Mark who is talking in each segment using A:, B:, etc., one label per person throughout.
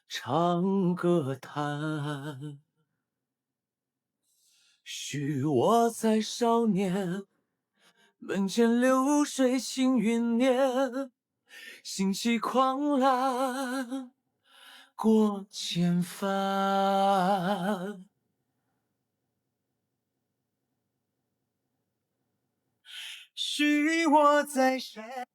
A: 唱歌叹。许我在少年，门前流水行云烟，心系狂澜过千帆。许我在山。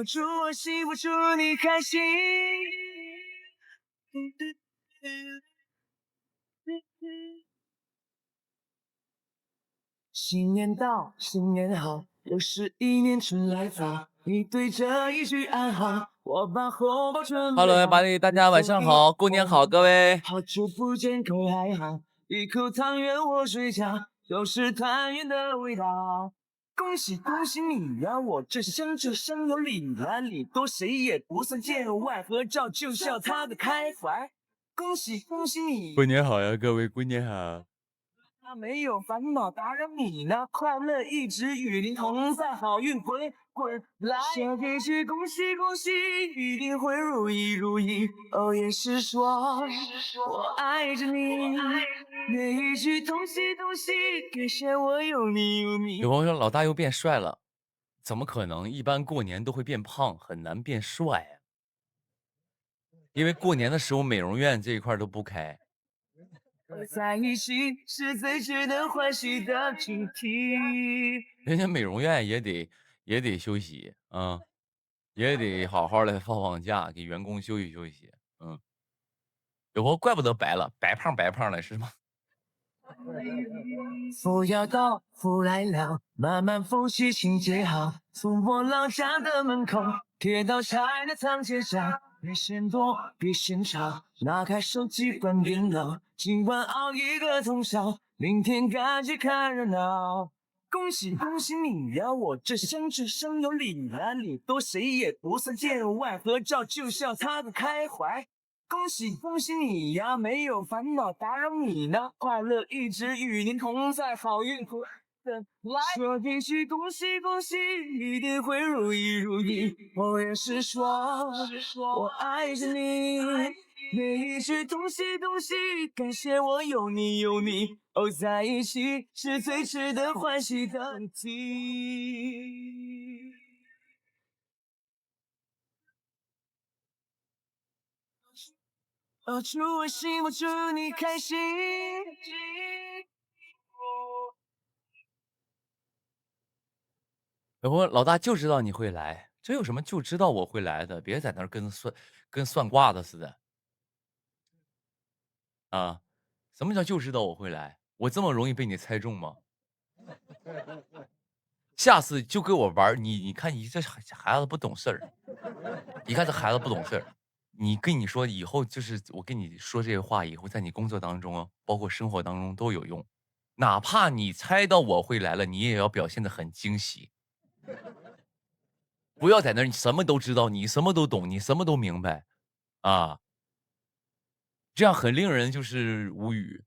A: 祝我幸福，祝你开心。新年到，新年好，又是一年春来早。你对着一句安好，我把红包准备好。Hello， 大家晚上好，过年好，各位。好久不见，可还好？一口汤圆我睡觉，又是团圆的味道。恭喜恭喜你呀、我这乡有礼啊，礼多谁也不算见外，合照就笑他的开怀。恭喜恭喜你，过年好呀，各位，过年好。他没有烦恼打扰你呢，快乐一直与您同在，好运回来。说一句恭喜恭喜，一定会如意如意。哦，也是说我爱着你，每一句东西，感谢我有你有你。有朋友说老大又变帅了，怎么可能？一般过年都会变胖，很难变帅啊。因为过年的时候美容院这一块都不开。在一起是最值得欢喜的主题。人家美容院也得休息啊、也得好好的放假，给员工休息休息。有朋友怪不得白了，白胖的是吗？福要到，福来了，满满福气情节好。从我老家的门口贴到柴的长街上，别嫌多，别嫌少，拿开手机关电脑，今晚熬一个通宵，明天赶去看热闹。恭喜恭喜你呀、我这乡有礼啊，礼多谁也不算见外，合照就笑他的开怀。恭喜恭喜你呀，没有烦恼打扰你呢，快乐一直与您同在，好运回来。说一句恭喜恭喜，一定会如意如意。我也是说我爱着你，每一句东西，感谢我有你有你。哦，在一起是最值得欢喜的题。祝我幸福，祝你开心。我老大就知道你会来，这有什么就知道我会来的？别在那儿跟算卦的似的啊！什么叫就知道我会来？我这么容易被你猜中吗？下次就跟我玩你看你这孩子不懂事儿，你看这孩子不懂事儿。跟你说以后就是我跟你说这些话，以后在你工作当中，包括生活当中都有用。哪怕你猜到我会来了，你也要表现的很惊喜。不要在那儿，你什么都知道，你什么都懂，你什么都明白，啊，这样很令人就是无语。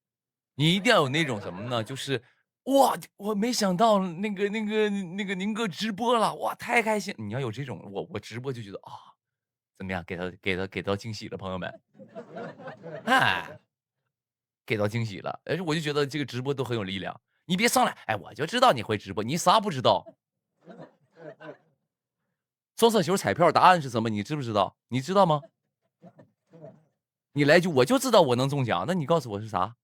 A: 你一定要有那种什么呢？就是哇，我没想到宁哥直播了，哇，太开心！你要有这种，我直播就觉得啊，怎么样？给到惊喜了，朋友们，哎，给到惊喜了，我就觉得这个直播都很有力量。你别上来，哎，我就知道你会直播，你啥不知道？双色球彩票答案是什么？你知不知道？你知道吗？你来句，我就知道我能中奖，那你告诉我是啥？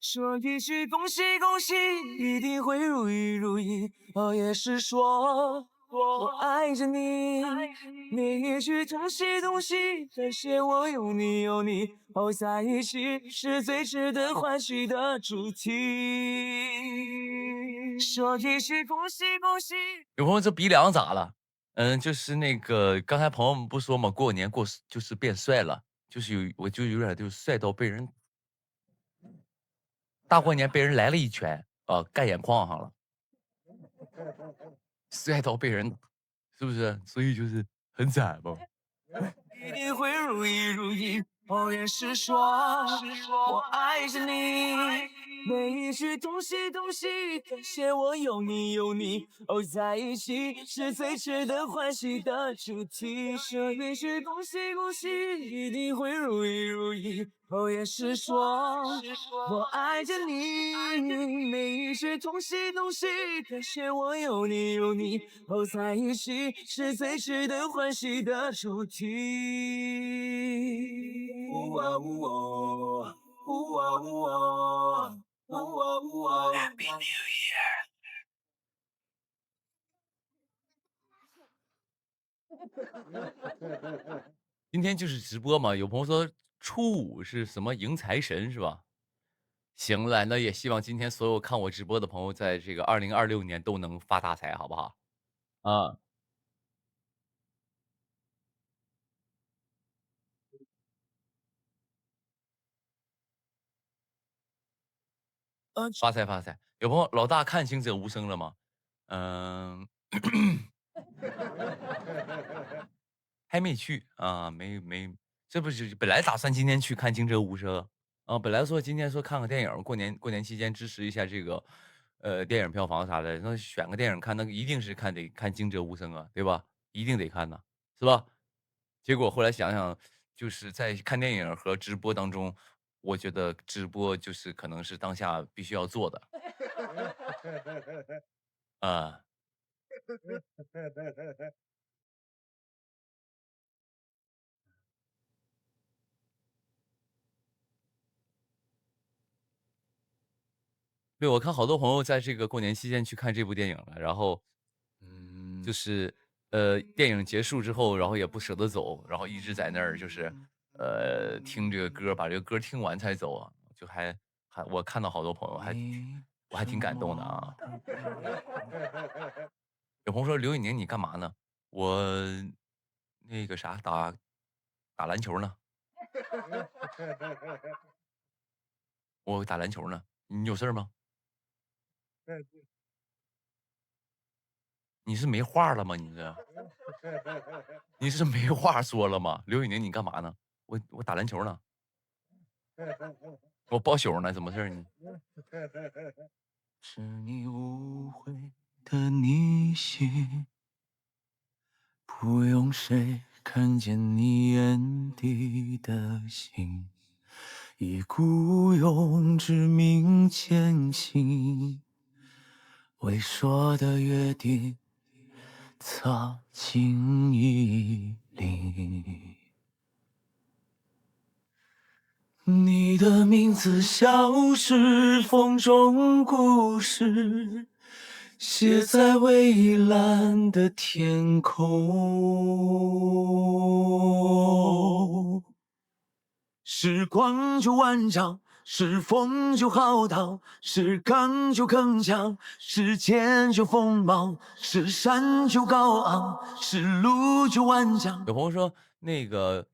A: 说一句恭喜恭喜，一定会如意如意。哦，也是说我爱着你，每一句东西，感谢我有你有你。哦，在一起是最值得欢喜的主题。说一句恭喜恭喜。有朋友这鼻梁咋了？就是那个刚才朋友们不说嘛，过年就是变帅了，我就有点就是帅到被人大过年被人来了一拳啊，盖眼眶上了，帅到被人是不是？所以就是很惨吧。一定会如意如意，我也是说我爱着你，每一句东西东西，感谢我有你有你，哦，在一起是最值得欢喜的主题。这一句恭喜恭喜，一定会如意如意。哦，也是说我爱着你。每一句东西东西，感谢我有你有你，哦，在一起是最值得欢喜的主题。呜啊呜哦，呜啊呜哦。Happy New Year！今天就是直播嘛，有朋友说初五是什么迎财神是吧？行了，那也希望今天所有看我直播的朋友，在这个2026年都能发大财，好不好？啊，发财发财！有朋友老大看清者无声了吗？嗯，还没去啊，没，这不是本来打算今天去看清者无声啊，本来说今天说看个电影，过年期间支持一下这个，电影票房啥的，那选个电影看，那个一定是得看惊蛰无声啊，对吧？一定得看呐，是吧？结果后来想想，就是在看电影和直播当中，我觉得直播就是可能是当下必须要做的，啊。对，我看好多朋友在这个过年期间去看这部电影了，然后，就是，电影结束之后，然后也不舍得走，然后一直在那儿就是，听这个歌，把这个歌听完才走啊，就还我看到好多朋友我还挺感动的啊。有朋友说刘宇宁你干嘛呢？我那个啥打篮球呢，我打篮球呢，你有事儿吗？你是没话了吗？你是没话说了吗？刘宇宁，你干嘛呢？我打篮球呢，我包宿呢，怎么事儿呢？是你误会的逆袭，不用谁看见你眼底的心，以孤勇之名前行，未说的约定藏进衣领。你的名字消失风中故事，写在蔚蓝的天空。时光就万丈，是风就浩荡，是刚就铿锵，是剑就锋芒，是山就高昂，是路就万丈。有朋友说那个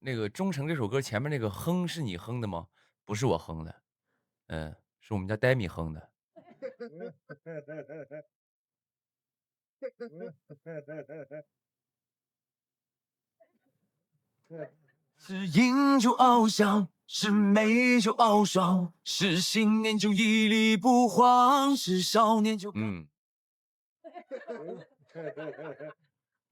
A: 《忠诚》这首歌前面那个哼是你哼的吗？不是我哼的，是我们家戴米哼的。是赢就翱翔，是美就傲爽，是信念就屹立不晃，是少年就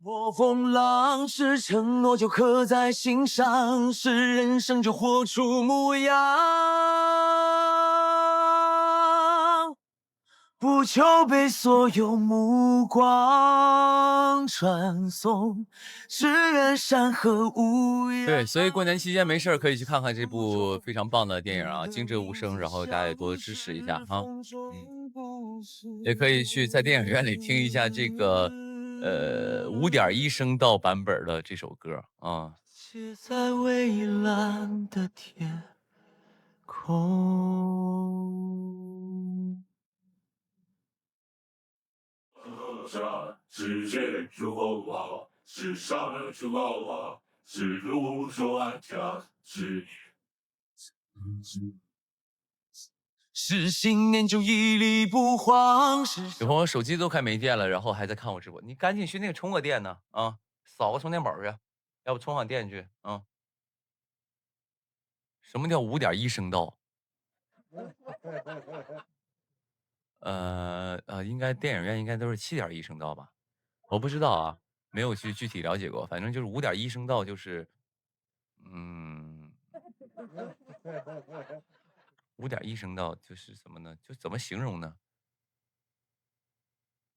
A: 破风浪，是承诺就刻在心上，是人生就活出模样。不求被所有目光传送，只愿山河无恙。对，所以过年期间没事儿可以去看看这部非常棒的电影啊，《惊蛰无声》，然后大家也多支持一下哈。也可以去在电影院里听一下这个5.1声道版本的这首歌啊。写在蔚蓝的天空。是剑出锋芒，是山出高昂，是路出安家，是信念就屹立不晃。有朋友手机都快没电了，然后还在看我直播，你赶紧去那个充个电呢啊，扫个充电宝去，要不充上电去啊。什么叫5.1声道？应该电影院应该都是7.1声道吧？我不知道啊，没有去具体了解过，反正就是5.1声道，就是嗯5.1声道就是什么呢？就怎么形容呢？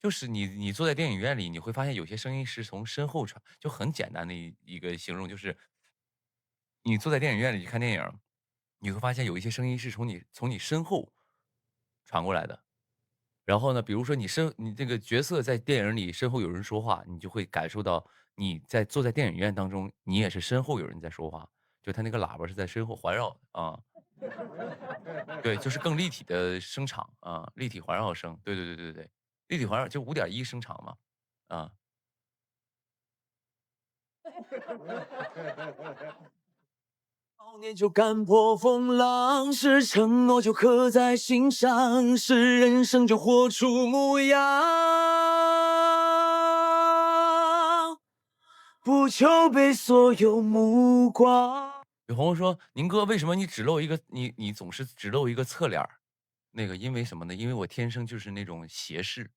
A: 就是你坐在电影院里，你会发现有些声音是从身后传，就很简单的一个形容，就是你坐在电影院里去看电影，你会发现有一些声音是从你身后传过来的。然后呢，比如说你这个角色在电影里身后有人说话，你就会感受到你坐在电影院当中，你也是身后有人在说话，就他那个喇叭是在身后环绕啊，对，就是更立体的声场啊，立体环绕声，对对对对对，立体环绕就5.1声场嘛，啊。少年就敢破风浪，是承诺就刻在心上，是人生就活出模样，不求被所有目光。有朋友说：“宁哥，为什么你只露一个你总是只露一个侧脸儿？”那个因为什么呢？因为我天生就是那种斜视。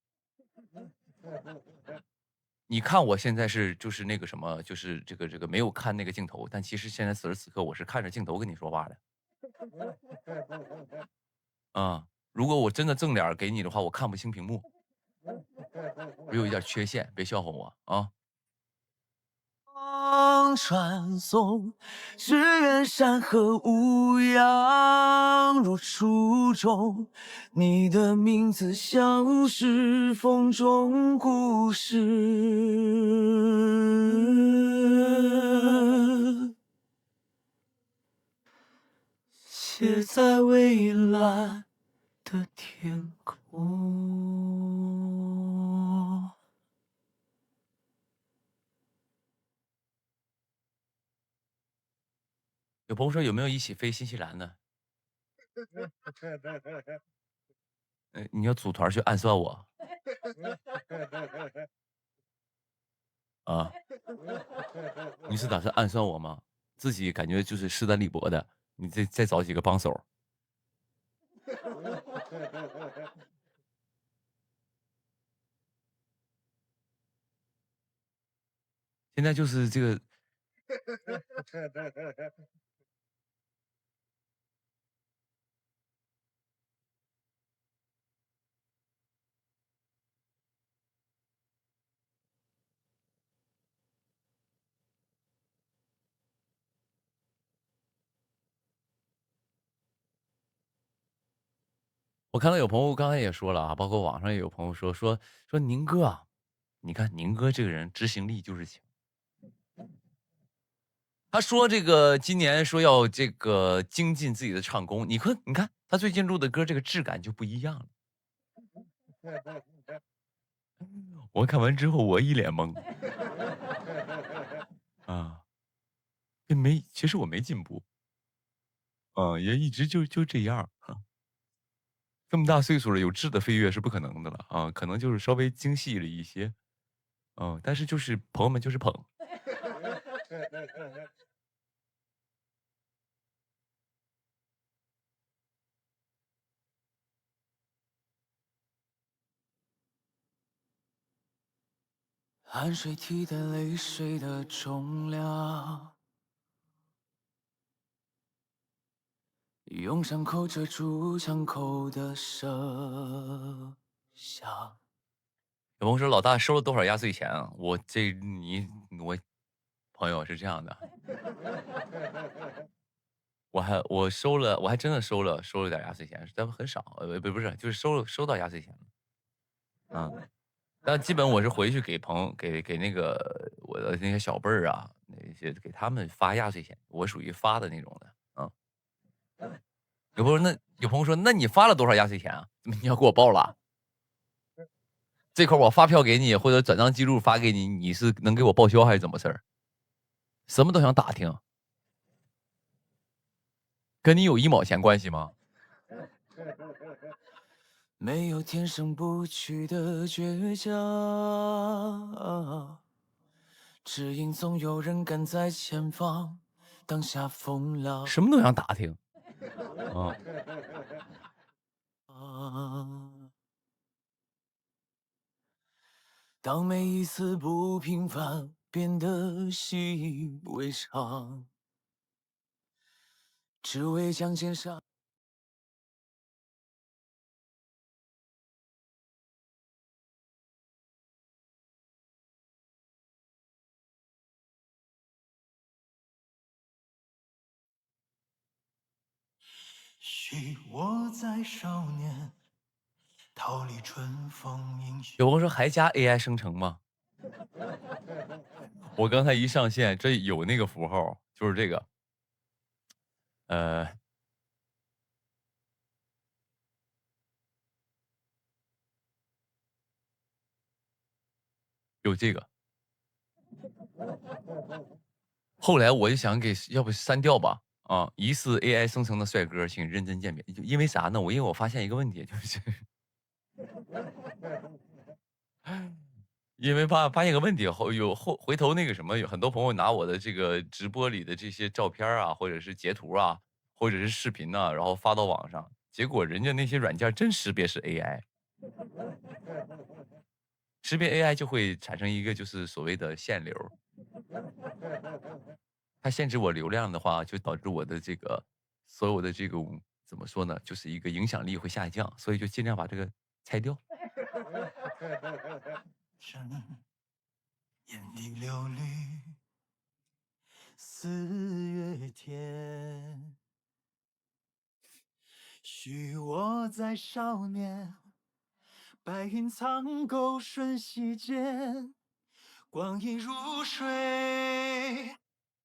A: 你看我现在就是那个什么，就是这个没有看那个镜头，但其实现在此时此刻我是看着镜头跟你说话的。啊，如果我真的正脸儿给你的话，我看不清屏幕。我有一点缺陷，别笑话我啊。传送，只愿山河无恙如初衷。你的名字像是风中故事，写在蔚蓝的天空。有朋友说有没有一起飞新西兰的？你要组团去暗算我啊？你是打算暗算我吗？自己感觉就是势单力薄的，你再找几个帮手。现在就是这个，我看到有朋友刚才也说了啊，包括网上也有朋友说宁哥啊，你看宁哥这个人执行力就是强。他说这个今年说要这个精进自己的唱功，你看他最近录的歌，这个质感就不一样了。我看完之后我一脸懵啊，其实我没进步，也一直就这样啊。这么大岁数了，有质的飞跃是不可能的了啊，可能就是稍微精细了一些，但是就是朋友们就是捧。汗水替代泪水的重量，用伤口遮住枪口的声响。有朋友说老大收了多少压岁钱啊？我朋友是这样的，我收了，我还真的收了点压岁钱，但很少，不是，就是收到压岁钱了，但基本我是回去给朋友给那个我的那些小辈儿啊，那些给他们发压岁钱，我属于发的那种的，有朋友说，那你发了多少压岁钱啊？你要给我报了啊？这块我发票给你，或者转账记录发给你，你是能给我报销还是怎么事儿？什么都想打听，跟你有1毛钱关系吗？没有天生不屈的倔强，只因总有人赶在前方，挡下风浪。什么都想打听，啊！当每一次不平凡变得习以为常，只为将肩上。许我在少年，逃离春风英雪。有朋友说还加 AI 生成吗？我刚才一上线，这有那个符号，就是这个，有这个。后来我就想给，要不删掉吧？啊，疑似 AI 生成的帅哥，请认真鉴别。因为啥呢？因为我发现一个问题，就是因为发现一个问题，回头那个什么，有很多朋友拿我的这个直播里的这些照片啊，或者是截图啊，或者是视频呐、然后发到网上，结果人家那些软件真识别是 AI，识别 AI 就会产生一个就是所谓的限流，它限制我流量的话，就导致我的这个所有的这种怎么说呢，就是一个影响力会下降，所以就尽量把这个拆掉。眼底流绿四月天，许我在少年，白云苍狗瞬息间，光阴如水，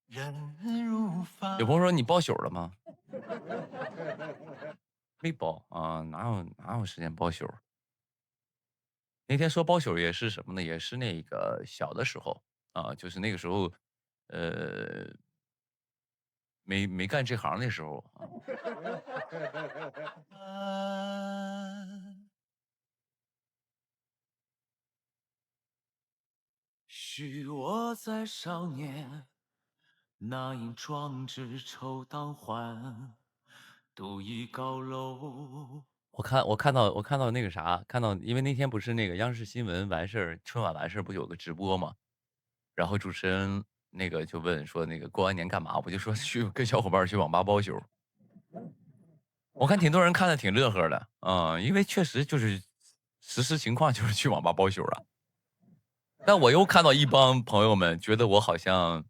A: 人如帆。有朋友说你包宿了吗？没包啊，哪有时间包宿？那天说包宿也是什么呢？也是那个小的时候啊，就是那个时候，呃，没干这行的时候啊。许我在少年，那英壮志抽当还，独倚高楼。我看到那个啥，因为那天不是那个央视新闻完事儿，春晚完事儿不有个直播嘛，然后主持人那个就问说那个过完年干嘛？我就说去跟小伙伴去网吧包宿。我看挺多人看的挺乐呵的啊、因为确实就是实时情况就是去网吧包宿了。但我又看到一帮朋友们觉得我好像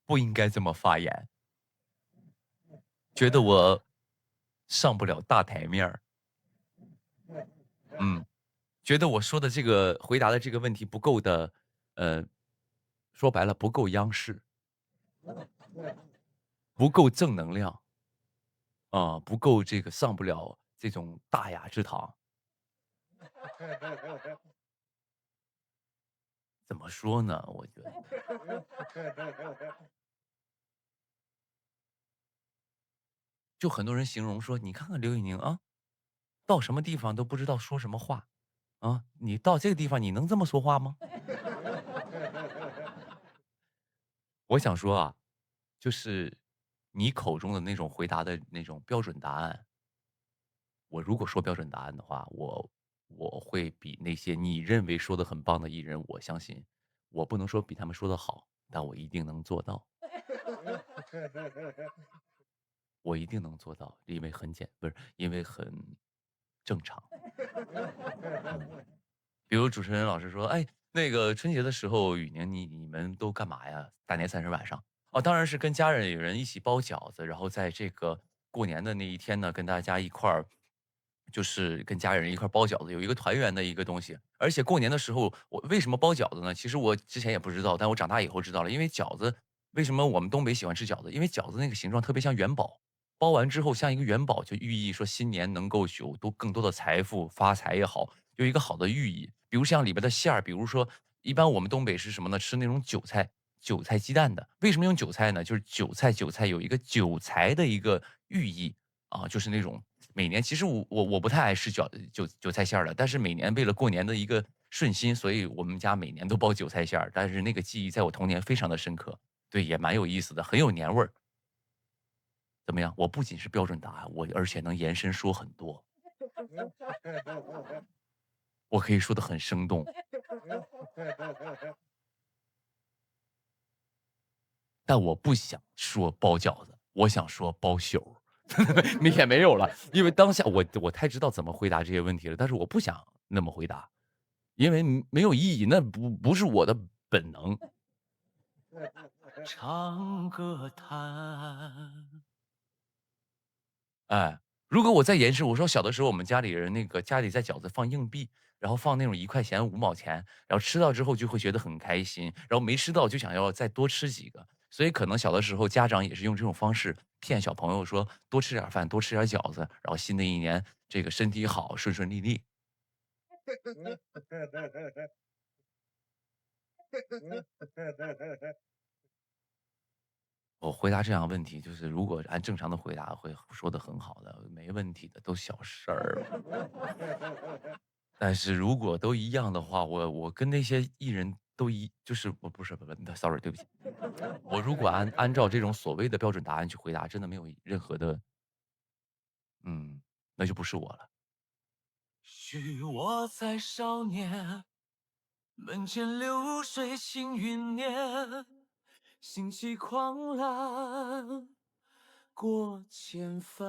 A: 不应该这么发言，觉得我上不了大台面儿，觉得我说的这个回答的这个问题不够的，说白了不够央视，不够正能量啊、不够这个上不了这种大雅之堂。怎么说呢？我觉得，就很多人形容说，你看看刘宇宁啊，到什么地方都不知道说什么话啊，你到这个地方你能这么说话吗？我想说啊，就是你口中的那种回答的那种标准答案，我如果说标准答案的话，我会比那些你认为说的很棒的艺人，我相信我不能说比他们说的好，但我一定能做到，我一定能做到，因为不是因为很正常。比如主持人老师说：“哎，那个春节的时候，雨宁你们都干嘛呀？大年三十晚上？”哦，当然是跟家人有人一起包饺子，然后在这个过年的那一天呢，跟大家一块儿，就是跟家人一块儿包饺子，有一个团圆的一个东西。而且过年的时候，我为什么包饺子呢？其实我之前也不知道，但我长大以后知道了。因为饺子，为什么我们东北喜欢吃饺子？因为饺子那个形状特别像元宝，包完之后像一个元宝，就寓意说新年能够有更多的财富、发财也好，有一个好的寓意。比如像里边的馅儿，比如说一般我们东北是什么呢？吃那种韭菜鸡蛋的。为什么用韭菜呢？就是韭菜有一个韭财的一个寓意啊，就是那种每年其实我不太爱吃韭菜馅儿的，但是每年为了过年的一个顺心，所以我们家每年都包韭菜馅儿。但是那个记忆在我童年非常的深刻，对，也蛮有意思的，很有年味儿。怎么样？我不仅是标准答案，而且能延伸说很多，我可以说的很生动。
B: 但我不想说包饺子，我想说包宿。也没有了，因为当下我太知道怎么回答这些问题了，但是我不想那么回答，因为没有意义，那不是我的本能。唱歌弹。哎，如果我再延伸，我说小的时候我们家里人那个家里在饺子放硬币，然后放那种1块钱、5毛钱，然后吃到之后就会觉得很开心，然后没吃到就想要再多吃几个，所以可能小的时候家长也是用这种方式骗小朋友说多吃点饭，多吃点饺子，然后新的一年这个身体好，顺顺利利。我回答这样的问题，就是如果按正常的回答会说的很好的，没问题的，都小事儿。但是如果都一样的话，我跟那些艺人都就是我不是，sorry，对不起。我如果按照这种所谓的标准答案去回答，真的没有任何的，那就不是我了。许我在少年，门前流水行云烟，心系狂澜过千帆。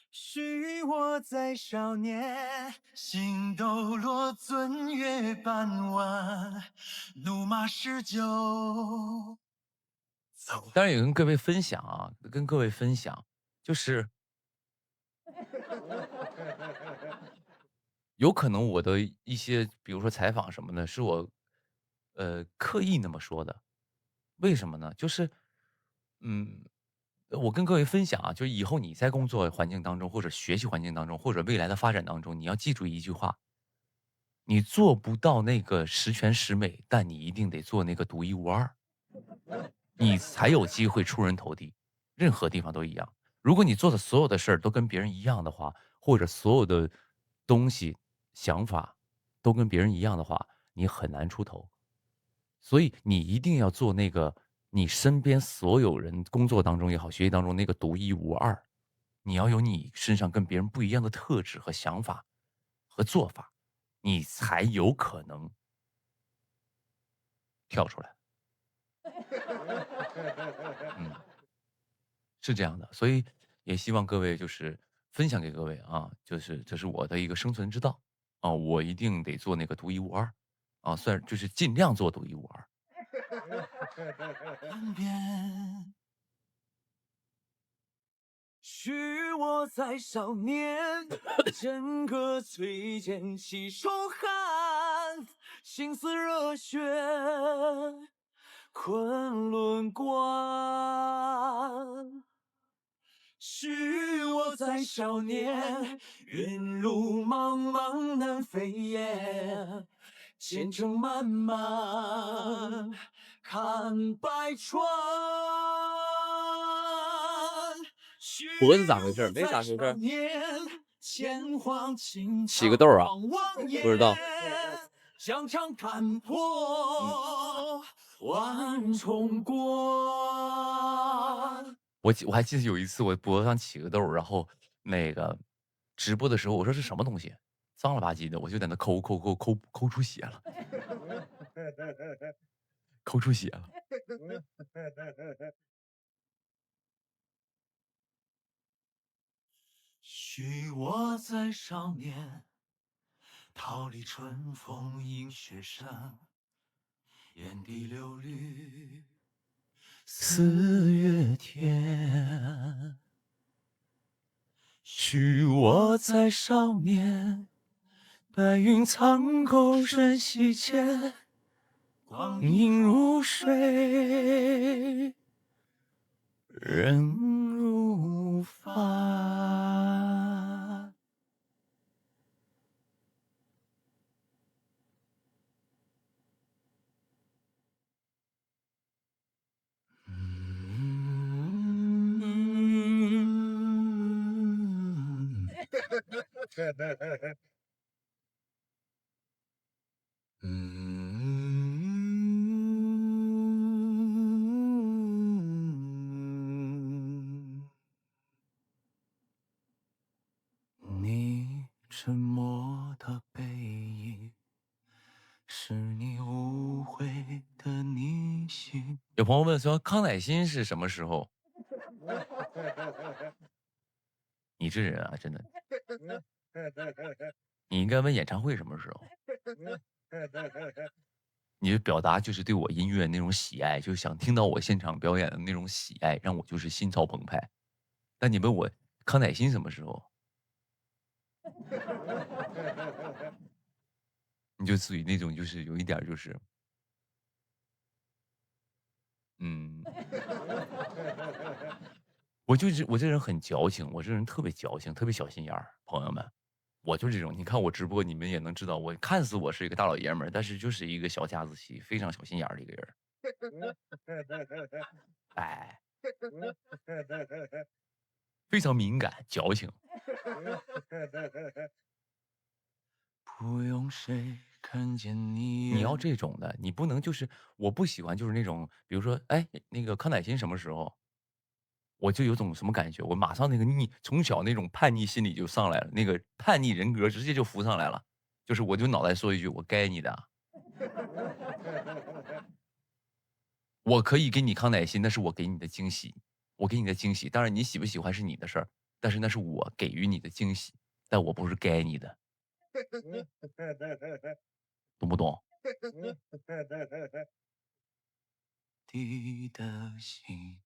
B: 许我在少年，星斗罗尊月半弯，怒马十九。当然也跟各位分享啊，就是有可能我的一些，比如说采访什么的，是我刻意那么说的。为什么呢？就是，嗯，我跟各位分享啊，就是以后你在工作环境当中，或者学习环境当中，或者未来的发展当中，你要记住一句话：你做不到那个十全十美，但你一定得做那个独一无二，你才有机会出人头地。任何地方都一样。如果你做的所有的事儿都跟别人一样的话，或者所有的东西、想法都跟别人一样的话，你很难出头。所以你一定要做那个你身边所有人工作当中也好，学习当中那个独一无二。你要有你身上跟别人不一样的特质和想法和做法，你才有可能跳出来。是这样的，所以也希望各位就是分享给各位啊，就是这是我的一个生存之道啊，我一定得做那个独一无二啊，算就是尽量做独一无二。许我在少年，枕戈翠剑气手寒，心似热血昆仑关。许我在少年，云路茫茫难飞雁，前程漫漫看百川。脖子咋回事？没咋回事。起个痘啊？不知道。疆场看破万重关。我还记得有一次我脖子上起个痘，然后那个直播的时候，我说是什么东西，脏了吧唧的，我就在那抠出血了，抠出血了。许我在少年，桃李春风迎雪山，眼底流绿四月天。许我在少年，白云苍狗瞬息间，光阴如水，人如帆。
A: 沉默的背影，是你无悔的逆行。
B: 有朋友问说康乃馨是什么时候？你这人啊，真的，你应该问演唱会什么时候。你的表达就是对我音乐那种喜爱，就是想听到我现场表演的那种喜爱，让我就是心潮澎湃。但你问我康乃馨什么时候，你就属于那种就是有一点就是，嗯，我这人很矫情，我这人特别矫情，特别小心眼儿，朋友们。我就这种，你看我直播，你们也能知道，我看似我是一个大老爷们儿，但是就是一个小家子气，非常小心眼儿的一个人。哎，非常敏感、矫情。
A: 不用谁看见你。
B: 你要这种的，你不能就是我不喜欢就是那种，比如说，哎，那个康乃馨什么时候？我就有种什么感觉，我马上那个从小那种叛逆心理就上来了，那个叛逆人格直接就浮上来了，就是我就脑袋说一句，我该你的，我可以给你康乃馨，那是我给你的惊喜，我给你的惊喜，当然你喜不喜欢是你的事儿，但是那是我给予你的惊喜，但我不是该你的，懂不懂？
A: 地的心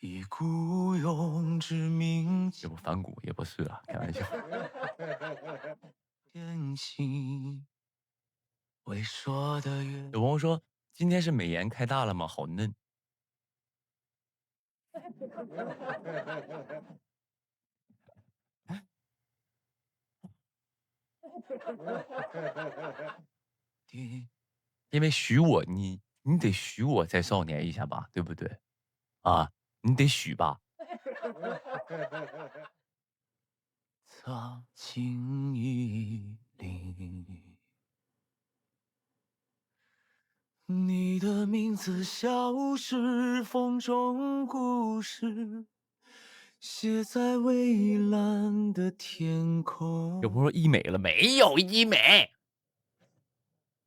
A: 已孤勇之名，
B: 这不反骨也不是啊，开玩笑。
A: 点心未说的愿。
B: 有朋友说今天是美颜开大了吗？好嫩。因为许我你得许我再少年一下吧，对不对？啊，你得许吧。
A: 擦青衣领，你的名字消失风中故事，写在蔚蓝的天空。
B: 有朋友说医美了没有？医美，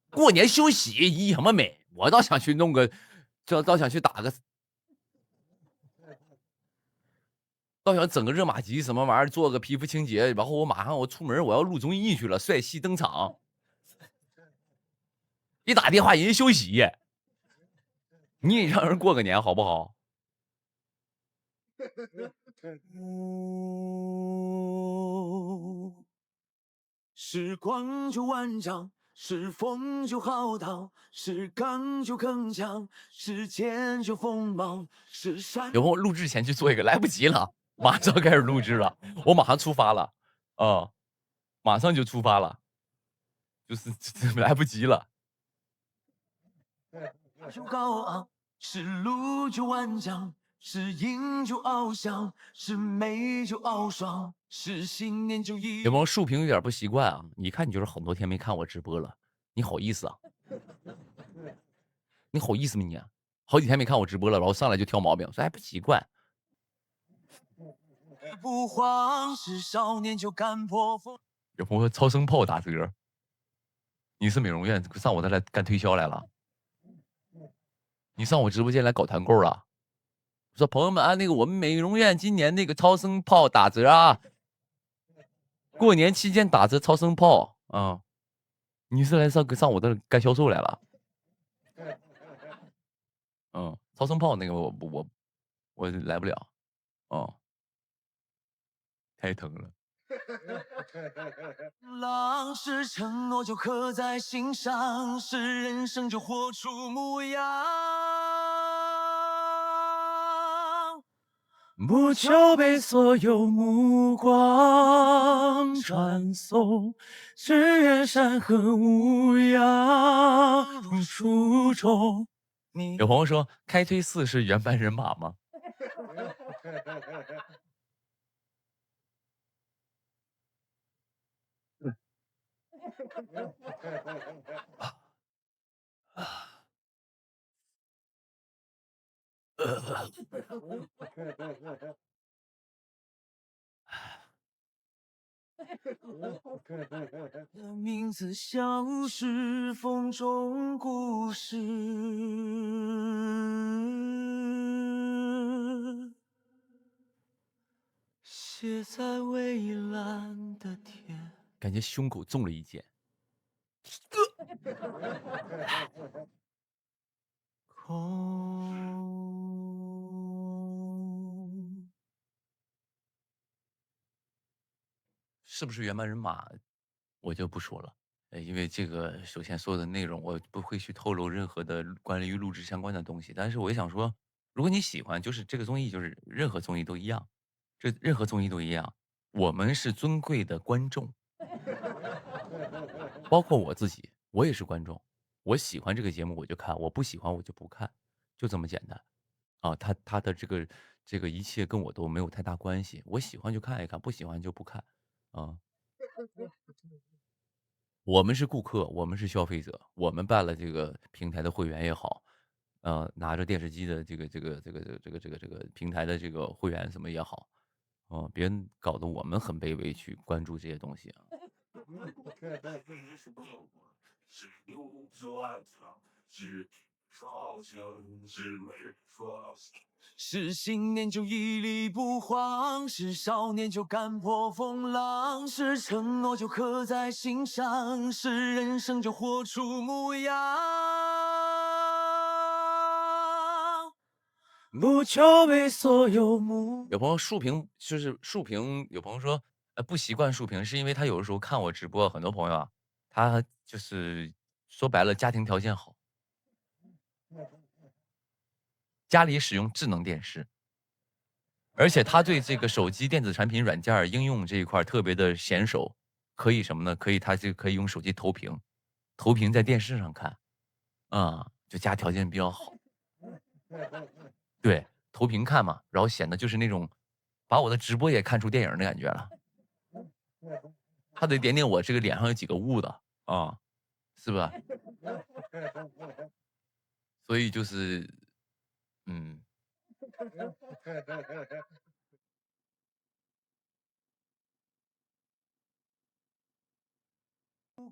B: 过年休息医什么美？我倒想去弄个，倒想去打个，倒想整个热玛吉什么玩意儿，做个皮肤清洁，然后我马上我出门我要录综艺去了，帅气登场。一打电话人家休息，你也让人过个年好不好？
A: 时光就万丈，是风就浩荡，是刚就铿锵，是剑就锋芒，是山。
B: 有朋友录制前去做一个，来不及了，马上开始录制了，我马上出发了，啊，马上就出发了，就是来不及了。
A: 就高昂，是路就顽强，是赢就翱翔，是美就傲爽，是信念就一。
B: 有朋友竖屏有点不习惯啊，一看你就是很多天没看我直播了，你好意思啊？你好意思吗你？好几天没看我直播了，然后上来就挑毛病，说还不习惯。
A: 不慌，是少年就敢破风。
B: 有朋友说超声炮打折，你是美容院上我这来干推销来了？你上我直播间来搞团购了？说朋友们啊，那个我们美容院今年那个超声炮打折啊，过年期间打折超声炮啊，你是来上我这干销售来了？嗯，超声炮那个我来不了，哦，太疼了。
A: 浪是承诺就刻在心上，是人生就活出模样。不求被所有目光传送，只愿山河无恙如初衷。
B: 有朋友说开推4是原班人马吗？
A: 名字像是风中故事，写在蔚蓝的天。
B: 感觉胸口中了一箭。
A: 空。
B: 是不是原班人马，我就不说了。因为这个首先所有的内容我不会去透露任何的关于录制相关的东西，但是我也想说，如果你喜欢，就是这个综艺，就是任何综艺都一样，任何综艺都一样，我们是尊贵的观众，包括我自己，我也是观众。我喜欢这个节目我就看，我不喜欢我就不看，就这么简单。啊，他的这个一切跟我都没有太大关系，我喜欢就看一看，不喜欢就不看，啊。我们是顾客，我们是消费者，我们办了这个平台的会员也好，拿着电视机的这个平台的这个会员什么也好，别人搞得我们很卑微去关注这些东西啊。
A: 是信念就屹立不晃，是少年就干破风浪，是承诺就刻在心上，是人生就活出模样。不求被所有目。
B: 有朋友竖屏，就是竖屏，有朋友说，不习惯竖屏，是因为他有的时候看我直播，很多朋友啊，他就是说白了，家庭条件好，家里使用智能电视，而且他对这个手机电子产品软件应用这一块特别的娴熟，可以什么呢？他就可以用手机投屏，投屏在电视上看，就家条件比较好，对，投屏看嘛，然后显得就是那种把我的直播也看出电影的感觉了。他得点点我这个脸上有几个痦子啊，是吧？所以就是，嗯。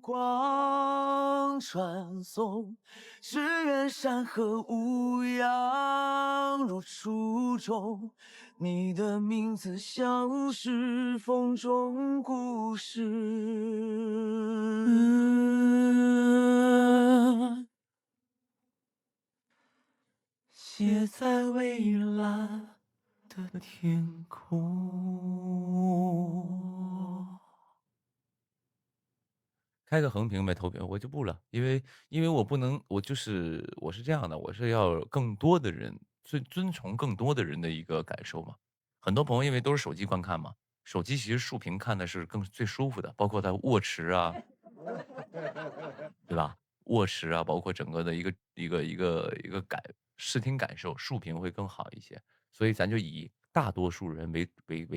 A: 光传送，只愿山河无恙如初衷。你的名字像是风中故事，写在蔚蓝的天空。
B: 开个横屏呗，投屏我就不了，因为我不能，我是这样的，我是要更多的人遵从更多的人的一个感受嘛。很多朋友因为都是手机观看嘛，手机其实竖屏看的是最舒服的，包括它握持啊，对吧？握持啊，包括整个的一个视听感受，竖屏会更好一些。所以咱就以大多数人为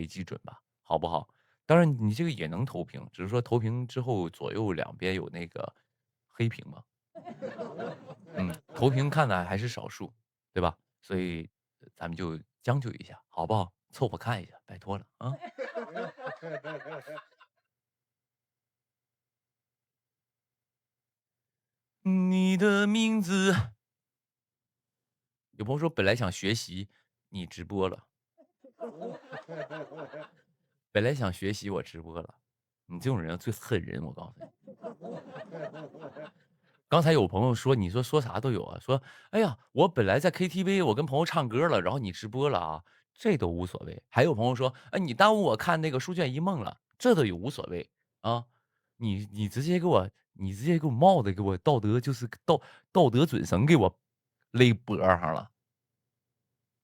B: 基准吧，好不好？当然你这个也能投屏，只是说投屏之后左右两边有那个黑屏嘛。投屏看的还是少数，对吧？所以咱们就将就一下，好不好？凑合看一下，拜托了啊！你的名字，有朋友说本来想学习，你直播了。本来想学习，我直播了。你这种人最恨人，我告诉你。刚才有朋友说，你说啥都有啊，说，哎呀，我本来在 KTV，我跟朋友唱歌了，然后你直播了啊，这都无所谓。还有朋友说，哎，你耽误我看那个书卷一梦了，这都也无所谓啊。你直接给我帽子给我道德准绳给我勒脖上了，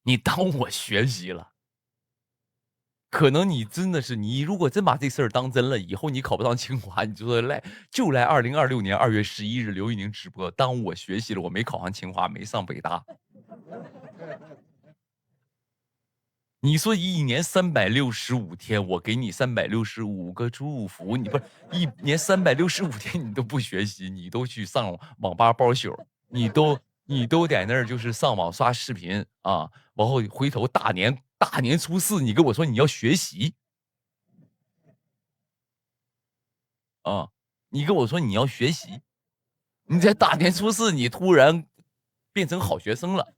B: 你耽误我学习了。可能你真的是，你如果真把这事儿当真了，以后你考不上清华，你就说来2026年2月11日刘宇宁直播，耽误我学习了，我没考上清华，没上北大。你说一年365天，我给你365个祝福，你不是一年365天你都不学习，你都去上网吧包宿，你都在那儿就是上网刷视频啊，然后回头大年初4，你跟我说你要学习。啊！你跟我说你要学习，你在大年初四你突然变成好学生了。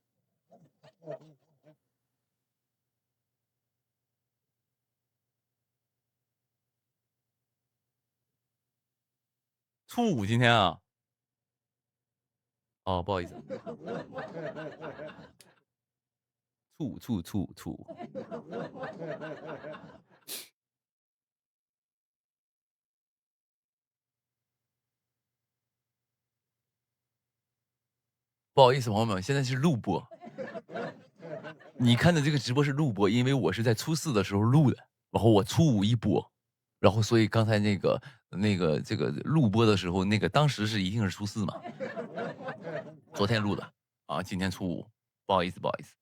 B: 初五今天啊？哦，不好意思。初五。不好意思，朋友们，现在是录播。你看的这个直播是录播，因为我是在初四的时候录的，然后我初五一播，然后所以刚才这个录播的时候，那个当时是一定是初四嘛？昨天录的啊，今天初五，不好意思，不好意思。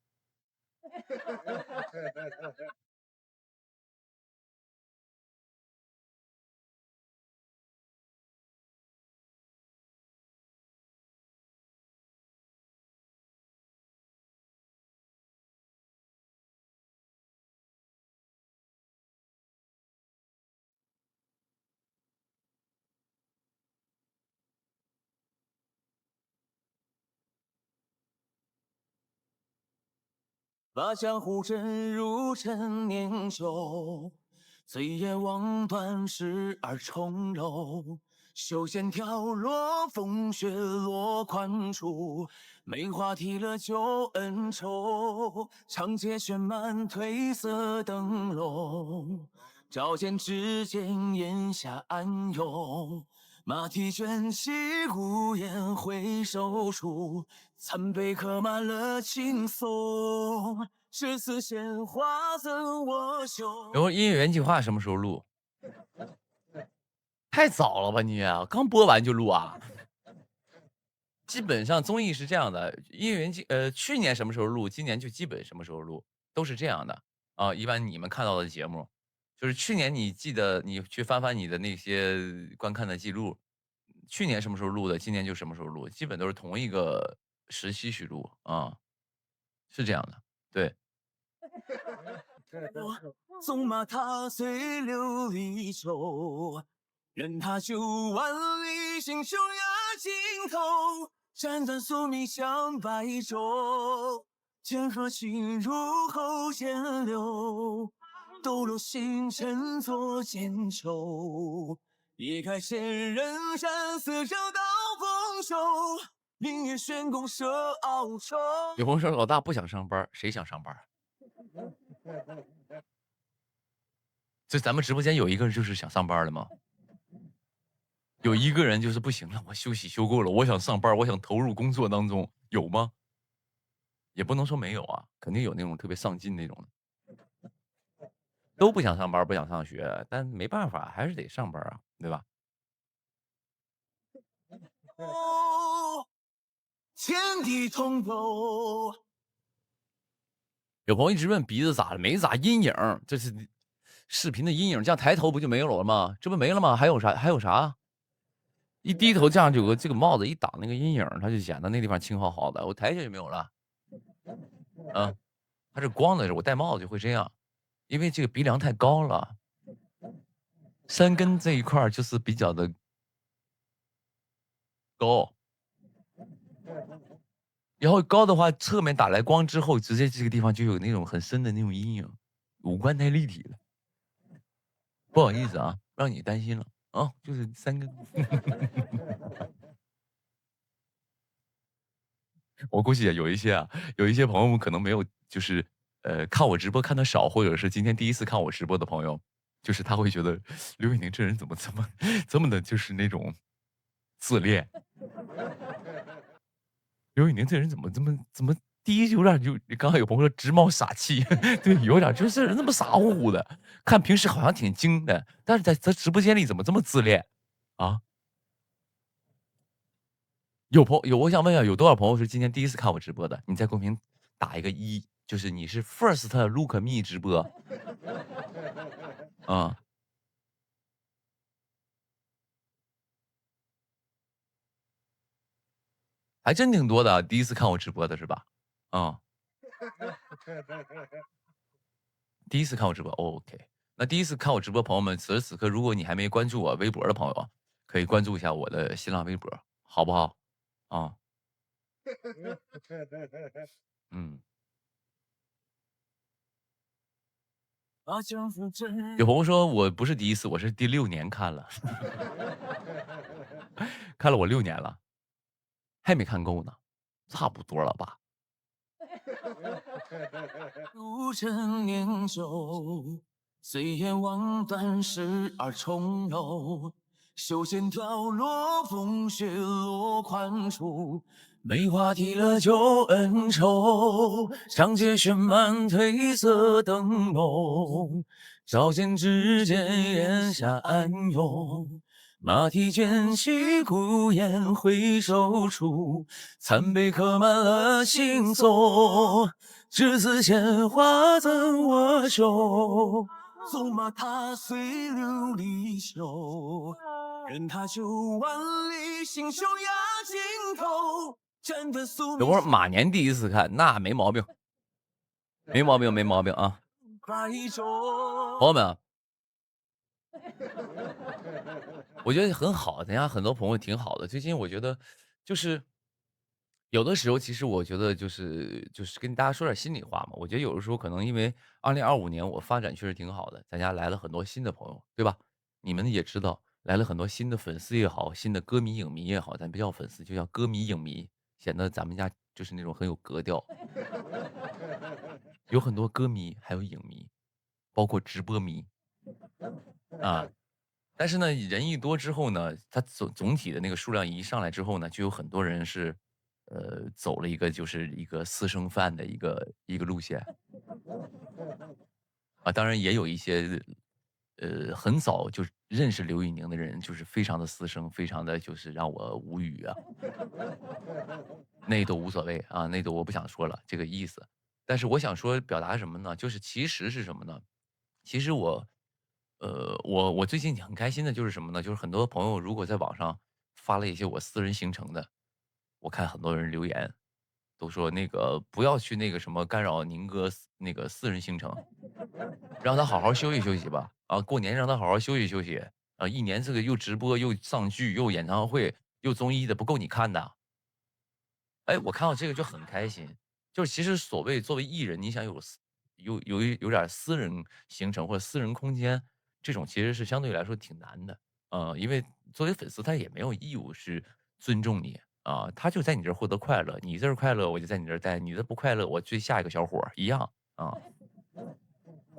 A: 把江湖沉入陈年酒，醉眼望断时而重柔。袖线挑落，风雪落宽处，梅花提了旧恩仇。长街绚满褪色灯笼，照见指尖檐下暗涌。马蹄卷起屋檐回首处，残碑刻满了青松。这次鲜花赠我袖。
B: 然后音乐原计划什么时候录？太早了吧你啊，刚播完就录啊？基本上综艺是这样的，音乐原去年什么时候录，今年就基本什么时候录，都是这样的啊。一般你们看到的节目，就是去年你记得你去翻翻你的那些观看的记录，去年什么时候录的，今年就什么时候录，基本都是同一个时期去录啊，是这样的，对。
A: 纵马踏碎琉璃舟，任他九万里行雄崖尽头。斩断宿命向白昼，剑河心入喉间流。抖落星辰作剑愁，一开仙人斩四招刀锋手。明月悬弓射鳌首。
B: 有朋友说老大不想上班，谁想上班？这咱们直播间有一个人就是想上班的吗？有一个人就是不行了，我休息休够了，我想上班，我想投入工作当中，有吗？也不能说没有啊，肯定有那种特别上进那种的，都不想上班，不想上学，但没办法，还是得上班啊，对吧？
A: 天地同游。
B: 有朋友一直问鼻子咋了，没咋，阴影，这是视频的阴影，这样抬头不就没有了吗？这不没了吗？还有啥？还有啥？一低头这样就有个这个帽子一挡那个阴影，它就显得那地方清好好的。我抬起来就没有了。啊，它是光的时候，我戴帽子就会这样，因为这个鼻梁太高了，山根这一块就是比较的高，然后高的话，侧面打来光之后，直接这个地方就有那种很深的那种阴影，五官太立体了。不好意思啊，让你担心了啊，就是三根。我估计有一些朋友们可能没有，就是看我直播看的少，或者是今天第一次看我直播的朋友，就是他会觉得刘宇宁这人怎么这么的，就是那种自恋。刘宇宁这人怎么第一就让就刚刚有朋友说直冒傻气，对，有点就是那么傻乎乎的，看平时好像挺精的，但是在直播间里怎么这么自恋啊？我想问一下，有多少朋友是今天第一次看我直播的？你在公屏打一个1，就是你是 first look me 直播。啊，还真挺多的，第一次看我直播的是吧？啊，第一次看我直播，OK。那第一次看我直播朋友们，此时此刻，如果你还没关注我微博的朋友，可以关注一下我的新浪微博，好不好？啊，嗯。有朋友说我不是第一次，我是第6年看了，看了我6年了，还没看够呢，差不多了吧？
A: 路程年久，岁月望断时而重游。袖间飘落风雪落宽处，梅花提了旧恩仇。长街绚满褪色灯笼，照见指尖檐下暗涌。马蹄卷起孤雁回首处，残碑刻满了青松。只此鲜花赠我手，走马踏碎琉璃袖。任他9万里，星宿压尽头。斩断宿命。
B: 有朋友马年第一次看，那没毛病，没毛病，没毛病啊！朋友们啊，我觉得很好，咱家很多朋友挺好的。最近我觉得，就是有的时候，其实我觉得就是跟大家说点心里话嘛。我觉得有的时候可能因为2025年我发展确实挺好的，咱家来了很多新的朋友，对吧？你们也知道，来了很多新的粉丝也好，新的歌迷影迷也好，咱不叫粉丝，就叫歌迷影迷，显得咱们家就是那种很有格调。有很多歌迷，还有影迷，包括直播迷啊。但是呢，人一多之后呢，它总体的那个数量一上来之后呢，就有很多人是，走了一个就是一个私生饭的一个路线。啊，当然也有一些，很早就认识刘宇宁的人，就是非常的私生，非常的就是让我无语啊。那都无所谓啊，那都我不想说了，这个意思。但是我想说表达什么呢？就是其实是什么呢？其实我最近很开心的就是什么呢？就是很多朋友如果在网上发了一些我私人行程的，我看很多人留言，都说那个不要去那个什么干扰宁哥那个私人行程，让他好好休息休息吧。啊，过年让他好好休息休息。啊，一年这个又直播又上剧又演唱会又综艺的，不够你看的。哎，我看到这个就很开心。就是其实所谓作为艺人，你想有点私人行程或者私人空间，这种其实是相对来说挺难的。因为作为粉丝，他也没有义务是尊重你啊，他就在你这儿获得快乐，你这儿快乐，我就在你这儿待，你这不快乐，我追下一个小伙儿一样啊，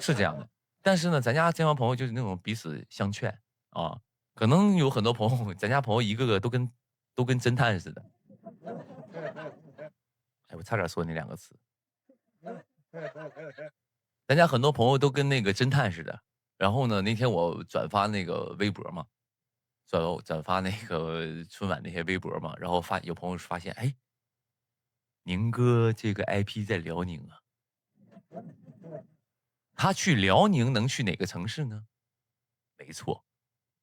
B: 是这样的。但是呢，咱家这帮朋友就是那种彼此相劝啊，可能有很多朋友，咱家朋友一个个都跟侦探似的。哎，我差点说那两个词。咱家很多朋友都跟那个侦探似的。然后呢，那天我转发那个微博嘛，转发那个春晚那些微博嘛，然后有朋友发现，哎，宁哥这个 IP 在辽宁啊，他去辽宁能去哪个城市呢？没错，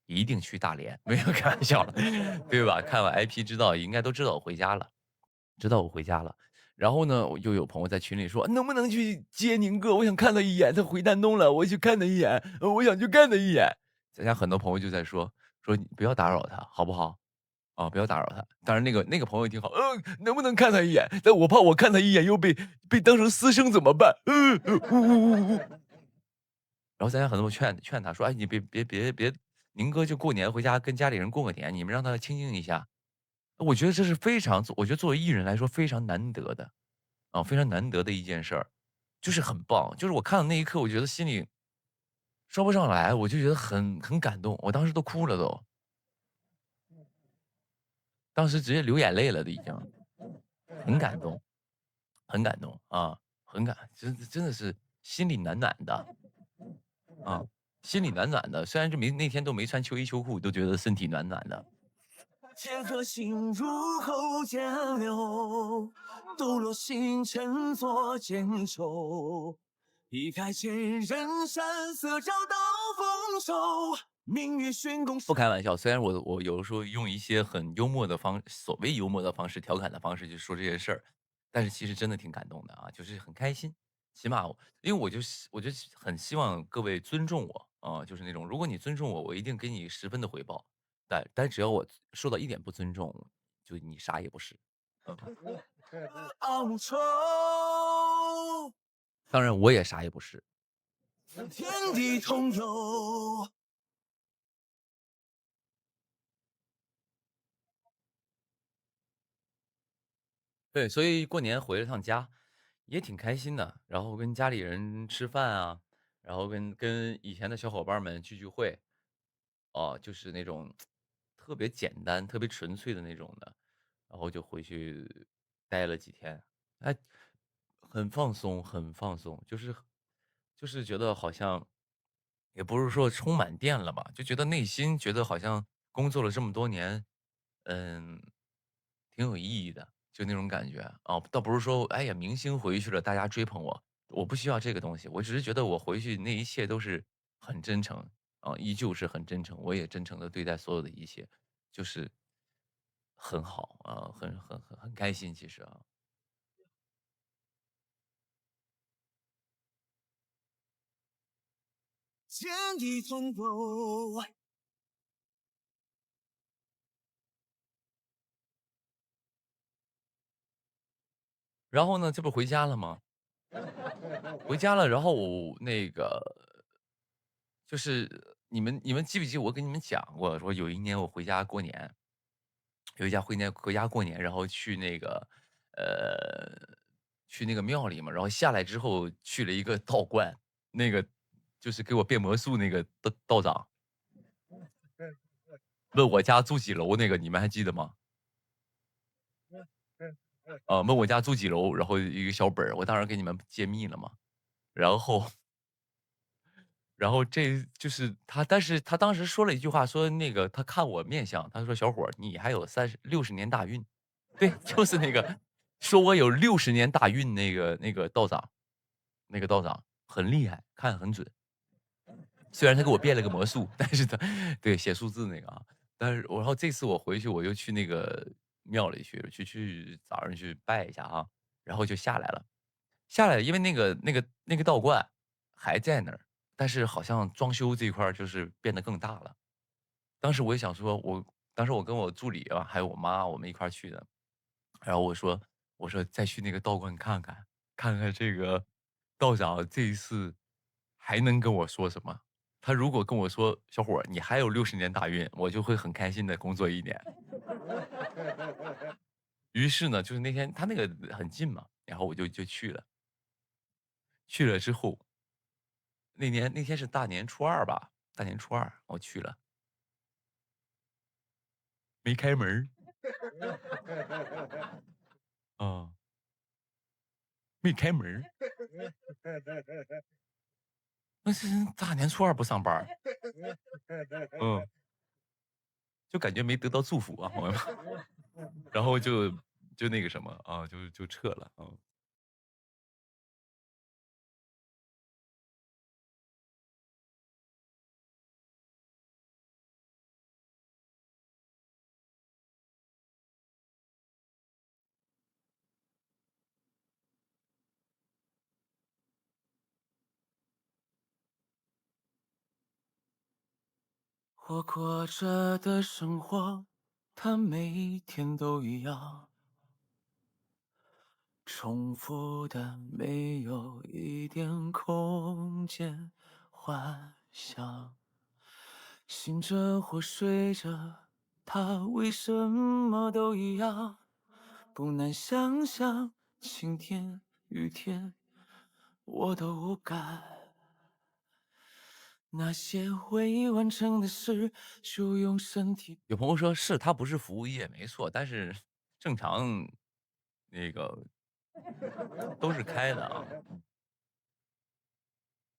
B: 一定去大连，没有开玩笑了，对吧？看完 IP 知道应该都知道我回家了。知道我回家了。然后呢，我就有朋友在群里说，能不能去接宁哥？我想看他一眼，他回丹东了，我去看他一眼，我想去看他一眼。咱家很多朋友就在说你不要打扰他，好不好？啊，不要打扰他。当然那个朋友挺好，能不能看他一眼？但我怕我看他一眼又被当成私生怎么办？呜呜呜呜。然后咱家很多劝他说，哎，你别，宁哥就过年回家跟家里人过个年，你们让他清静一下。我觉得这是我觉得作为艺人来说非常难得的，啊，非常难得的一件事儿，就是很棒。就是我看到那一刻，我觉得心里说不上来，我就觉得很感动，我当时都哭了都，当时直接流眼泪了都已经，很感动，很感动啊，真的是心里暖暖的啊，心里暖暖的。虽然那天都没穿秋衣秋裤，都觉得身体暖暖的。
A: 天河心入喉间流，抖落星辰作剑愁。一开千人山，色照到丰收。明月悬宫。
B: 不开玩笑，虽然我有的时候用一些很幽默的所谓幽默的方式、调侃的方式去说这些事儿，但是其实真的挺感动的啊，就是很开心。起码因为我就很希望各位尊重我就是那种如果你尊重我，我一定给你10分的回报，但只要我受到一点不尊重，就你啥也不是。
A: 傲愁，
B: 当然我也啥也不是。
A: 天地同游。
B: 对，所以过年回了趟家，也挺开心的。然后跟家里人吃饭啊，然后跟以前的小伙伴们聚聚会，就是那种特别简单、特别纯粹的那种的。然后就回去待了几天，哎，很放松，很放松，就是觉得好像，也不是说充满电了吧，就觉得内心觉得好像工作了这么多年，嗯，挺有意义的，就那种感觉啊。倒不是说，哎呀，明星回去了，大家追捧我，我不需要这个东西，我只是觉得我回去那一切都是很真诚啊，依旧是很真诚，我也真诚的对待所有的一切，就是很好啊，很开心，其实啊。
A: 天地同游。
B: 然后呢，这不回家了吗？回家了，然后那个就是你们记不记我跟你们讲过，说有一年我回家过年，有一家回家过年，然后呃去那个庙里嘛，然后下来之后去了一个道观，那个就是给我变魔术那个道长，问我家住几楼那个，你们还记得吗？问我家住几楼，然后一个小本儿，我当时给你们揭秘了嘛。然后这就是他，但是他当时说了一句话，说那个他看我面相，他说："小伙儿，你还有60年大运。"对，就是那个说我有60年大运那个道长，那个道长很厉害，看得很准。虽然他给我变了个魔术，但是他对，写数字那个啊，但是然后这次我回去我又去那个庙里去早上去拜一下啊，然后就下来了。下来了因为那个道观还在那儿，但是好像装修这一块儿就是变得更大了。当时我也想说，当时我跟我助理啊，还有我妈，我们一块儿去的。然后我说再去那个道观看看，看看这个道长这一次还能跟我说什么。他如果跟我说："小伙儿，你还有60年大运"，我就会很开心的工作一年。于是呢，就是那天他那个很近嘛，然后我就去了。去了之后，那天是大年初二吧，大年初二我去了，没开门儿。啊，没开门儿。那是大年初二不上班儿。嗯，就感觉没得到祝福啊，朋友们。然后就那个什么啊，就撤了，嗯。
A: 我过着的生活，它每天都一样，重复的没有一点空间幻想。醒着或睡着，它为什么都一样？不难想象，晴天雨天我都无感。那些未完成的事，就用身体。
B: 有朋友说是他不是服务业没错，但是正常那个都是开的啊。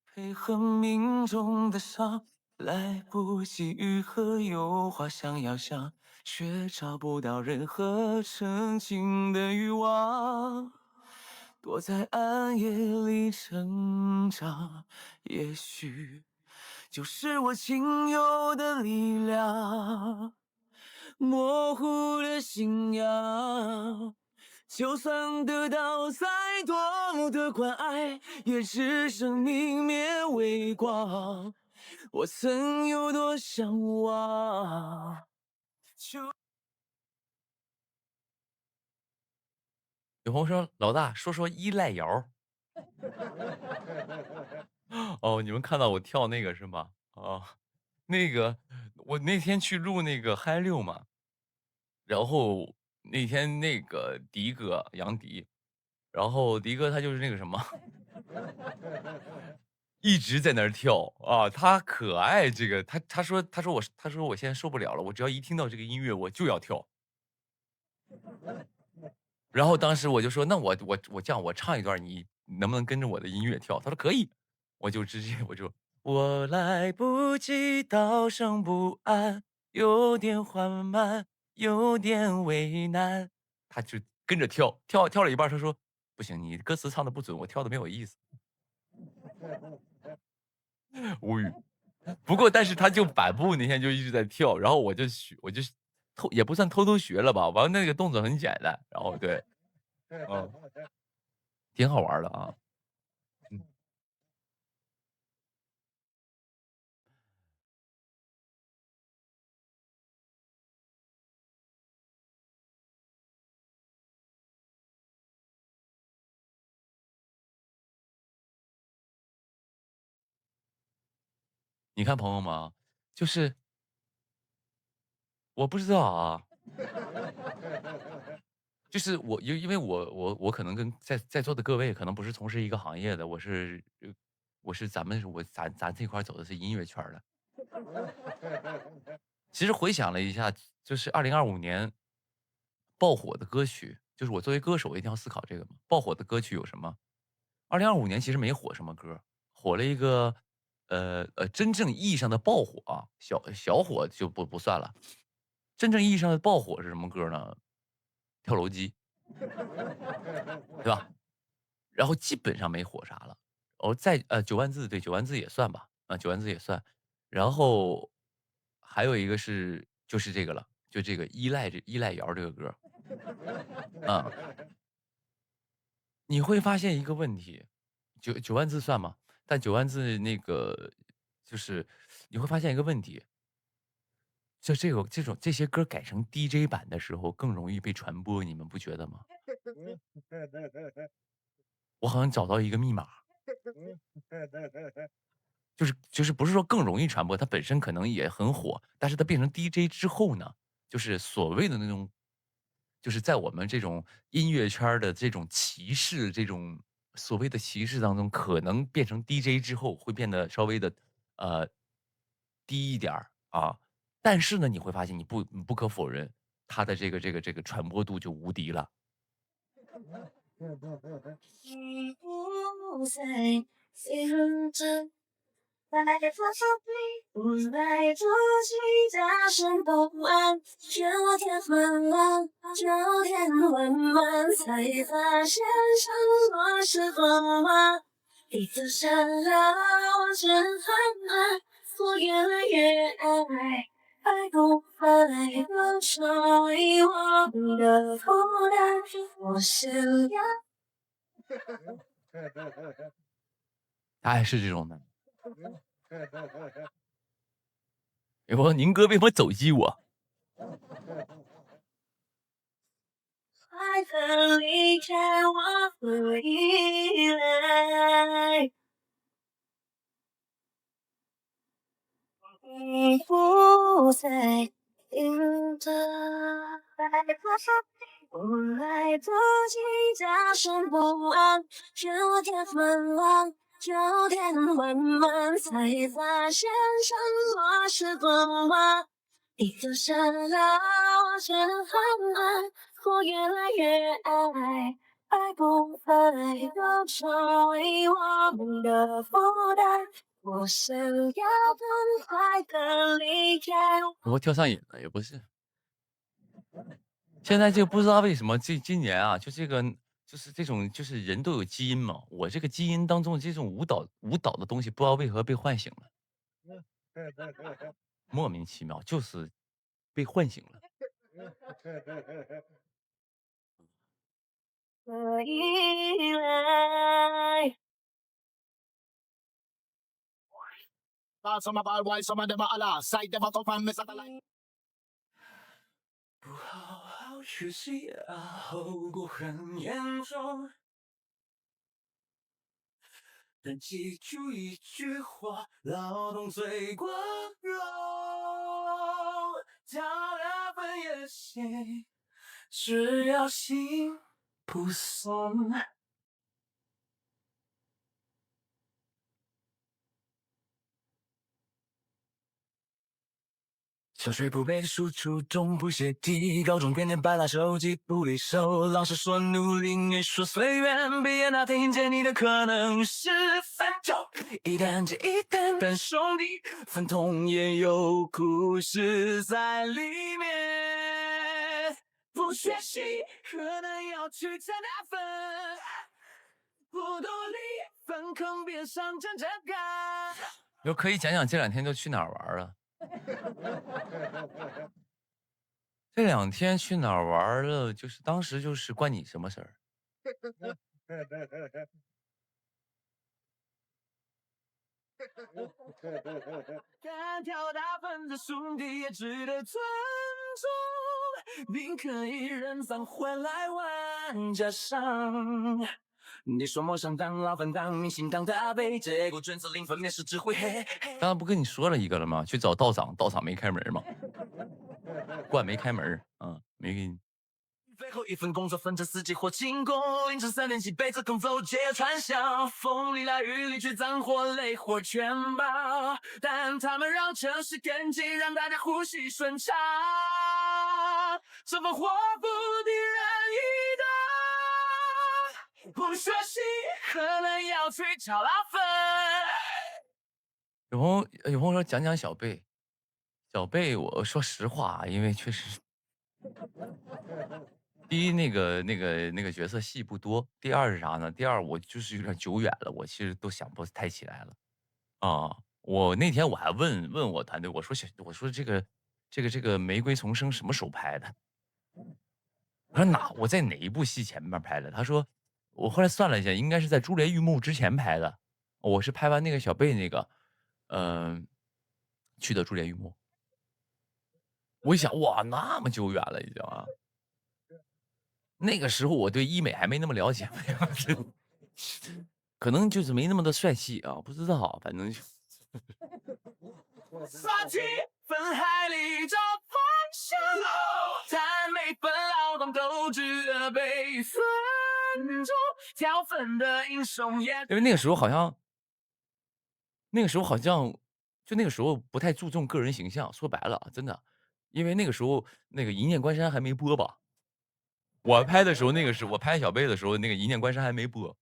A: 配合命中的伤，来不及愈合，有话想要想，却找不到任何澄清的欲望。躲在暗夜里成长，也许就是我仅有的力量。模糊的信仰，就算得到再多的关爱，也只剩泯灭微光。我曾有多向往。
B: 有朋友说老大说说依赖摇。哦，你们看到我跳那个是吗？哦，那个我那天去录那个嗨六嘛，然后那天那个迪哥杨迪，然后迪哥他就是那个什么，一直在那儿跳啊，他可爱这个，他说我现在受不了了，我只要一听到这个音乐我就要跳。然后当时我就说，那我这样我唱一段，你能不能跟着我的音乐跳？他说可以，我就直接我来不及道声不安，有点缓慢，有点为难。他就跟着跳，跳了一半他说不行，你歌词唱的不准，我跳的没有意思。无语。不过但是他就反复那天就一直在跳，然后我就也不算偷偷学了吧，完了那个动作很简单，然后对，嗯，挺好玩的啊。嗯，你看朋友们啊，就是我不知道啊，就是因为我可能跟在座的各位可能不是从事一个行业的，我是咱这块儿走的是音乐圈儿的。其实回想了一下，就是2025年爆火的歌曲，就是我作为歌手，我一定要思考这个嘛。爆火的歌曲有什么？2025年其实没火什么歌，火了一个，真正意义上的爆火啊，小火就不算了。真正意义上的爆火是什么歌呢？跳楼机，对吧？然后基本上没火啥了。九万字，对，九万字也算吧，啊，九万字也算。然后还有一个就是这个了，就这个依赖摇这个歌啊，你会发现一个问题，九万字算吗？但九万字那个就是你会发现一个问题，就这些歌改成 DJ 版的时候更容易被传播，你们不觉得吗？我好像找到一个密码。就是不是说更容易传播，它本身可能也很火，但是它变成 DJ 之后呢，就是所谓的那种，就是在我们这种音乐圈儿的这种歧视，这种所谓的歧视当中，可能变成 DJ 之后会变得稍微的呃低一点儿啊，但是呢，你会发现你不可否认，它的这个传播度就无敌了。无奈自己大声不安，让我天昏乱，就天温暖，才发现什么是疯魔。一次闪了我真很难，我越来越爱，爱不爱都成为我们的负担。我想要，大概是这种的。哎不，宁哥为什么走击我？爱的离开我不依赖，你不在意的，我来不及大声不安，让我天纷乱，有点混乱，才发现什么是疯魔。你走散了，我真很难，我越来越爱，爱不爱都成为我们的负担。我想要更快的离开。我跳上瘾了，也不是。现在这个不知道为什么，今年啊，就这个就是这种就是人都有基因嘛，我这个基因当中的这种舞蹈的东西，不知道为何被唤醒了，莫名其妙，就是被唤醒了。我依赖。
A: 不好好学习啊，后果很严重。但记住一句话，劳动最光荣，挑2分也行，只要心不松。小学不背书，初中不写题，高中天天摆烂手机不离手。老师说努力，你说随缘，毕业那天迎接你的可能是分手，一单接一单，但兄弟分痛也有故事在里面。不学习可能要去加大分，不努力分坑别上阵阵干。就可以讲讲这2天都去哪儿玩了？这2天去哪儿玩了？就是当时就是关你什么事儿？单挑大分的兄弟也值得尊重，宁可一人放回来玩家上。你说梦想当老板当明星当大背，结果卷子0分面试只会黑。刚刚不跟你说了一个了吗？去找道长，道长没开门吗？冠没开门，没给你。最后一份工作分成4季或进攻，凌晨3点起背着空走街串巷，风里来雨里去脏活累活全包，但他们让城市更近，让大家呼吸顺畅，这份祸不敌人一等，不学习可能要去找拉分。有朋友说讲讲小贝，小贝我说实话，因为确实第一，那个角色戏不多。第二是啥呢？第二我就是有点久远了，我其实都想不太起来了。我那天我还问我团队，我说这个玫瑰丛生什么时候拍的？我说我在哪一部戏前面拍的？他说我后来算了一下，应该是在《珠帘玉幕》之前拍的。我是拍完那个小贝那个，去的《珠帘玉幕》。我一想，哇，那么久远了已经啊。那个时候我对医美还没那么了解，可能就是没那么的帅气啊，不知道，反正就。撒气分海里找方向，但每份劳动都值得被尊重。挑粪的英雄也，因为那个时候好像，就那个时候不太注重个人形象。说白了，真的，因为那个时候那个《一念关山》还没播吧。我拍的时候，我拍小贝的时候，那个《一念关山》还没播，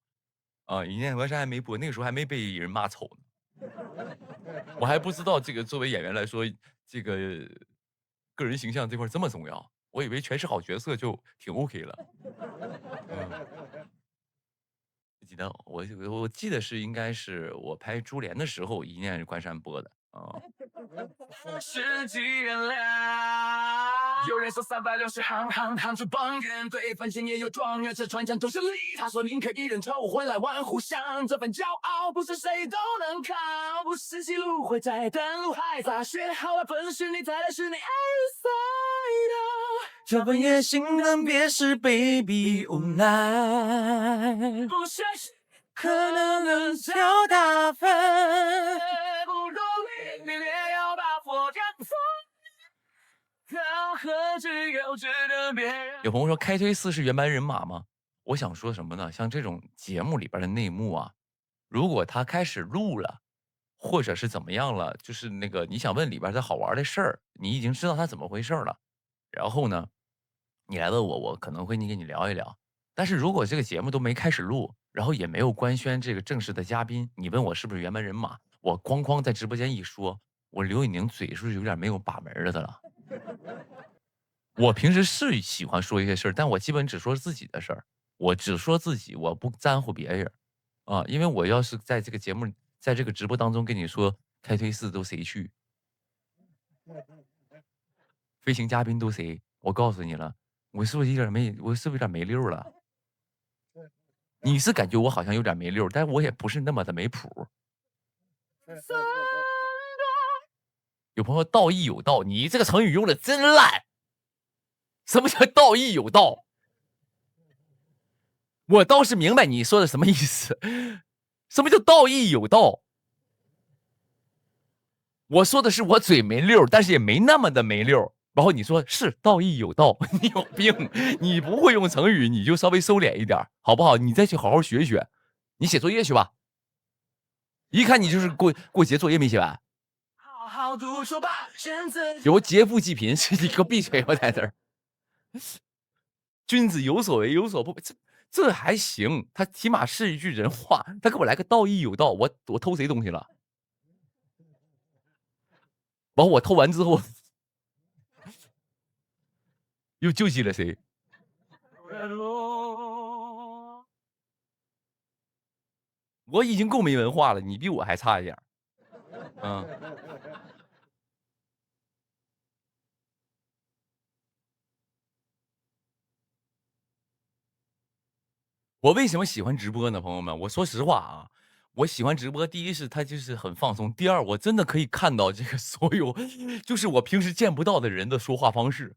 A: 《一念关山》还没播，那个时候还没被人骂丑呢。我还不知道这个作为演员来说，这个个人形象这块这么重要，我以为全是好角色就挺 OK 了。不记得，我记得是应该是我拍《珠帘》的时候，《一念关山》播的啊。世纪原谅，有人说360行出状元，对凡间也有状元，这传讲都是理。他说宁可一人抽回来玩互相，这份骄傲不是谁都能扛，不是西路会在登陆海杂学好了，本是你再来是你爱赛的，这份野心能别是被逼无奈，不学习可能交大分，不努力你也要把火点放，当何只有值得别人。有朋友说开推4是原班人马吗？我想说什么呢？像这种节目里边的内幕啊，如果他开始录了，或者是怎么样了，就是那个你想问里边的好玩的事儿，你已经知道他怎么回事了，然后呢，你来问我，我可能会跟你聊一聊。但是如果这个节目都没开始录，然后也没有官宣这个正式的嘉宾，你问我是不是原班人马，我哐哐在直播间一说，我刘宇宁嘴是不是有点没有把门了的了？我平时是喜欢说一些事儿，但我基本只说自己的事儿，我只说自己，我不在乎别人啊。因为我要是在这个节目，在这个直播当中跟你说开推4都谁去，飞行嘉宾都谁，我告诉你了，我是不是有点没溜了？你是感觉我好像有点没溜，但我也不是那么的没谱。
B: 有朋友道义有道，你这个成语用的真烂。什么叫道义有道？我倒是明白你说的什么意思。什么叫道义有道？我说的是我嘴没溜，但是也没那么的没溜。然后你说是道义有道，你有病！你不会用成语，你就稍微收敛一点，好不好？你再去好好学一学，你写作业去吧。一看你就是过节作业没写完。有劫富济贫，你给我闭嘴！我在这儿。君子有所为，有所不为，这还行，他起码是一句人话。他给我来个道义有道，我偷谁东西了？完我偷完之后，又救济了谁？我已经够没文化了，你比我还差一点。我为什么喜欢直播呢，朋友们？我说实话啊，我喜欢直播，第一是它就是很放松，第二我真的可以看到这个所有，就是我平时见不到的人的说话方式。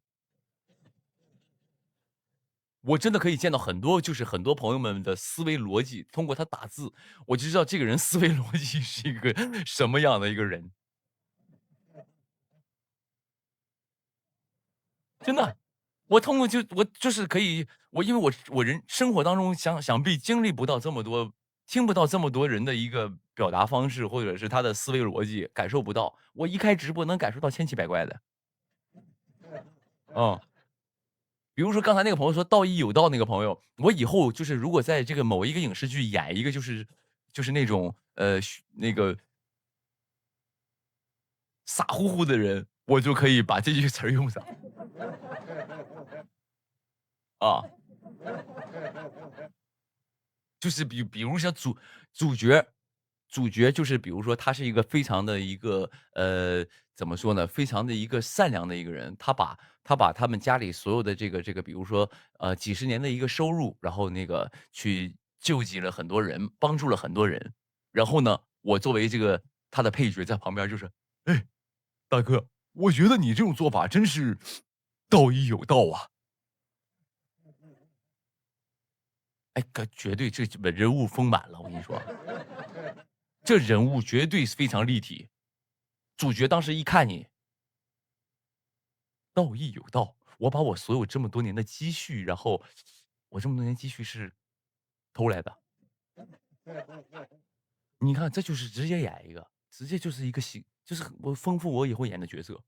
B: 我真的可以见到很多，就是很多朋友们的思维逻辑，通过他打字，我就知道这个人思维逻辑是一个什么样的一个人。真的，我通过我就是可以，因为我人生活当中想必经历不到这么多，听不到这么多人的一个表达方式，或者是他的思维逻辑，感受不到。我一开直播能感受到千奇百怪的。比如说刚才那个朋友说道义有道那个朋友，我以后就是如果在这个某一个影视剧演一个就是那种那个傻乎乎的人，我就可以把这句词儿用上。啊，就是比如像主角就是比如说他是一个非常的一个怎么说呢，非常的一个善良的一个人，他把他们家里所有的这个，比如说几十年的一个收入，然后那个去救济了很多人，帮助了很多人。然后呢，我作为这个他的配角在旁边就是，哎，大哥，我觉得你这种做法真是道义有道啊。哎，绝对这本人物丰满了，我跟你说，这人物绝对是非常立体。主角当时一看你，道义有道，我把我所有这么多年的积蓄，然后我这么多年积蓄是偷来的。你看，这就是直接演一个，直接就是一个就是我丰富我以后演的角色，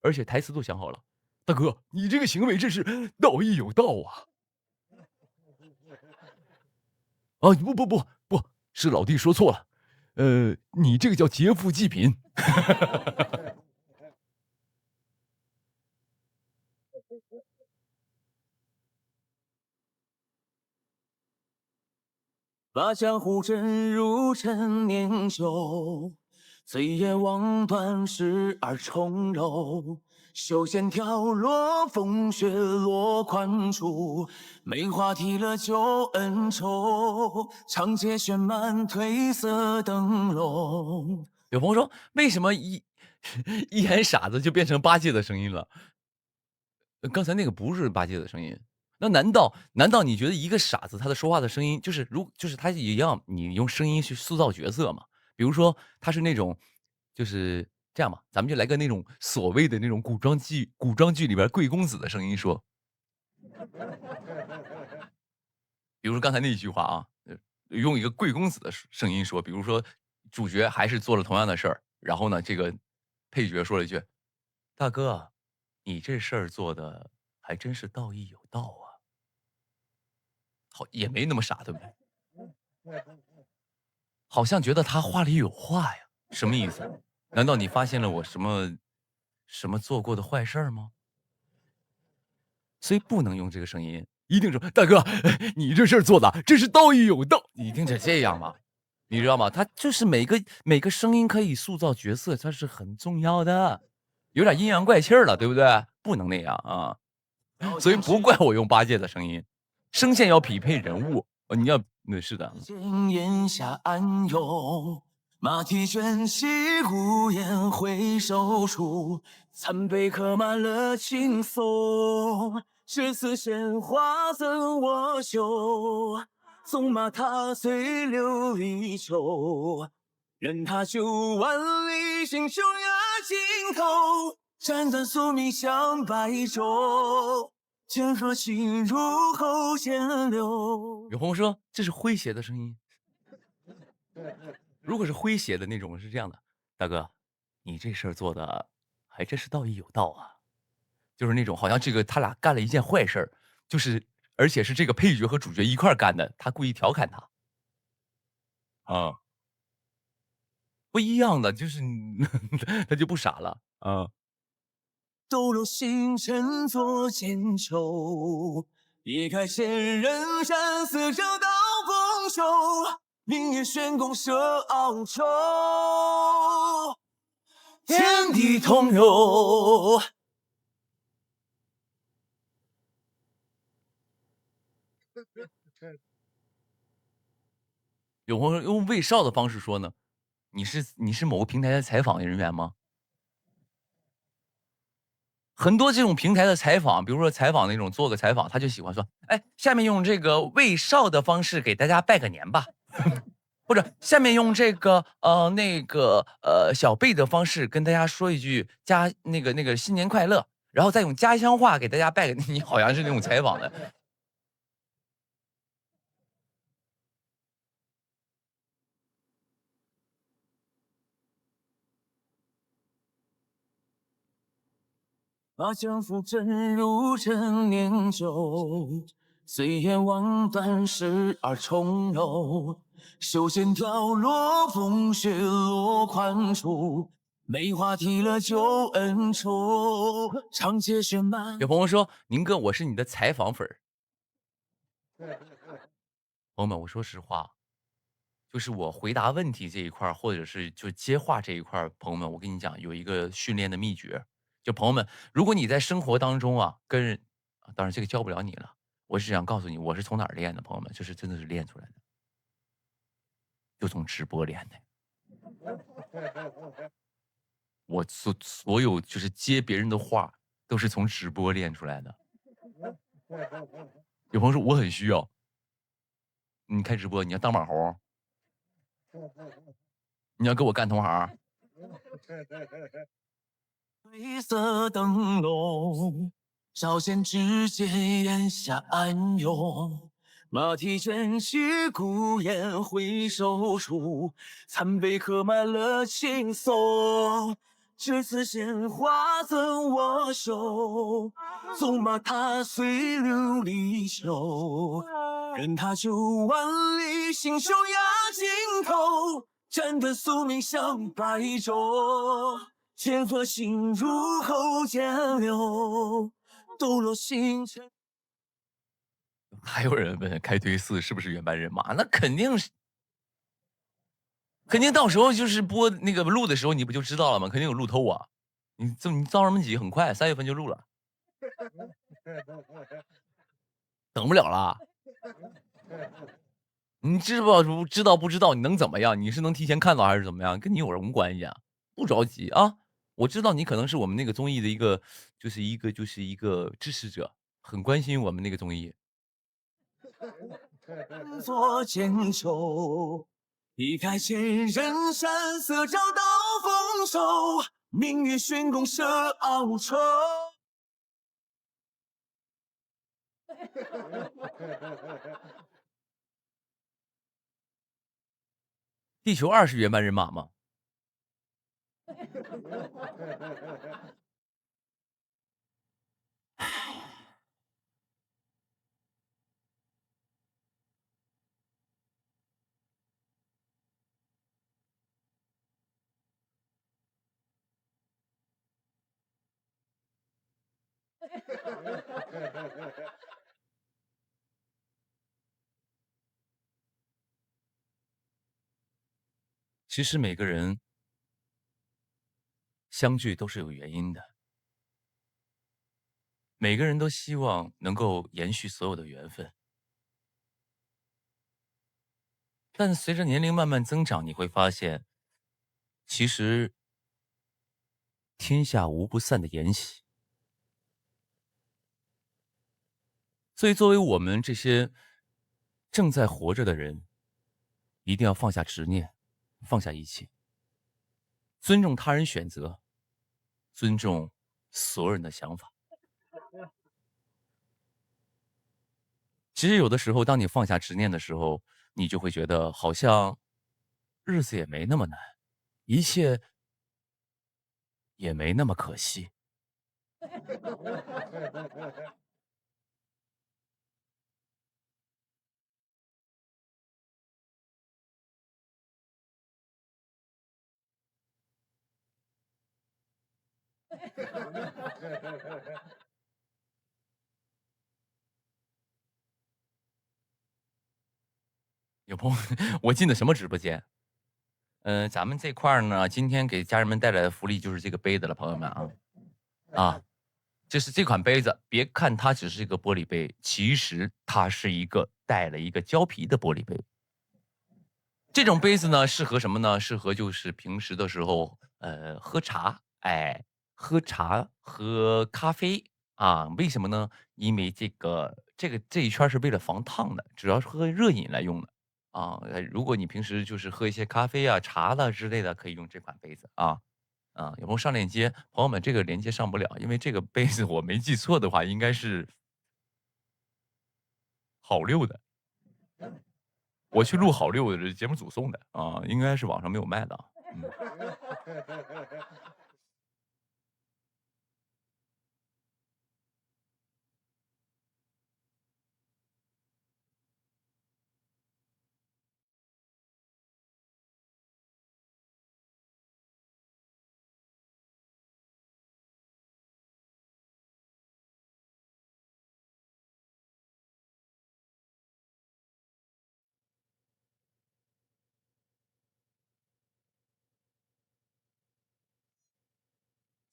B: 而且台词都想好了。大哥，你这个行为真是道义有道啊！啊，不，是老弟说错了，你这个叫劫富济贫。
A: 把江湖沉入陈年酒，醉眼望断时而重柔。袖线挑落，风雪落宽处，梅花提了旧恩仇，长街绚烂褪色灯笼。有朋友说，为什么一演傻子就变成八戒的声音了？刚才那个不是八戒的声音。那难道你觉得一个傻子他的说话的声音就是他一样，你用声音去塑造角色嘛？比如说他是那种，就是这样吧，咱们就来个那种所谓的那种古装剧里边贵公子的声音说。比如说刚才那一句话啊，用一个贵公子的声音说，比如说主角还是做了同样的事儿，然后呢，这个配角说了一句：“大哥，你这事儿做的还真是道义有道啊。”好，也没那么傻，对不对？好像觉得他话里有话呀，什么意思？难道你发现了我什么做过的坏事儿吗？所以不能用这个声音，一定说大哥，你这事儿做的真是道义有道，一定得这样嘛，你知道吗？他就是每个声音可以塑造角色，它是很重要的，有点阴阳怪气儿了，对不对？不能那样啊，所以不怪我用八戒的声音，声线要匹配人物，你要是的。马蹄卷起孤雁回首处，残碑刻满了青松。这次鲜花赠我绣，纵马踏碎琉璃球。任他9万里，星穹呀尽头，斩断宿命向白昼。天河心入喉间流。
B: 有朋友说这是诙谐的声音。如果是诙谐的那种，是这样的，大哥，你这事儿做的还真是道义有道啊，就是那种好像这个他俩干了一件坏事儿，就是而且是这个配角和主角一块儿干的，他故意调侃他。啊，不一样的，就是他就不傻了啊。
A: 抖落星辰作剑鞘，一开仙人山，四正道丰收。明月悬宫射傲愁，天地同游。
B: 有朋友用魏少的方式说呢，你是某个平台的采访人员吗？很多这种平台的采访，比如说采访那种做个采访，他就喜欢说，哎，下面用这个魏少的方式给大家拜个年吧，或者下面用这个小贝的方式跟大家说一句那个新年快乐，然后再用家乡话给大家拜个年。你好像是那种采访的。
A: 把江湖沉入陈年酒，岁月望断时而重游。袖间飘落风雪落宽处，梅花提了旧恩仇。长街雪漫。
B: 有朋友说，宁哥，我是你的采访粉儿。朋友们，我说实话，就是我回答问题这一块儿，或者是就接话这一块儿，朋友们，我跟你讲，有一个训练的秘诀。就朋友们，如果你在生活当中啊，跟人，当然这个教不了你了，我是想告诉你，我是从哪儿练的，朋友们，这是真的是练出来的，就从直播练的。我所有就是接别人的话，都是从直播练出来的。有朋友说我很需要，你开直播，你要当网红，你要跟我干同行。
A: 灰色灯笼，少闲之间檐下暗涌。马蹄卷起孤雁回首处，残碑刻满了青松。这次鲜花赠我绣，纵马踏碎琉璃球。任他9万里，星穹呀尽头，斩断宿命向白昼。天河心入喉间流，抖落星辰。
B: 还有人问开推4是不是原班人马？那肯定是，肯定到时候就是播那个录的时候，你不就知道了吗？肯定有路透啊！你着什么急？很快3月份就录了，等不了了。你知道不知道？你能怎么样？你是能提前看到还是怎么样？跟你有什么关系啊？不着急啊！我知道你可能是我们那个综艺的一个支持者，很关心我们那个综艺。
A: 作剑愁，一开千人山，色照到丰收。明月悬宫射傲愁。
B: 地球2是原班人马吗？其实每个人相聚都是有原因的，每个人都希望能够延续所有的缘分，但随着年龄慢慢增长，你会发现，其实天下无不散的筵席。所以作为我们这些正在活着的人，一定要放下执念，放下一切，尊重他人选择，尊重所有人的想法。其实有的时候，当你放下执念的时候，你就会觉得好像日子也没那么难，一切也没那么可惜。有朋友，我进的什么直播间？咱们这块儿呢，今天给家人们带来的福利就是这个杯子了，朋友们啊。啊，就是这款杯子，别看它只是一个玻璃杯，其实它是一个带了一个胶皮的玻璃杯。这种杯子呢，适合什么呢？适合就是平时的时候，喝茶，哎，喝茶、喝咖啡啊。为什么呢？因为这一圈儿是为了防烫的，主要是喝热饮来用的啊。如果你平时就是喝一些咖啡啊、茶了之类的，可以用这款杯子啊。啊，有朋友上链接，朋友们这个链接上不了，因为这个杯子我没记错的话，应该是好六的。我去录好六的节目组送的啊，应该是网上没有卖的啊。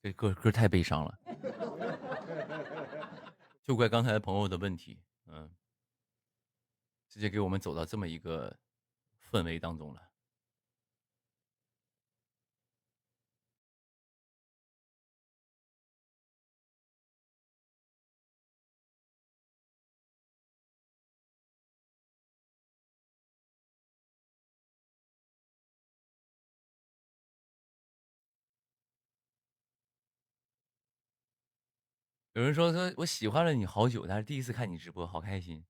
B: 这歌太悲伤了，就怪刚才朋友的问题，直接给我们走到这么一个氛围当中了。有人说我喜欢了你好久，但是第一次看你直播，好开心。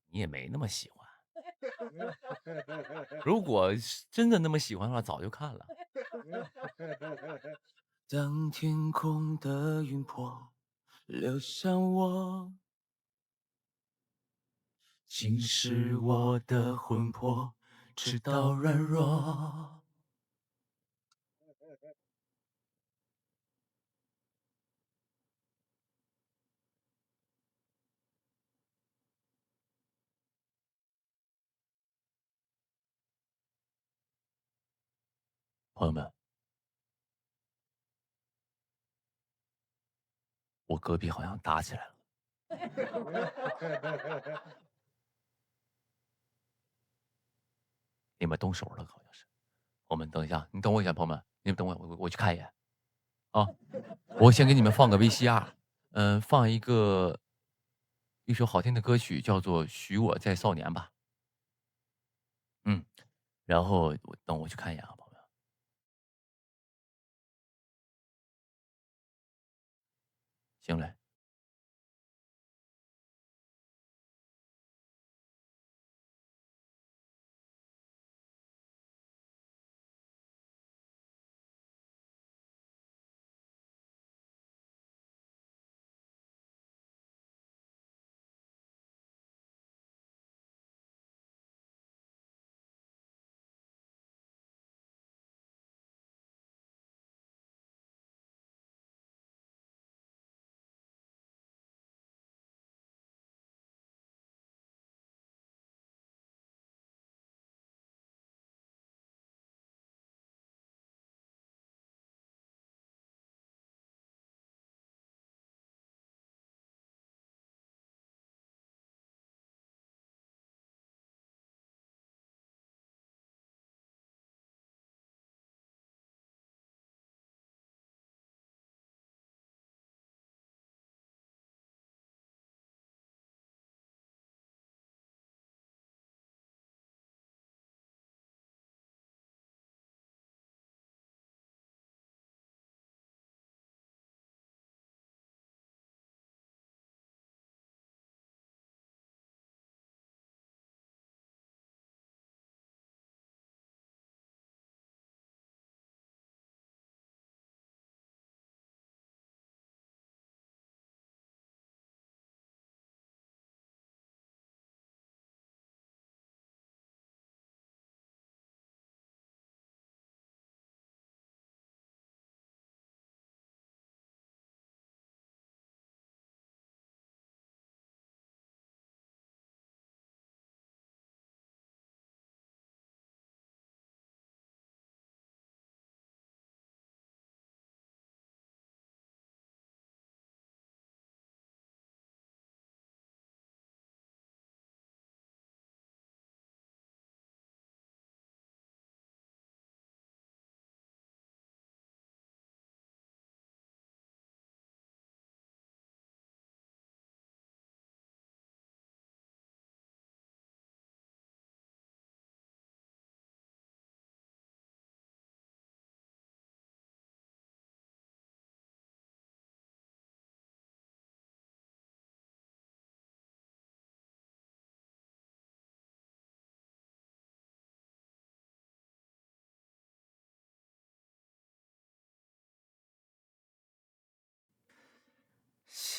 B: 你也没那么喜欢，如果是真的那么喜欢的话，早就看了。当天空的云魄流向我，侵蚀我的魂魄，直到软弱。朋友们，我隔壁好像打起来了。你们动手了，好像是。朋友们，等一下，你等我一下，朋友们，你们等我去看一眼啊。我先给你们放个 VCR，放一首好听的歌曲，叫做《许我在少年》吧。嗯，然后等我去看一眼啊，朋友们。行嘞。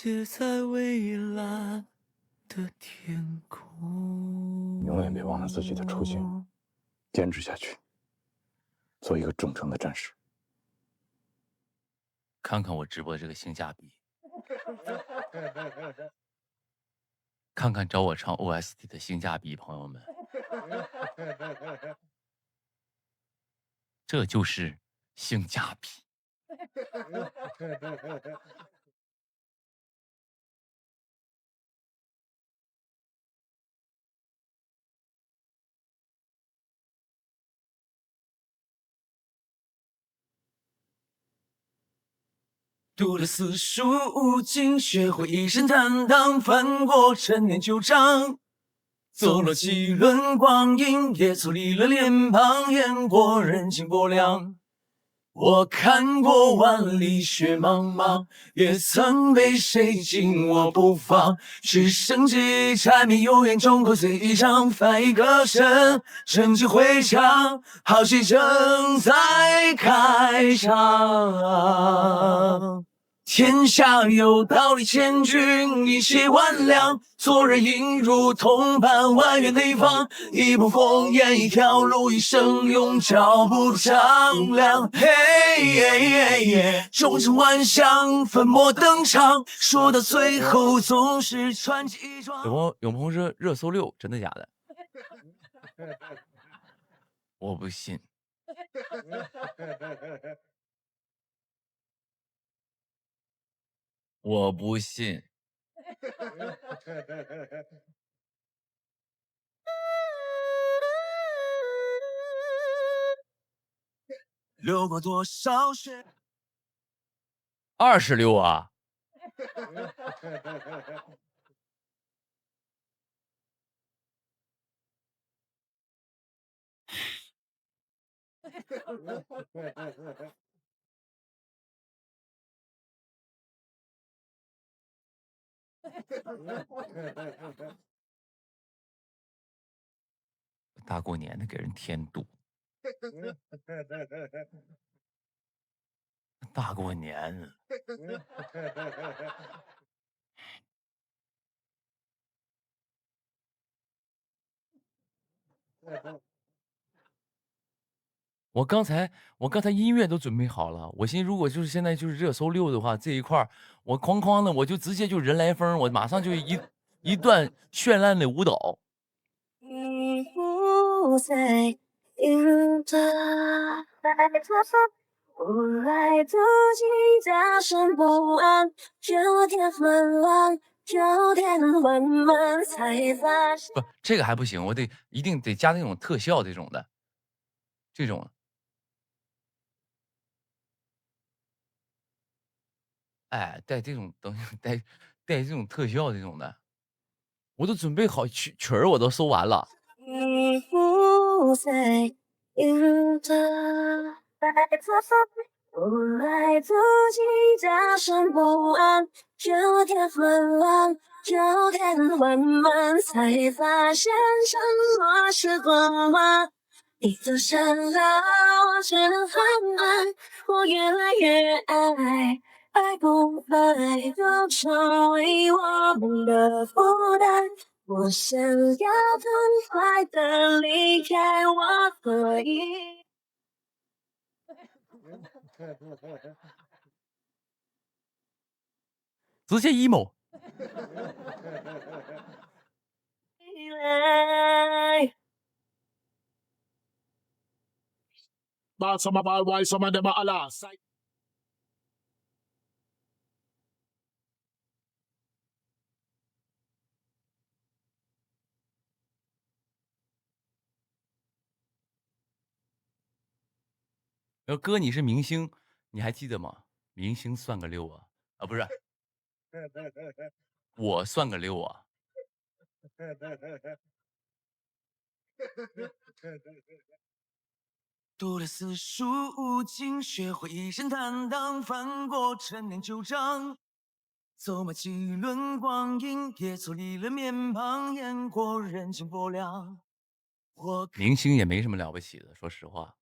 A: 写在蔚蓝的天空。
C: 永远别忘了自己的初心，坚持下去，做一个忠诚的战士。
B: 看看我直播这个性价比，看看找我唱 OST 的性价比，朋友们，这就是性价比。
A: 读了四书五经，学会一身坦荡，翻过陈年旧账，走了几轮光阴，也处理了脸庞，演过人情薄凉。我看过万里雪茫茫，也曾被谁紧握不放。只剩记忆柴米油盐，中口醉一场，翻一个身，趁机回肠，好戏正在开场。天下有道理，千钧一血万两，做人应如同伴，万远内方，一步烽烟，一条路，一生用脚步丈量。嘿，终成万象，粉墨登场，说到最后总是传奇一桩。
B: 永鹏说热搜6，真的假的？我不信。我不信。
A: 流过多少血
B: 26啊！大过年的给人添堵。大过年。我刚才音乐都准备好了，我寻思如果就是现在就是热搜6的话，这一块儿我哐哐的我就直接就人来疯，我马上就一段绚烂的舞蹈。不，这个还不行，我一定得加那种特效这种的，这种。哎，带这种等带这种特效这种的，我都准备好曲儿，我都搜完了。无来自己大声不安，有点混乱，有点混乱，才发现什么是混乱。你的善良，我只能很爱，我越来越爱，爱不爱都成为我们的负担。我想要痛快的离开，我可以。直接 emo。But
D: some of all why some of them are Allah.
B: 哥，你是明星，你还记得吗？明星算个6啊？啊，不是，我算个6啊。
A: 读了四书五经，学会一身坦荡，翻过陈年旧账，走马几轮光阴，也处理了面庞，演过人情薄凉。
B: 明星也没什么了不起的，说实话，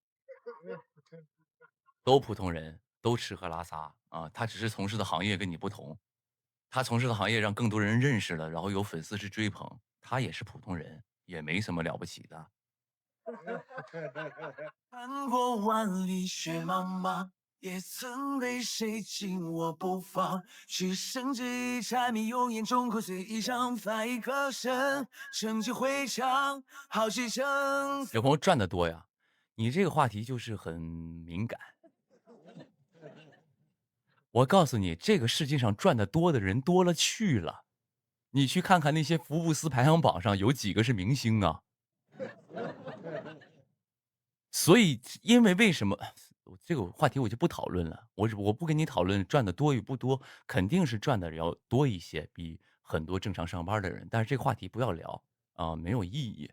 B: 都普通人，都吃喝拉撒啊，他只是从事的行业跟你不同。他从事的行业让更多人认识了，然后有粉丝去追捧，他也是普通人，也没什么了不起的。
A: 看过万里雪茫茫，也曾被谁紧握不放。只剩这一柴米油盐中口随意尝，发一歌声，成绩会长，好几成。
B: 有朋友赚得多呀，你这个话题就是很敏感。我告诉你，这个世界上赚得多的人多了去了，你去看看那些福布斯排行榜上有几个是明星啊？所以，因为为什么这个话题我就不讨论了，我不跟你讨论赚的多与不多，肯定是赚的要多一些，比很多正常上班的人。但是这个话题不要聊啊，没有意义。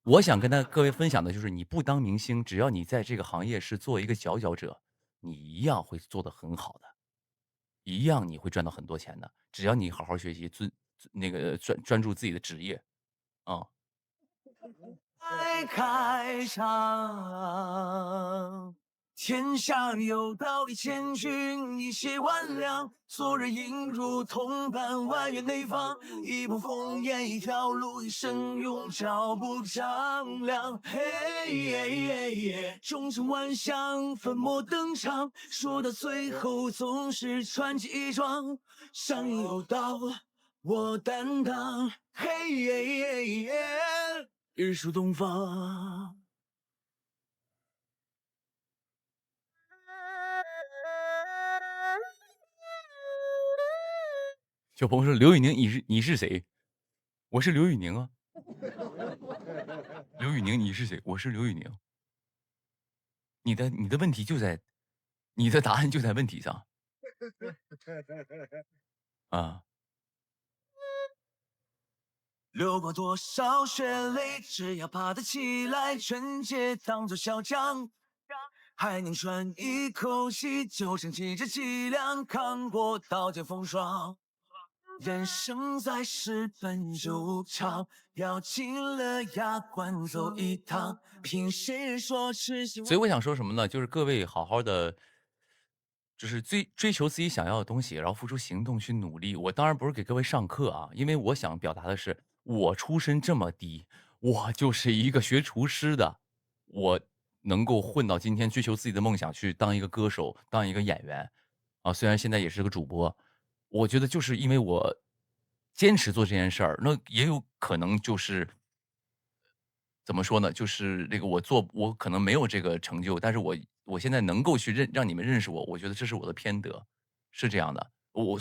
B: 我想跟各位分享的就是，你不当明星，只要你在这个行业是做一个佼佼者，你一样会做得很好的，一样你会赚到很多钱的。只要你好好学习，专注自己的职业，啊、
A: 开场，天下有道理，千军一血万两，昨日应如铜板，万元内放。一步烽烟，一条路，一生勇，脚步丈量。嘿，终成万象，粉墨登场，说到最后总是传奇一桩。上有道，我担当。嘿，日出东方。
B: 小朋友说：“刘宇宁，你是谁？我是刘宇宁啊。刘宇宁，你是谁？我是刘宇宁。你的问题就在，你的答案就在问题上啊。
A: 流过多少血泪，只要爬得起来，纯洁当作小将，还能喘一口气，就剩记着脊梁，扛过刀剑风霜。人生在世本就长，咬紧了牙关走一趟，凭谁说痴心？
B: 所以我想说什么呢？就是各位好好的，就是追求自己想要的东西，然后付出行动去努力。我当然不是给各位上课啊，因为我想表达的是，我出身这么低，我就是一个学厨师的，我能够混到今天，追求自己的梦想，去当一个歌手，当一个演员，啊，虽然现在也是个主播，我觉得就是因为我坚持做这件事儿，那也有可能就是怎么说呢？就是这个我可能没有这个成就，但是我现在能够去让你们认识我，我觉得这是我的偏德，是这样的。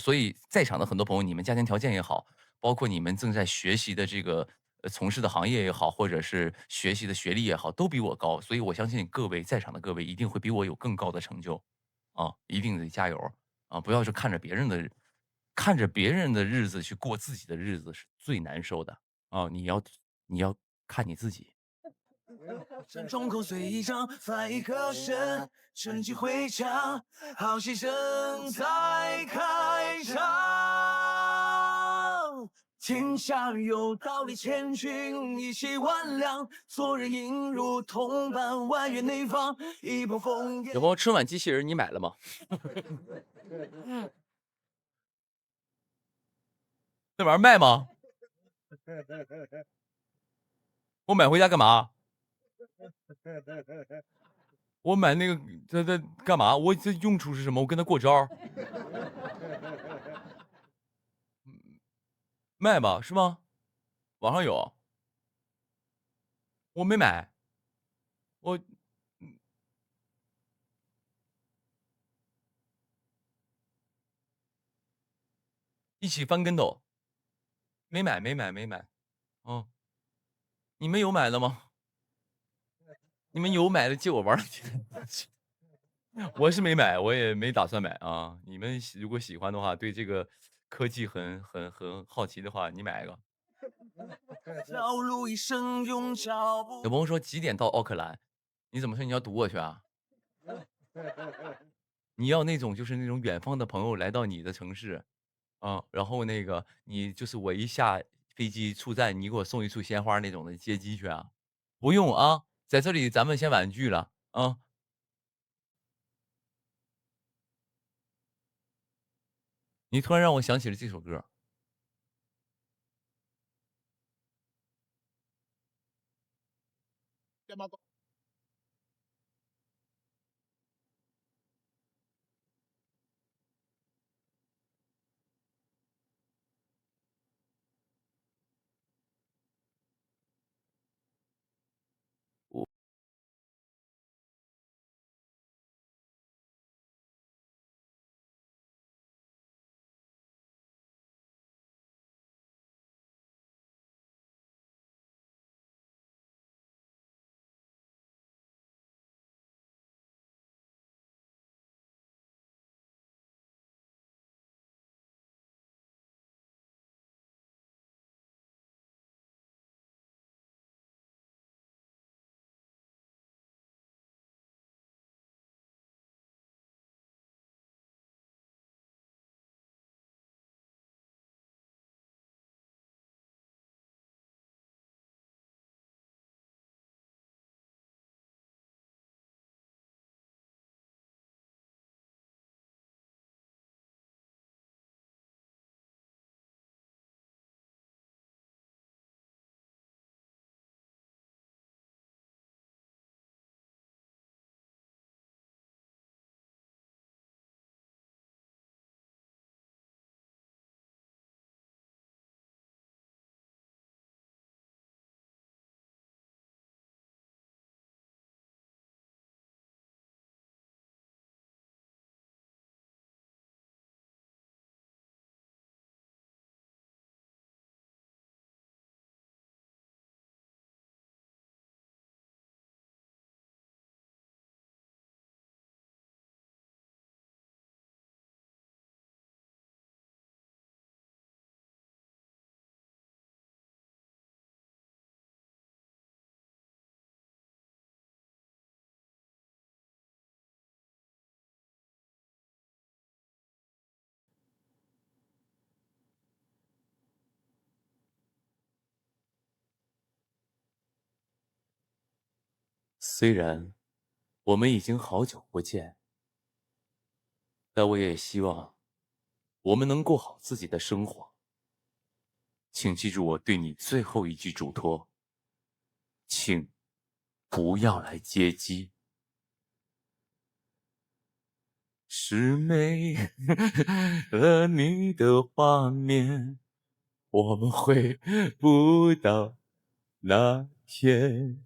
B: 所以在场的很多朋友，你们家庭条件也好，包括你们正在学习的这个从事的行业也好，或者是学习的学历也好，都比我高，所以我相信各位在场的各位一定会比我有更高的成就，啊，一定得加油啊！不要是看着别人的日子去过自己的日子是最难受的啊！你要看你自己。
A: 众口随一张，发一歌声，趁机回家，好戏正在开场。天下有道理，千军一血万两，昨日应如铜板，万元内放。一波烽烟。
B: 有朋友春晚机器人你买了吗？那玩意儿卖吗？我买回家干嘛？我买那个这干嘛？我这用处是什么？我跟他过招？卖吧，是吗？网上有，我没买，我一起翻跟斗，没买，哦，你们有买的吗？你们有买的借我玩儿我是没买，我也没打算买啊。你们如果喜欢的话，对这个科技很好奇的话，你买一个。有朋友说几点到奥克兰？你怎么说你要堵我去啊？你要那种就是那种远方的朋友来到你的城市，啊，然后那个你就是我一下飞机出站，你给我送一束鲜花那种的接机去啊？不用啊，在这里咱们先婉拒了啊。你突然让我想起了这首歌。
D: Them a go.
B: 虽然我们已经好久不见，但我也希望我们能过好自己的生活。请记住我对你最后一句嘱托，请不要来接机。是没了你的画面，我们回不到那天。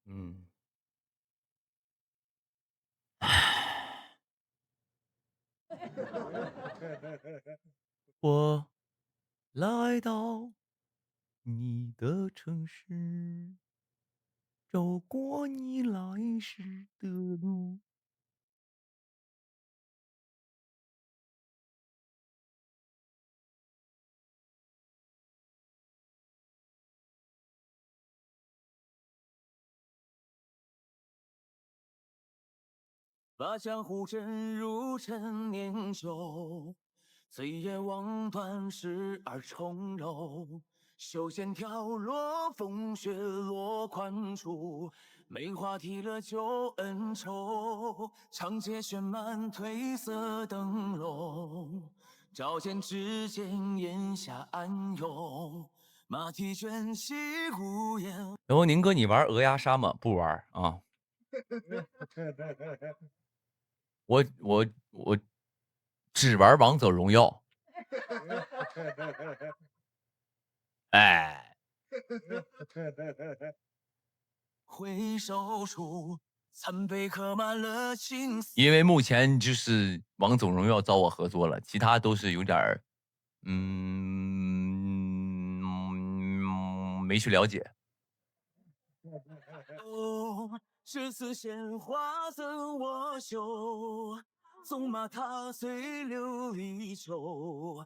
B: 嗯，我来到你的城市，走过你来时的路。
A: 把江湖沉入陈年酒，醉眼望断时而重柔。袖线飘落，风雪落宽处，梅花提了旧恩仇。长街绚烂褪色灯笼，照见指尖烟霞暗涌。马蹄卷起屋檐。
B: 然后宁哥，你玩鹅鸭杀吗？不玩啊。我只玩王者荣耀。哎，
A: 回首处，餐杯刻满了青丝。
B: 因为目前就是王者荣耀找我合作了，其他都是有点没去了解。
A: 哦，这次鲜花赠我绣，纵马踏碎琉璃球，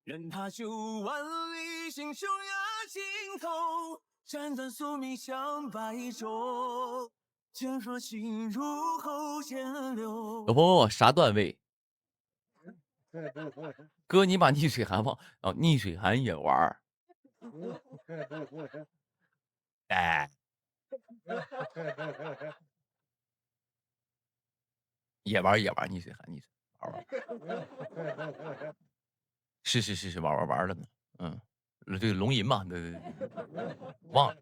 A: 任他9万里行修崖尽头，辗转宿命向白昼。天若心如后见柳。
B: 不，啥段位？哥，你把逆水寒放哦，逆水寒也玩儿。哎，也玩逆水寒，逆水玩。是玩了呢。嗯，对龙吟嘛，对，忘了。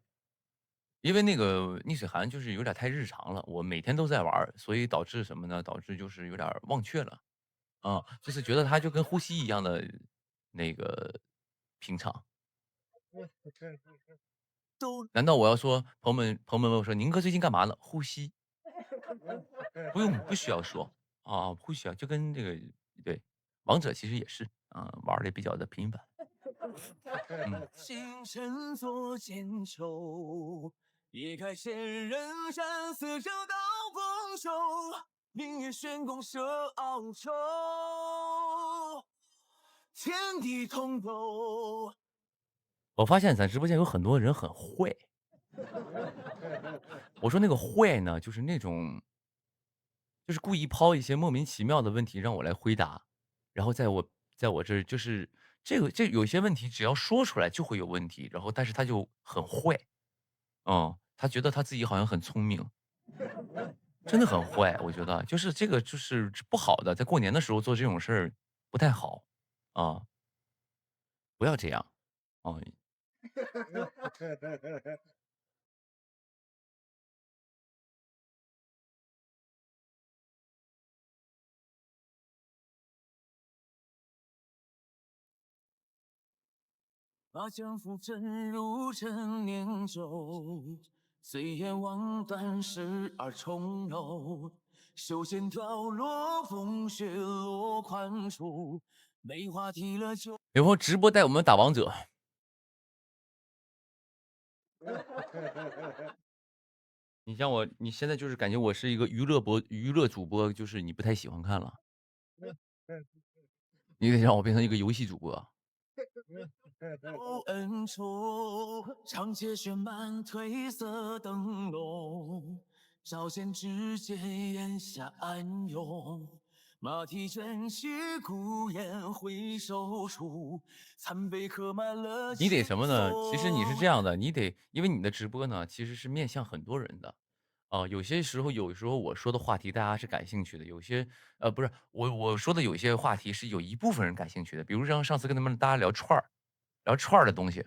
B: 因为那个逆水寒就是有点太日常了，我每天都在玩，所以导致什么呢？导致就是有点忘却了。啊，就是觉得它就跟呼吸一样的那个平常。难道我要说朋友们问我说宁哥最近干嘛呢？呼吸，不需要说啊，不需要，就跟这个对王者其实也是啊，玩的比较的频繁。
A: 星辰作剑愁，也该仙人山四周到丰收，明月悬弓射鳌首，天地同奏。
B: 我发现咱直播间有很多人很坏。我说那个坏呢，就是那种，就是故意抛一些莫名其妙的问题让我来回答，然后在我这就是这有些问题只要说出来就会有问题，然后但是他就很坏，他觉得他自己好像很聪明，真的很坏，我觉得就是这个就是不好的，在过年的时候做这种事儿不太好啊，不要这样啊。
A: 把江湖沉入陈年酒，醉眼望断十二重楼，袖间飘落风雪落宽处，梅花提了酒。
B: 有朋友直播带我们打王者。你像我，你现在就是感觉我是一个娱乐主播，就是你不太喜欢看了，你得让我变成一个游戏主播。
A: 恩仇，长街雪满褪色灯笼，照见指尖烟霞暗涌。马蹄卷起孤雁回首处，残碑刻满了。
B: 你得什么呢？其实你是这样的，你得因为你的直播呢，其实是面向很多人的。有些时候我说的话题大家是感兴趣的，有些不是我说的有些话题是有一部分人感兴趣的，比如像上次跟大家聊串儿的东西，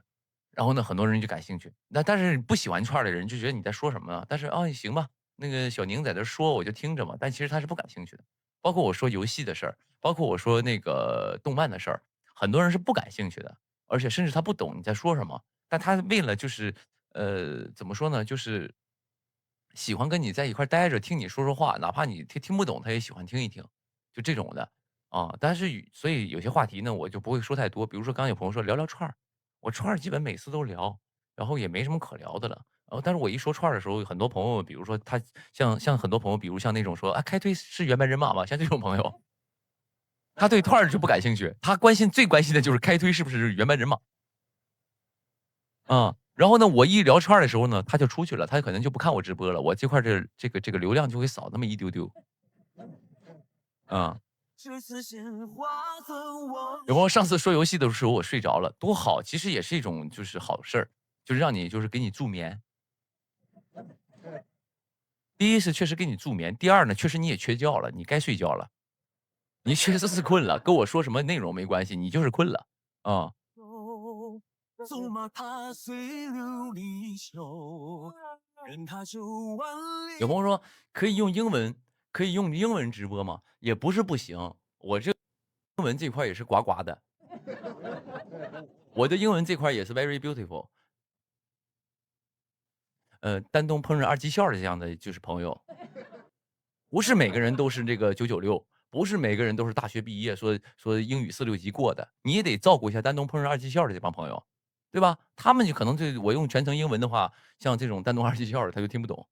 B: 然后呢很多人就感兴趣，但是不喜欢串儿的人就觉得你在说什么呢？但是行吧，那个小宁在这说我就听着嘛，但其实他是不感兴趣的。包括我说游戏的事儿，包括我说那个动漫的事儿，很多人是不感兴趣的，而且甚至他不懂你在说什么，但他为了就是怎么说呢，就是喜欢跟你在一块待着，听你说说话，哪怕你听不懂，他也喜欢听一听，就这种的啊。但是所以有些话题呢，我就不会说太多。比如说，刚刚有朋友说聊聊串儿，我串儿基本每次都聊，然后也没什么可聊的了。但是我一说串儿的时候，很多朋友，比如说他像很多朋友，比如像那种说开推是原班人马吗？像这种朋友，他对串儿就不感兴趣，他最关心的就是开推是不是原班人马。然后呢，我一聊串的时候呢，他就出去了，他可能就不看我直播了，我这块这个流量就会少那么一丢丢。有朋友上次说游戏的时候我睡着了，多好，其实也是一种就是好事儿，就是让你就是给你助眠。第一是确实给你助眠，第二呢，确实你也缺觉了，你该睡觉了，你确实是困了，跟我说什么内容没关系，你就是困了啊。有朋友说可以用英文直播吗？也不是不行，我这英文这块也是呱呱的，我的英文这块也是 very beautiful。丹东烹饪二技校的这样的就是朋友，不是每个人都是这个996，不是每个人都是大学毕业说英语4、6级过的，你也得照顾一下丹东碰上2技校的这帮朋友，对吧？他们就可能我用全程英文的话，像这种丹东2技校的他就听不懂。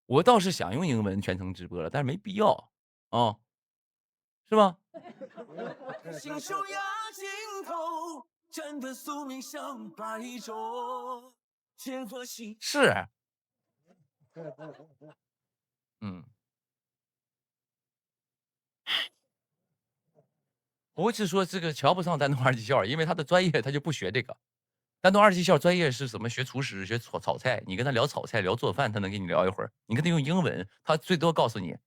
B: 我倒是想用英文全程直播了，但是没必要啊，是吧？
A: 心胸压尽头，真的宿命像白昼，天和星
B: 是，我是说这个瞧不上丹东2技校，因为他的专业他就不学这个。丹东2技校专业是怎么学厨师、学炒菜，你跟他聊炒菜、聊做饭，他能跟你聊一会儿。你跟他用英文，他最多告诉你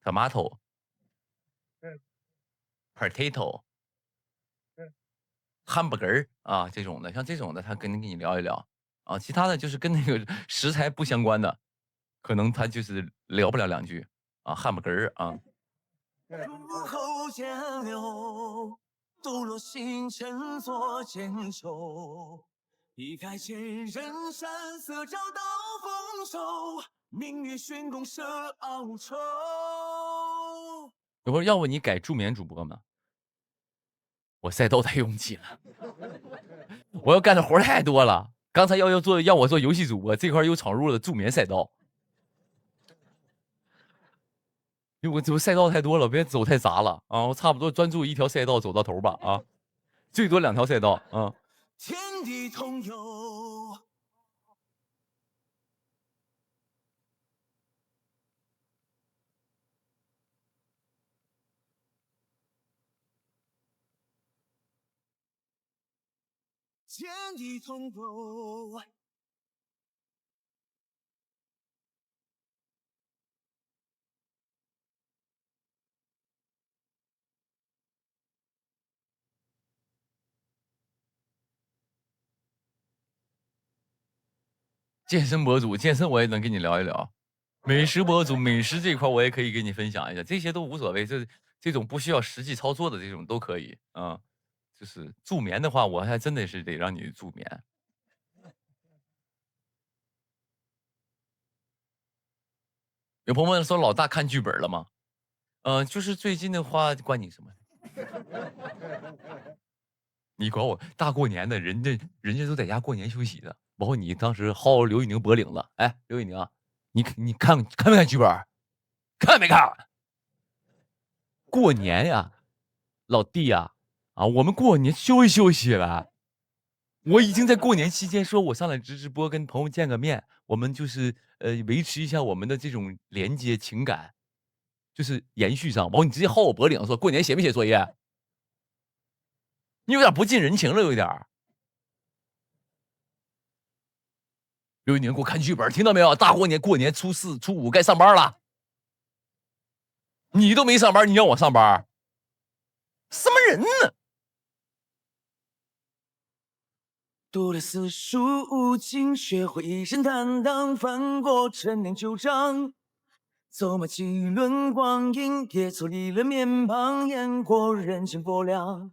B: tomato、potato、hamburger 啊这种的，像这种的他跟你聊一聊啊，其他的就是跟那个食材不相关的，可能他就是聊不了2句啊，hamburger 啊。
A: 入口渐流，抖落星辰作千秋。一开千人山色，找到丰收。命运悬弓射傲愁。
B: 有朋友要不你改助眠主播吗？我赛道太拥挤了，我要干的活太多了。刚才要我做游戏主播，这块又闯入了助眠赛道。因为我赛道太多了，别走太杂了啊！我差不多专注一条赛道走到头吧啊，最多2条赛道啊。
A: 天地同游，天地同游。
B: 健身博主，健身我也能跟你聊一聊。美食博主，美食这块我也可以跟你分享一下，这些都无所谓，这种不需要实际操作的这种都可以啊。就是助眠的话，我还真的是得让你助眠。有朋友问说老大看剧本了吗？就是最近的话关你什么？你管我大过年的，人家都在家过年休息的，包括你当时薅刘宇宁脖领子，哎，刘宇宁啊，你看没看剧本？看没看？过年呀，老弟呀，我们过年休息休息了。我已经在过年期间说，我上来直播跟朋友见个面，我们就是维持一下我们的这种连接情感，就是延续上。包括你直接薅我脖领说过年写没写作业？你有点不近人情了，有一点。刘宇宁给我看剧本，听到没有？大过年初4、初5该上班了，你都没上班，你让我上班，什么人呢？
A: 读了四书经，学会一身坦荡，翻过陈年旧账，走马几轮光阴，也走离了面庞，演过人情薄凉。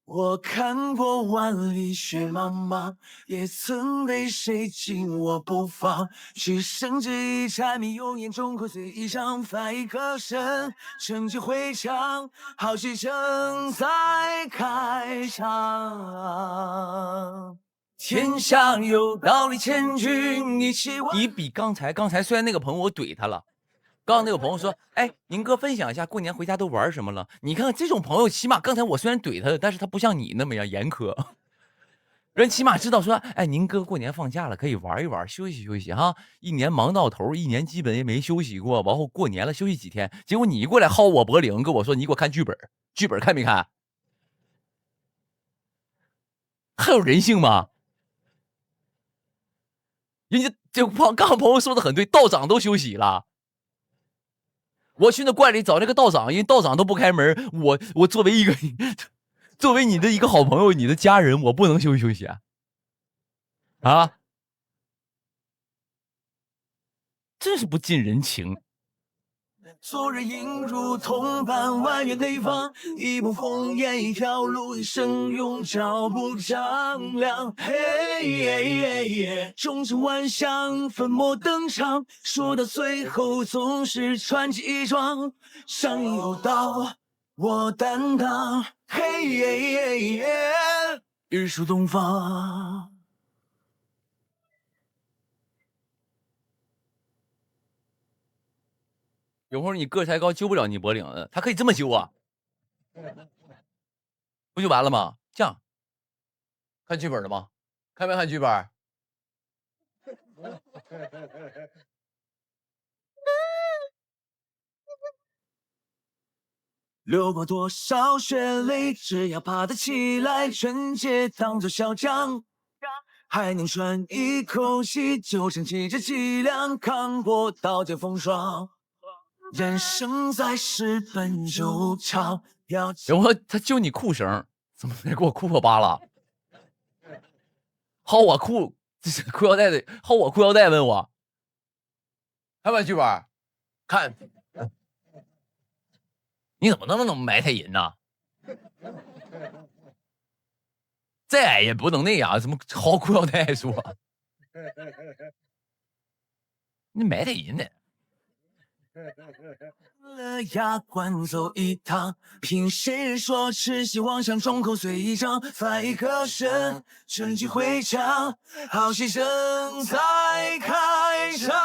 A: 我看过万里雪茫茫，也曾被谁紧握不放，只剩这一柴米油盐中口随一场，翻一个身，成就回肠，好戏正在开场。天下有道理，千军一起往。
B: 你比刚才虽然那个朋友我怼他了，刚刚那个朋友说，哎，宁哥分享一下过年回家都玩什么了？你看看这种朋友，起码刚才我虽然怼他，但是他不像你那么样严苛，人起码知道说，哎，宁哥过年放假了，可以玩一玩，休息休息哈。一年忙到头，一年基本也没休息过，然后过年了休息几天，结果你过来薅我脖领，跟我说你给我看剧本，剧本看没看？还有人性吗？人家这刚朋友说的很对，道长都休息了。我去那怪里找那个道长，因为道长都不开门，我作为你的一个好朋友，你的家人，我不能休息休息啊！真是不近人情。
A: 昨日映如铜板，万月内方，一步烽烟，一条路，一生用脚步丈量。嘿，终成万象，粉墨登场，说到最后总是传奇一桩。上瘾有道，我担当。嘿，日出东方。
B: 有会儿你个才高，揪不了你脖领子，他可以这么揪啊，不就完了吗？这样，看剧本了吗？看没看剧本？
A: 流过多少血泪，只要爬得起来，纯洁当作小将，还能喘一口气，就撑起这脊梁，扛过刀剑风霜。人生在世本就长，要
B: 然后他揪你裤绳，怎么没给我裤子扒了？薅我裤，这是裤腰带的，薅我裤腰带，问我看没看剧本？看，你怎么那么埋汰人呢？再矮也不能那样，怎么薅裤腰带说？你埋汰人呢？
A: 了牙关走一趟，凭谁说痴心妄想，众口随一张，翻一个身，趁机回墙，好戏正在开场。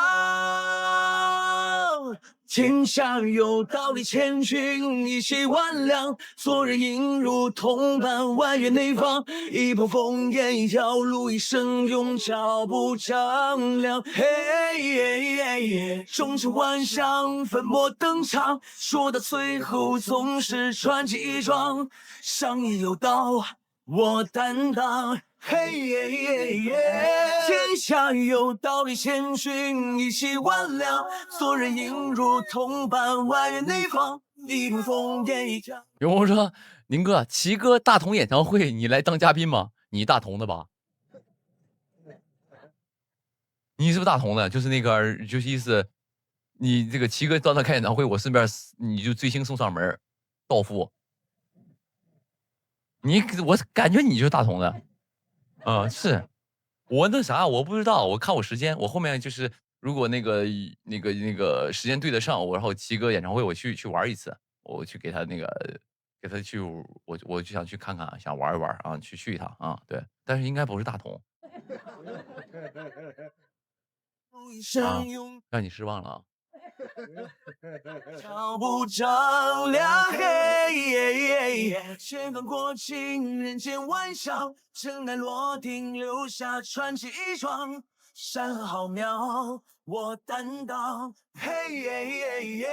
A: 天下有道理，千军一起万两。昨日映如铜板，万月内方，一步烽烟，一条路，一生用脚步丈量。嘿，终成万象，粉墨登场，说到最后总是传奇一桩。上意有道，我担当。嘿，天下有道理，千军一起万两。昨日映如铜板，万月内方，一步烽烟，一条。
B: 有朋友说：“宁哥，齐哥大同演唱会，你来当嘉宾吗？你大同的吧？你是不是大同的？就是那个，就是意思，你这个齐哥到那开演唱会，我顺便你就追星送上门，到付。我感觉你就是大同的。”是我那啥，我不知道，我看我时间，我后面就是如果那个时间对得上，然后齐哥演唱会我去玩一次，我去给他去，我就想去看看，想玩一玩啊，去一趟啊，对，但是应该不是大同啊，让你失望了啊。
A: 脚步丈量，嘿，千帆过尽，人间万象，尘埃落定，留下传奇一桩。山河浩渺，我担当，嘿，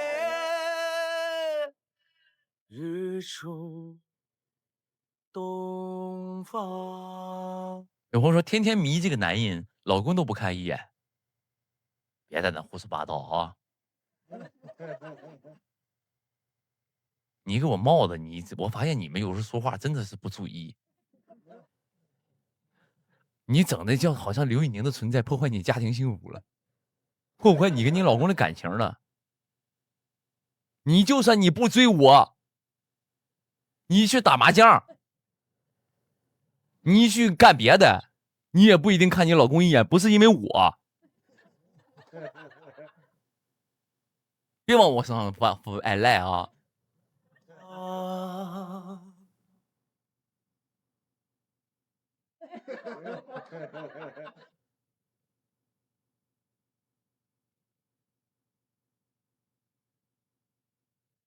A: 日出东方。
B: 有朋友说天天迷这个男人，老公都不看一眼，别在那胡说八道啊！你给我帽子，我发现你们有时候说话真的是不注意，你整的好像刘宇宁的存在破坏你家庭幸福了，破坏你跟你老公的感情了。你就算你不追我，你去打麻将，你去干别的，你也不一定看你老公一眼，不是因为我。别往我身上赖啊！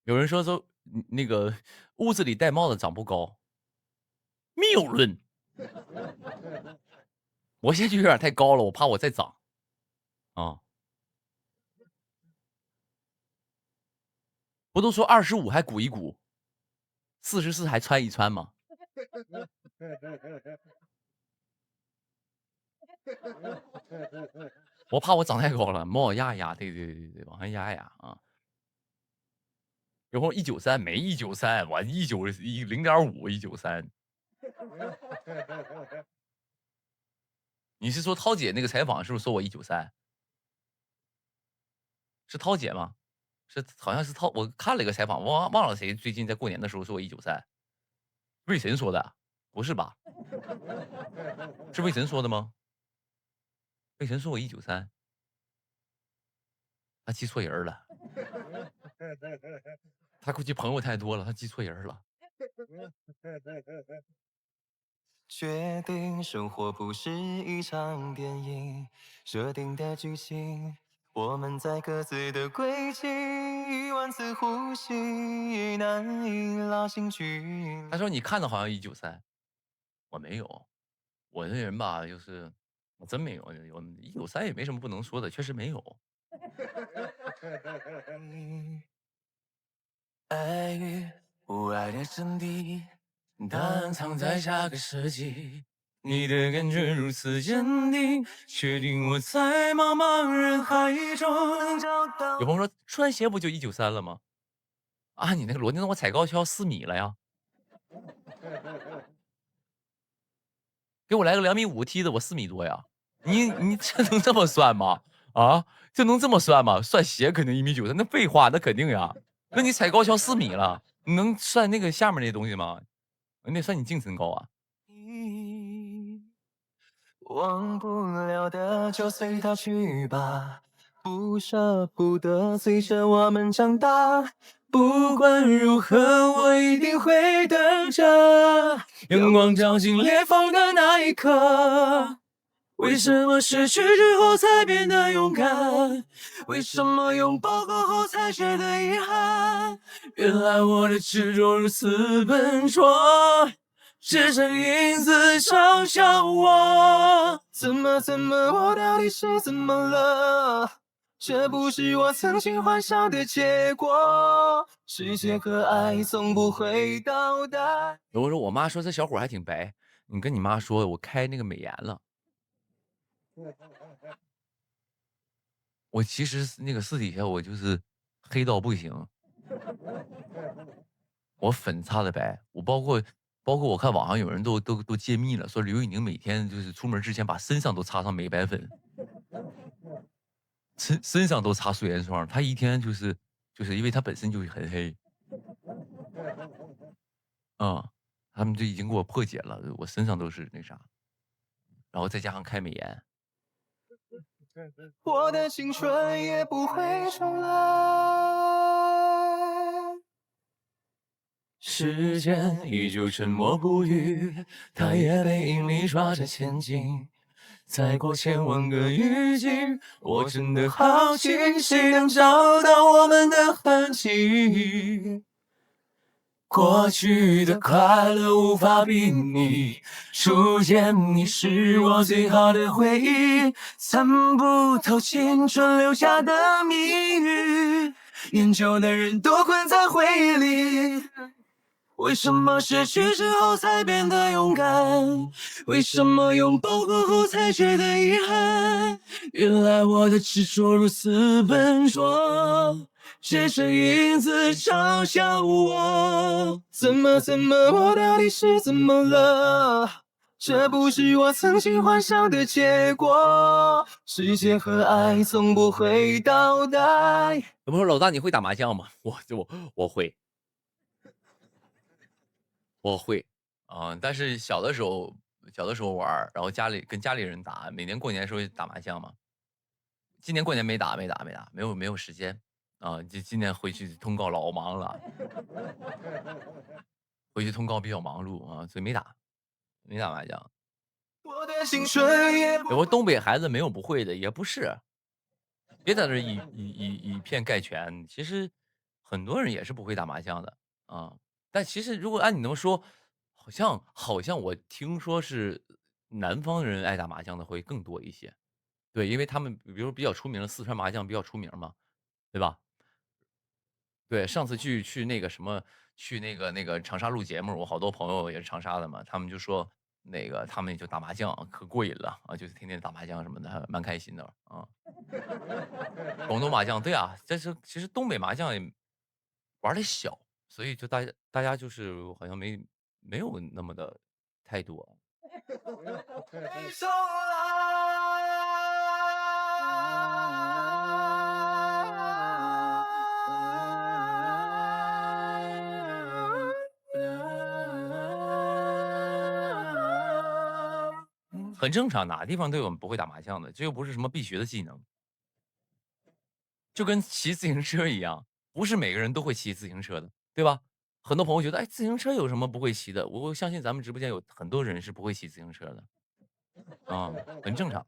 B: 有人说那个屋子里戴帽子长不高，谬论。我现在就有点太高了，我怕我再长啊。不都说25还鼓一鼓，44还穿一穿吗？我怕我长太高了，帮我压一压，对，往上压一压啊。有会193没193，我0.5，193。你是说涛姐那个采访是不是说我193？是涛姐吗？好像是我看了一个采访，忘了谁最近在过年的时候说我193，魏晨说的，不是吧？是魏晨说的吗？魏晨说我193，他记错人了，他估计朋友太多了，他记错人了。
A: 决定生活不是一场电影，设定的剧情，我们在各自的轨迹，10000次呼吸，难以拉近距离。
B: 他说你看的好像193，我没有，我这人吧，就是我真没有，我193也没什么不能说的，确实没有。
A: 爱与不爱的真谛，答案藏在下个世纪。你的感觉如此坚定，确定我在茫茫人海中能找到。
B: 有朋友说穿鞋不就193了吗？啊，你那个逻辑，那我踩高跷4米了呀。给我来个2.5米梯子，我4米多呀。你这能这么算吗？啊，这能这么算吗？算鞋肯定1.93米，那废话，那肯定呀。那你踩高跷4米了，你能算那个下面那东西吗？你得算你净身高啊。
A: 忘不了的就随它去吧，不舍不得随着我们长大。不管如何，我一定会等着阳光照进裂缝的那一刻。为什么失去之后才变得勇敢？为什么拥抱过后才觉得遗憾？原来我的执着如此笨拙，只剩影子嘲笑我。怎么，我到底是怎么了？这不是我曾经幻想的结果。世界和爱从不会倒带。
B: 我说我妈说这小伙还挺白，你跟你妈说我开那个美颜了。我其实那个私底下我就是黑到不行，我粉擦的白，我包括我看网上有人都揭秘了，说刘宇宁每天就是出门之前把身上都擦上美白粉，身上都擦素颜霜，他一天就是因为他本身就很黑，他们就已经给我破解了，我身上都是那啥，然后再加上开美颜。
A: 我的青春也不会重来。时间依旧沉默不语，它也背影里抓着前进。再过千万个雨季，我真的好奇，谁能找到我们的痕迹？过去的快乐无法比拟，初见你是我最好的回忆，参不透青春留下的谜语，研究的人都困在回忆里。为什么失去之后才变得勇敢？为什么拥抱过后才觉得遗憾？原来我的执着如此笨拙，只剩影子嘲笑我。怎么，我到底是怎么了？这不是我曾经幻想的结果。世界和爱从不会倒带。
B: 有朋友说老大你会打麻将吗？我会。我会，但是小的时候玩，然后跟家里人打，每年过年的时候打麻将嘛。今年过年没打，没有时间啊。今年回去通告老忙了，回去通告比较忙碌啊，所以没打麻将。
A: 我的青春也
B: 有个东北孩子没有不会的，也不是，别在这以偏概全。其实很多人也是不会打麻将的啊。但其实如果按你那么说，好像我听说是南方人爱打麻将的会更多一些。对，因为他们比如比较出名的四川麻将比较出名嘛，对吧？对，上次去那个什么，去那个长沙录节目，我好多朋友也是长沙的嘛，他们就说那个他们也就打麻将可过瘾了啊，就是天天打麻将什么的，还蛮开心的啊。广东麻将，对啊，但是其实东北麻将也玩的小，所以就大家就是好像没有那么的太多。
A: 重来。
B: 很正常，哪个地方都有不会打麻将的，这又不是什么必学的技能，就跟骑自行车一样，不是每个人都会骑自行车的，对吧？很多朋友觉得，哎，自行车有什么不会骑的？我相信咱们直播间有很多人是不会骑自行车的，啊，很正常。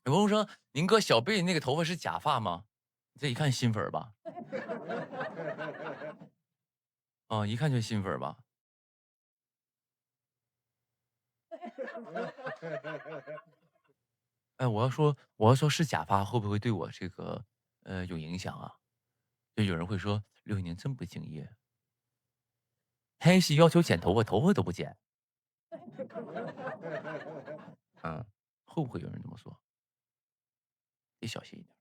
B: 有朋友说，宁哥小贝那个头发是假发吗？这一看新粉吧？啊，一看就新粉吧？哎，我要说是假发，会不会对我这个有影响啊？就有人会说6一年真不敬业，黑系要求剪头发，头发都不剪。嗯，会不会有人这么说？得小心一点。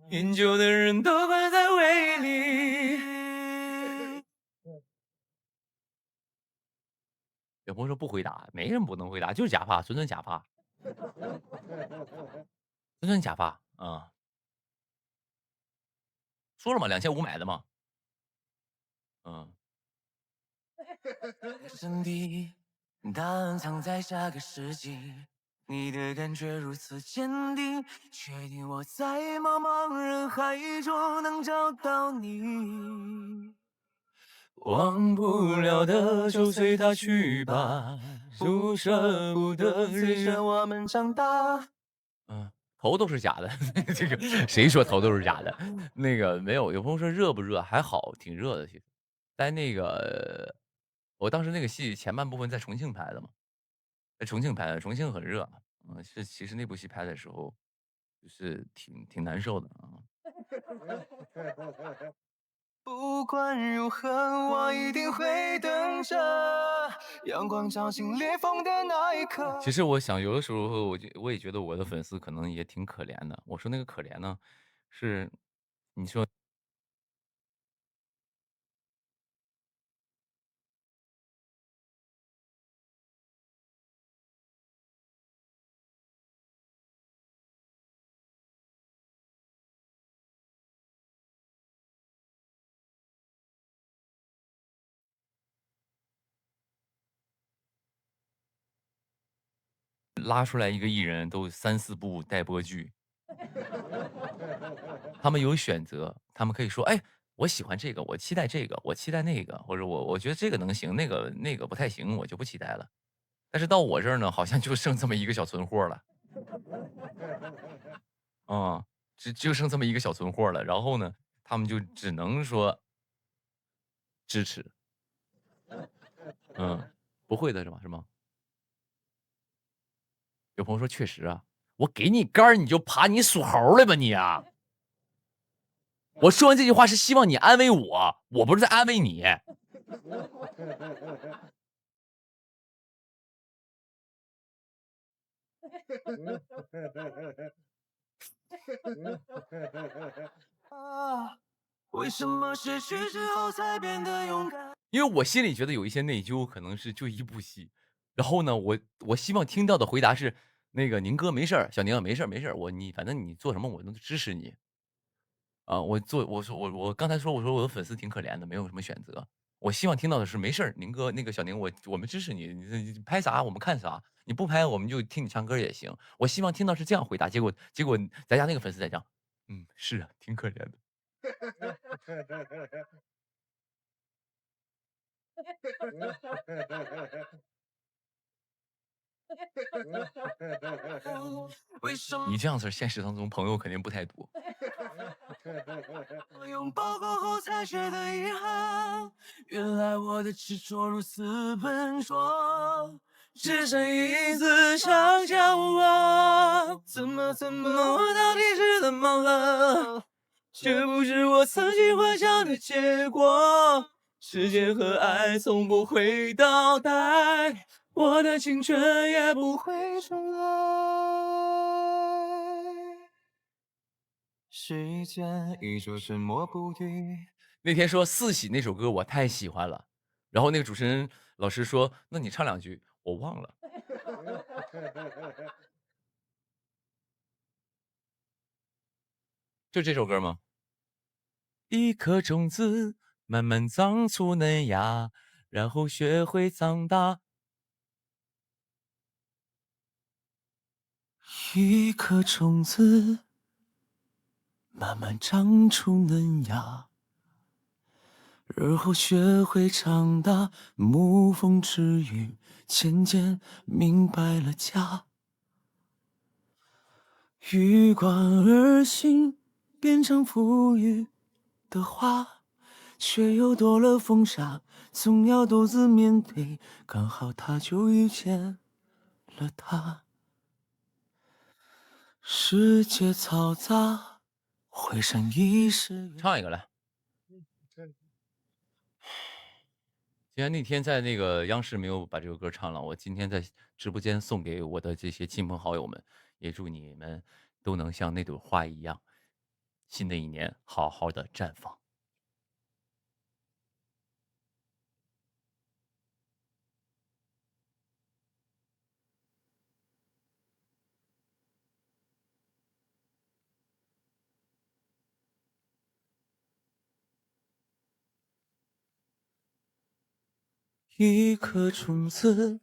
B: 饮酒的人都关在胃里。有朋友说不回答，没人不能回答，就是假发，纯假发，纯假发啊！说了嘛，2500买的嘛。嗯。真的，答案藏在下个世纪。你的感觉如此坚定，确定我在茫茫人海中能找到你。忘不了的就随他去吧，不舍不得谁让我们长大。头都是假的，这个谁说头都是假的？那个没有，有朋友说热不热？还好，挺热的。其实，在那个我当时那个戏前半部分在重庆拍的嘛，在重庆拍的，重庆很热。其实那部戏拍的时候，就是挺难受的啊。不管如何，我一定会等着阳光照进裂缝的那一刻。其实我想，有的时候我也觉得我的粉丝可能也挺可怜的。我说那个可怜呢，是你说拉出来一个艺人都3、4部待播剧，他们有选择，他们可以说，哎，我喜欢这个，我期待这个，我期待那个，或者我觉得这个能行，那个不太行，我就不期待了。但是到我这儿呢，好像就剩这么一个小存货了。就剩这么一个小存货了。然后呢，他们就只能说支持。不会的是吧？是吗？有朋友说确实啊，我给你杆儿你就爬，你属猴来吧你啊！我说完这句话是希望你安慰我，我不是在安慰你。为什么失去之后才变得勇敢？因为我心里觉得有一些内疚，可能是就一部戏。然后呢，我希望听到的回答是，那个宁哥没事儿，小宁没事儿没事儿，反正你做什么我都支持你。我刚才说我说我的粉丝挺可怜的，没有什么选择。我希望听到的是没事儿，宁哥那个小宁我们支持你，你拍啥我们看啥，你不拍我们就听你唱歌也行。我希望听到是这样回答，结果咱家那个粉丝在讲，是啊，挺可怜的。你这样子现实当中朋友肯定不太多。拥抱过后才觉得遗憾，原来我的执着如此笨拙，只剩一丝想将我。怎么我到底是怎么了？这不是我曾经幻想的结果。时间和爱从不会倒带，我的青春也不会重来。时间依旧沉默不语。那天说四喜那首歌我太喜欢了，然后那个主持人老师说，那你唱2句，我忘了。就这首歌吗？一颗种子慢慢长出嫩芽，然后学会长大。
A: 一颗种子慢慢长出嫩芽，然后学会长大。沐风之雨，渐渐明白了家。鱼贯而行，变成馥郁的花，却又多了风沙，总要独自面对。刚好他就遇见了他。世界嘈杂，回声已是。
B: 唱一个来。既然那天在那个央视没有把这个歌唱了，我今天在直播间送给我的这些亲朋好友们，也祝你们都能像那朵花一样，新的一年好好的绽放。
A: 一颗种子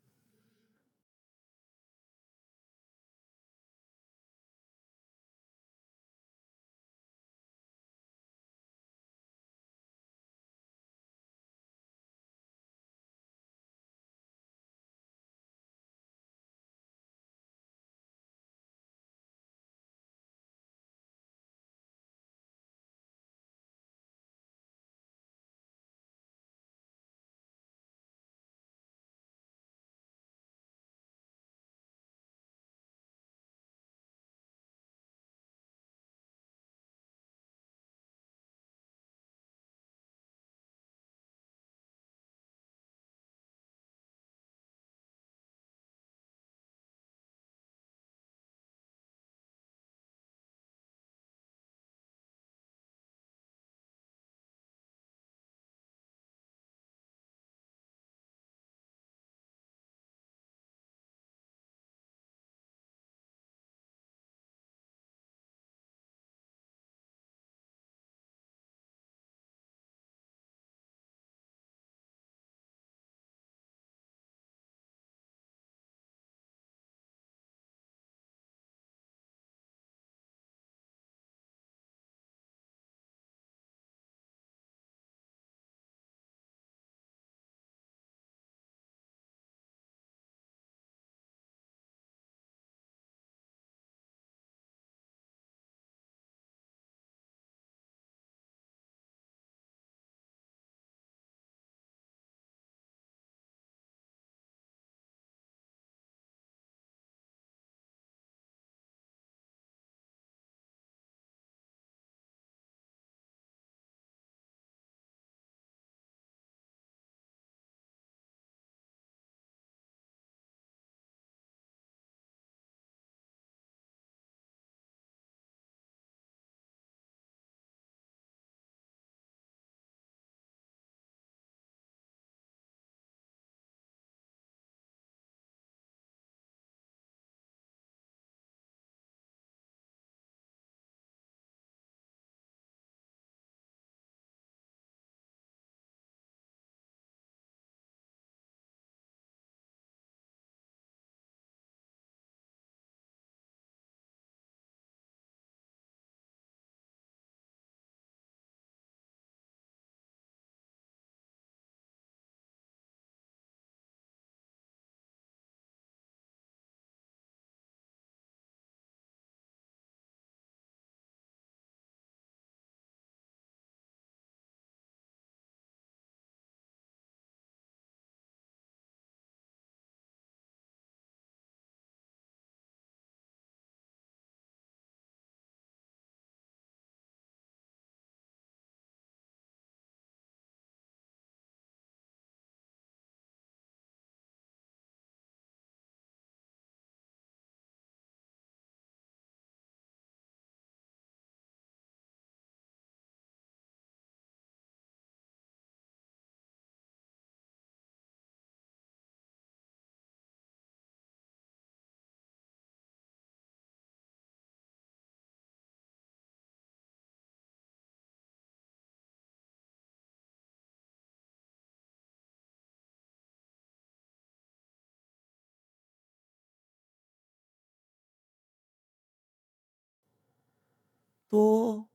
B: 多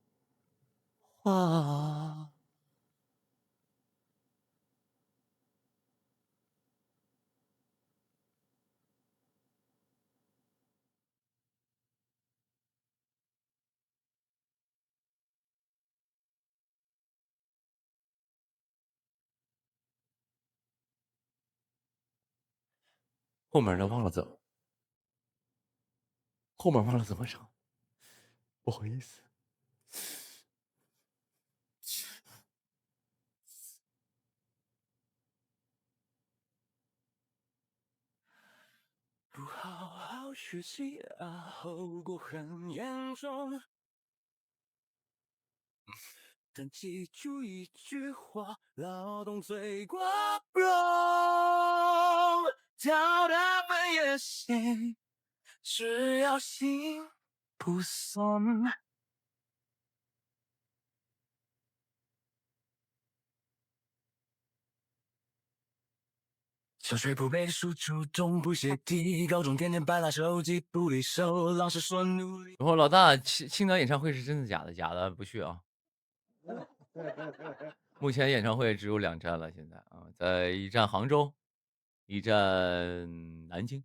B: 话。后面的忘了走，后面忘了怎么唱，不好意思。
A: 不好好学习啊，后果很严重。但记住一句话，劳动最光荣，跳得分也行，只要心不松。小学不背书，初中不写题，高中天天摆烂手机不离手，老师说努力。
B: 然后老大，青岛演唱会是真的假的？假的，不去啊。目前演唱会只有2站了，现在啊，在一站杭州，一站南京。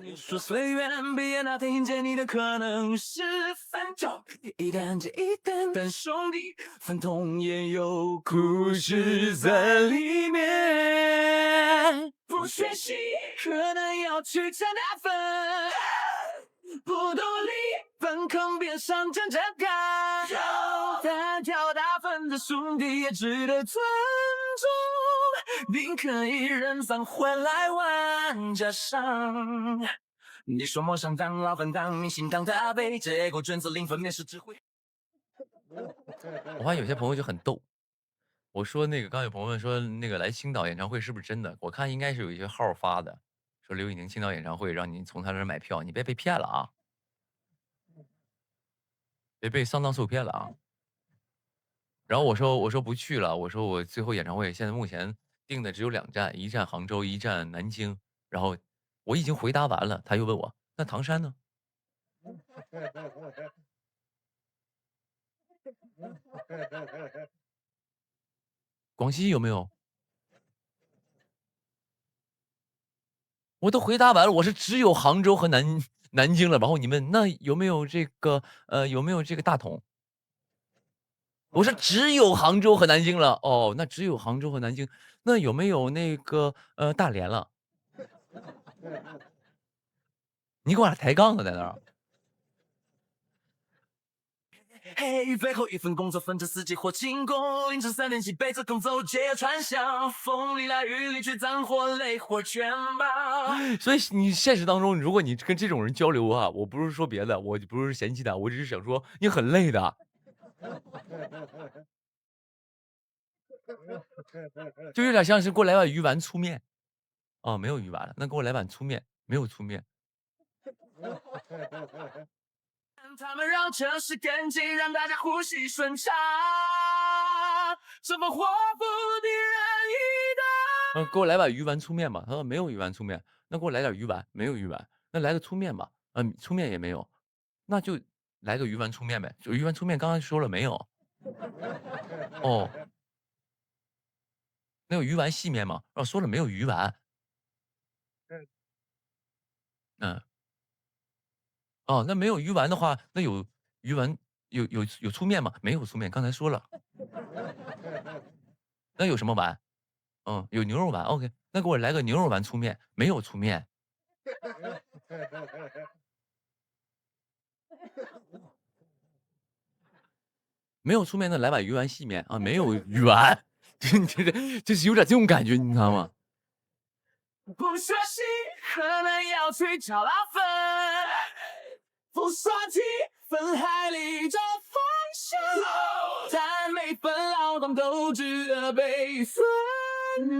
A: 你说随缘，毕业那天见你的可能是分钟，一旦接一旦，但兄弟分痛也有故事在里面。不学习，可能要去参加分，不独立，本坑边上站着看，单挑大分的兄弟也值得尊重，宁可一人放换来万家伤。你说陌上当老分当，你心当大背，结果卷子0分面试只会。
B: 我发现有些朋友就很逗，我说那个刚有朋友问说那个来青岛演唱会是不是真的？我看应该是有一些号发的，说刘宇宁青岛演唱会让您从他那儿买票，你别被骗了啊！别被上当受骗了啊！然后我说不去了，我说我最后演唱会现在目前定的只有2站，一站杭州，一站南京。然后我已经回答完了，他又问我那唐山呢？广西有没有？我都回答完了，我是只有杭州和南京了。然后你问那有没有这个大同？我说只有杭州和南京了。哦，那只有杭州和南京，那有没有那个大连了？你给我俩抬杠啊，在那儿。
A: 嘿，最后一份工作分成4季或轻功，凌晨3点起背着空走街串巷，风里来雨里去，脏活累活全包。
B: 所以你现实当中，如果你跟这种人交流啊，我不是说别的，我不是嫌弃他，我只是想说你很累的。就有点像是给我来碗鱼丸粗面。哦，没有鱼丸了，那给我来碗粗面，没有粗面。
A: 他们让城市更近，让大家呼吸顺畅，这么祸不敌人
B: 给我来碗鱼丸粗面吧。他说没有鱼丸粗面，那给我来点鱼丸，没有鱼丸，那来个粗面吧。粗面也没有，那就来个鱼丸粗面呗。就鱼丸粗面刚才说了没有？哦，那有鱼丸细面吗？说了没有鱼丸。哦，那没有鱼丸的话，那有鱼丸有粗面吗？没有粗面，刚才说了。那有什么丸？有牛肉丸。OK， 那给我来个牛肉丸粗面，没有粗面。没有粗面，那来碗鱼丸细面啊，没有鱼丸。这是有点这种感觉，你知道吗？
A: 不学习，可能要去找老分，不刷题，分海里找方向，但每份劳动都值得被尊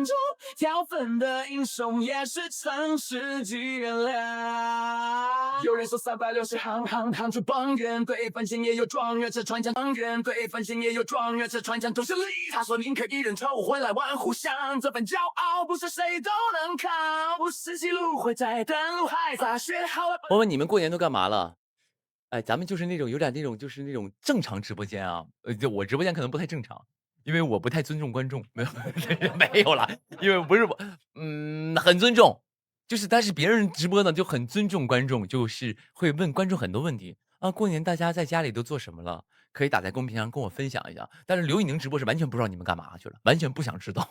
A: 重，挑粪的英雄也是曾世纪原谅。有人说360行，行行出状元，对分线也有状元，这船桨状元，对分线也有状元，这船桨都是力。他说宁可一人抽回来万户香，这份骄傲不是谁都能扛，不是西路会在，但路还在，学好了。
B: 我问你们过年都干嘛了？哎，咱们就是那种有点那种就是那种正常直播间啊，就我直播间可能不太正常，因为我不太尊重观众，没有没有啦，因为不是我，很尊重，就是但是别人直播呢就很尊重观众，就是会问观众很多问题啊。过年大家在家里都做什么了？可以打在公屏上跟我分享一下。但是刘宇宁直播是完全不知道你们干嘛去了，完全不想知道。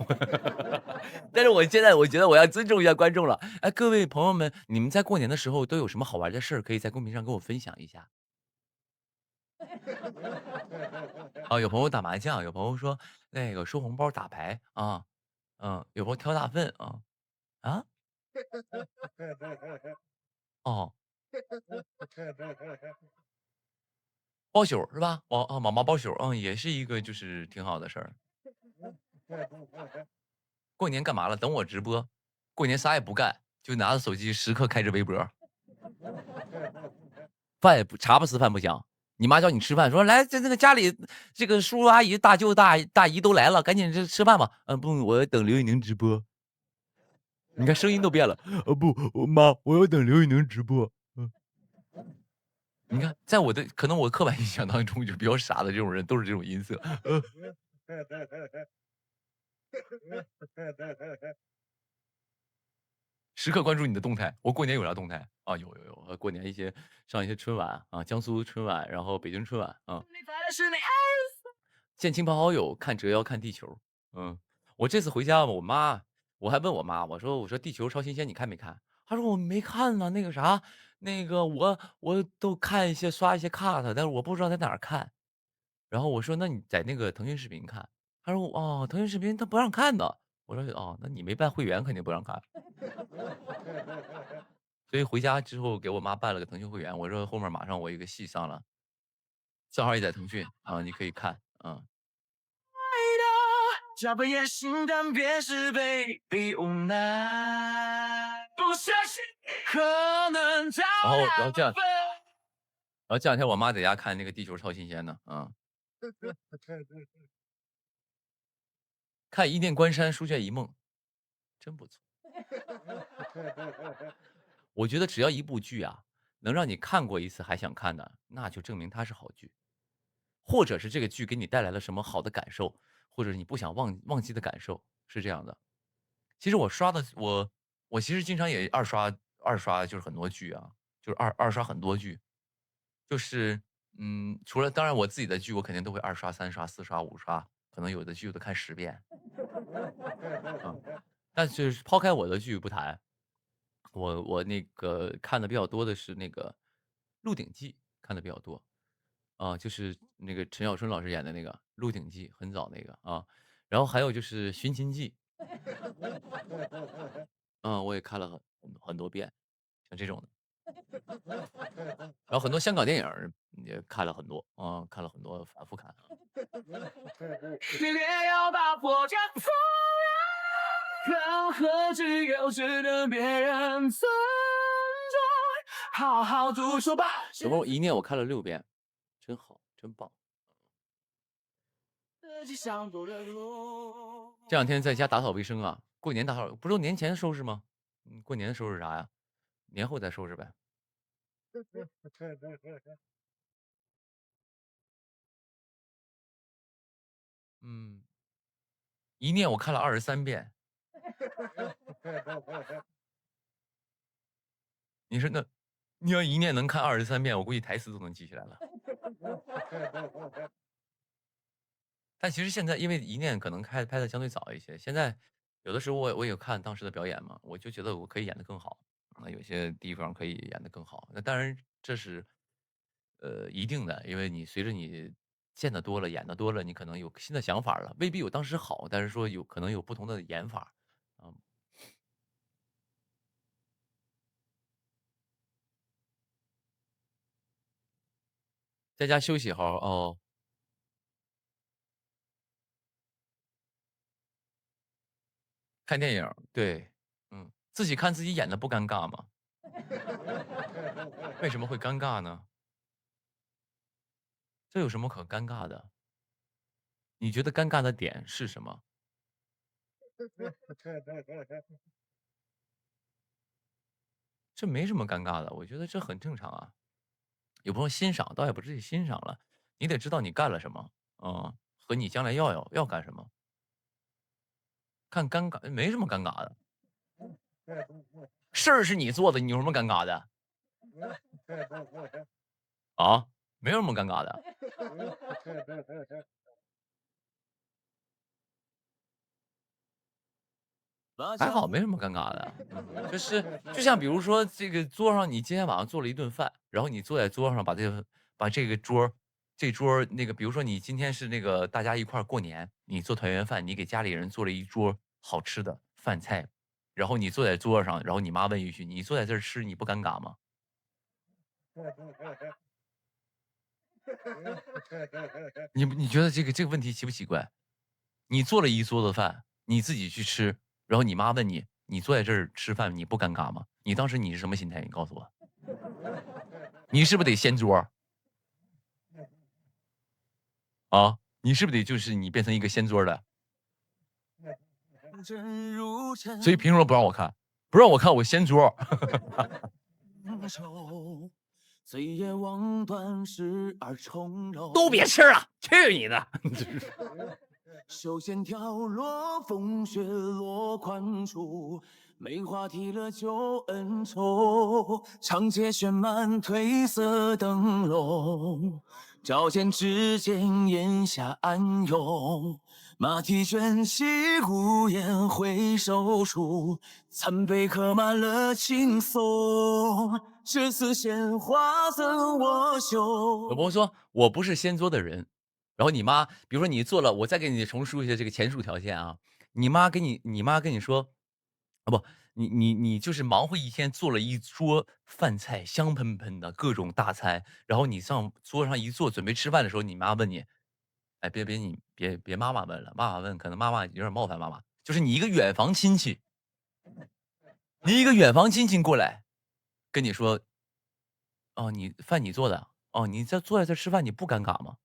B: 但是我现在我觉得我要尊重一下观众了。哎，各位朋友们，你们在过年的时候都有什么好玩的事儿，可以在公屏上跟我分享一下。啊，有朋友打麻将，有朋友说那个收红包打牌啊，有朋友挑大粪啊，啊，哦，包宿是吧？毛毛包宿，也是一个就是挺好的事儿。过年干嘛了？等我直播，过年啥也不干，就拿着手机时刻开着微博，饭也不茶不思饭不想。你妈叫你吃饭，说来这个家里这个叔叔阿姨大舅大姨都来了，赶紧吃饭吧。不，我要等刘宇宁直播。你看声音都变了。不，妈，我要等刘宇宁直播。你看，在我的可能我刻板印象当中，就比较傻的这种人都是这种音色。时刻关注你的动态。我过年有啥动态啊？有，过年上一些春晚啊，江苏春晚，然后北京春晚啊。见亲朋好友，看折腰看地球。我这次回家，我还问我妈，我说地球超新鲜，你看没看？她说我没看呢，那个啥，那个我都看一些刷一些 cut，但是我不知道在哪儿看。然后我说那你在那个腾讯视频看。她说哦，腾讯视频它不让看的。我说哦，那你没办会员肯定不让看。所以回家之后给我妈办了个腾讯会员，我说后面马上我有一个戏上了，账号也在腾讯啊，你可以看。
A: 假扮演心，但便是被逼无奈。不相信可能找
B: 然后这两天我妈在家看那个《地球超新鲜》呢，看一念关山，书卷一梦，真不错。我觉得只要一部剧啊，能让你看过一次还想看的，那就证明它是好剧，或者是这个剧给你带来了什么好的感受，或者是你不想忘记的感受，是这样的。其实我其实经常也二刷，就是很多剧啊，就是二刷很多剧，就是除了当然我自己的剧，我肯定都会二刷、三刷、四刷、五刷，可能有的剧我都看10遍。但是抛开我的剧不谈，我那个看的比较多的是那个《鹿鼎记》，看的比较多。就是那个陈小春老师演的那个《鹿鼎记》，很早那个啊。然后还有就是《寻秦记》，我也看了很多遍，像这种的。然后很多香港电影儿也看了很多，看了很多，反复看啊。
A: 你别要把我讲疯了，何止有值得别人尊重，好好读书吧。
B: 有朋友一念我看了6遍，真好，真棒。
A: 自己想走的路。
B: 这两天在家打扫卫生啊，过年打扫不是都年前收拾吗？过年收拾啥呀？年后再收拾呗。一念我看了23遍。你说那，你要一念能看23遍，我估计台词都能记起来了。但其实现在因为一念可能拍的相对早一些，现在有的时候我也看当时的表演嘛，我就觉得我可以演得更好，有些地方可以演得更好。那当然这是一定的，因为你随着你见得多了，演得多了，你可能有新的想法了，未必有当时好，但是说可能有不同的演法。啊。在家休息好哦。看电影，对，自己看自己演的不尴尬吗？为什么会尴尬呢？这有什么可尴尬的？你觉得尴尬的点是什么？这没什么尴尬的，我觉得这很正常啊。也不用欣赏，倒也不至于欣赏了，你得知道你干了什么，和你将来要干什么。看尴尬，没什么尴尬的，事儿是你做的，你有什么尴尬的？啊，没有什么尴尬的。还好，没什么尴尬的。就像比如说这个桌上，你今天晚上做了一顿饭，然后你坐在桌上，把这个这桌那个，比如说你今天是那个大家一块儿过年，你做团圆饭，你给家里人做了一桌好吃的饭菜，然后你坐在桌上，然后你妈问一句：“你坐在这儿吃，你不尴尬吗？”你觉得这个问题奇不奇怪？你做了一桌子饭，你自己去吃，然后你妈问你，你坐在这儿吃饭，你不尴尬吗？你当时你是什么心态？你告诉我，你是不是得掀桌啊？你是不是得就是你变成一个掀桌的？所以凭什么不让我看？不让我看我掀桌？都别吃了，去你的！
A: 手线条落风雪落宽处，梅花提了酒恩仇，长街绚烂褪色灯笼，照见指尖檐下暗涌。马蹄卷起屋檐回首处，残碑刻满了青松。这次鲜花赠我绣。有朋友说我不是掀桌的人，然后你妈，比如说你做了，我再给你重述一下这个前述条件啊。你妈跟你说，啊不，你就是忙活一天，做了一桌饭菜，香喷喷的各种大餐，然后你上桌上一坐，准备吃饭的时候，你妈问你，哎，别妈妈问了，妈妈问可能妈妈有点冒犯妈妈，就是你一个远房亲戚，过来跟你说，哦，你饭你做的，哦，你坐在这吃饭，你不尴尬吗？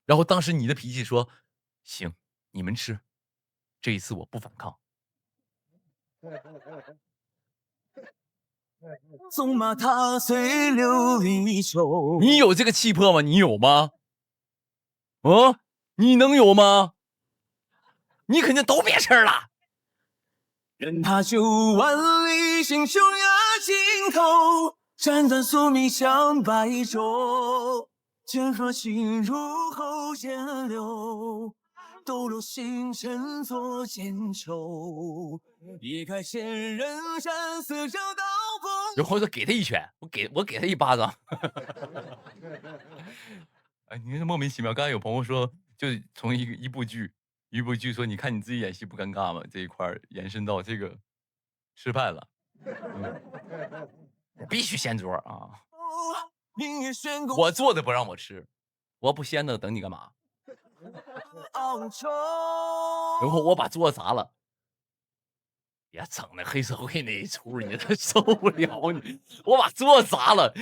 A: 然后当时你的脾气说：“行，你们吃，这一次我不反抗。”纵马踏碎琉璃球，你有这个气魄吗？你有吗？啊，你能有吗？你肯定都别吃了。任他9万里，行悬崖尽头，辗转宿命向白昼。剑河心入喉间流，抖落星辰作剑愁。一开仙人山，四小刀锋。有朋友说给他一拳，我给他一巴掌。哎，你是莫名其妙。刚才有朋友说，就从一部剧说，你看你自己演戏不尴尬吗？这一块延伸到这个吃饭了，必须掀桌啊！我做的不让我吃，我不掀的等你干嘛？然后我把桌子砸了，别整那黑社会那一出，你他受不了你！我把桌子砸了，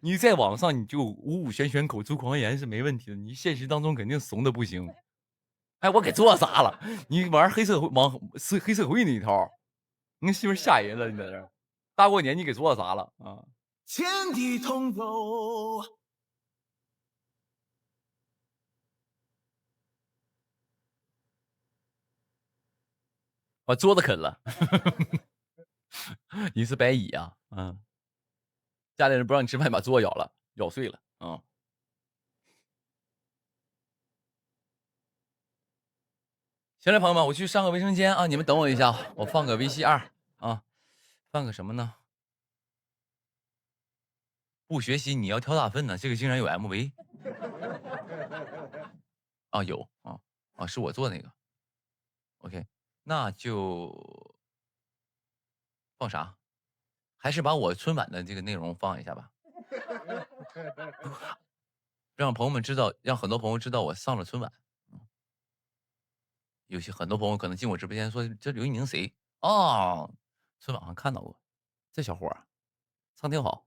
A: 你在网上你就五五玄玄口出狂言是没问题的，你现实当中肯定怂的不行。哎，我给桌子砸了，你玩黑社会黑社会那一套，你是不是吓人了？你在这大过年你给桌子砸了啊！天地同走。把桌子啃了。你是白蚁啊？嗯，家里人不让你吃饭，把桌子咬碎了。嗯。行了，朋友们，我去上个卫生间啊，你们等我一下，我放个VCR啊，放个什么呢？不学习你要挑大粪呢？这个竟然有 MV 啊，有啊，是我做那个。OK，那就放啥？还是把我春晚的这个内容放一下吧，让朋友们知道，让很多朋友知道我上了春晚。有些很多朋友可能进我直播间说，这刘一宁谁？哦，春晚上看到过，这小伙唱挺好。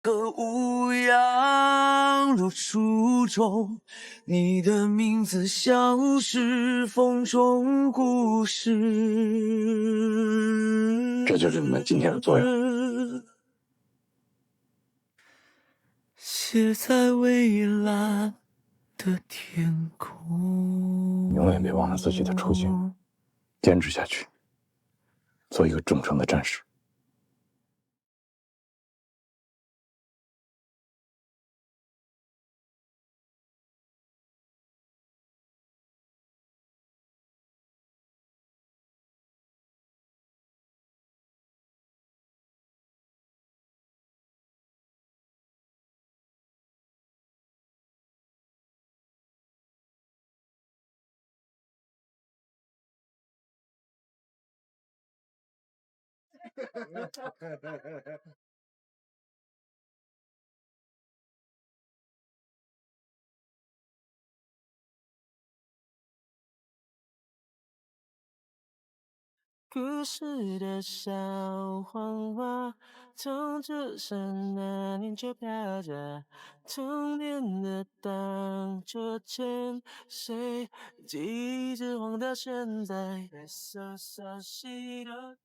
A: 歌舞扬入初中，你的名字像是风中故事。
C: 这就是你们今天的作用。
A: 写在蔚蓝的天空。
C: 永远别忘了自己的初心，坚持下去，做一个忠诚的战士。
A: 故事的小黄蛙，从出生那年就飘着，童年的荡秋千，谁记忆一直晃到现在。So熟悉的。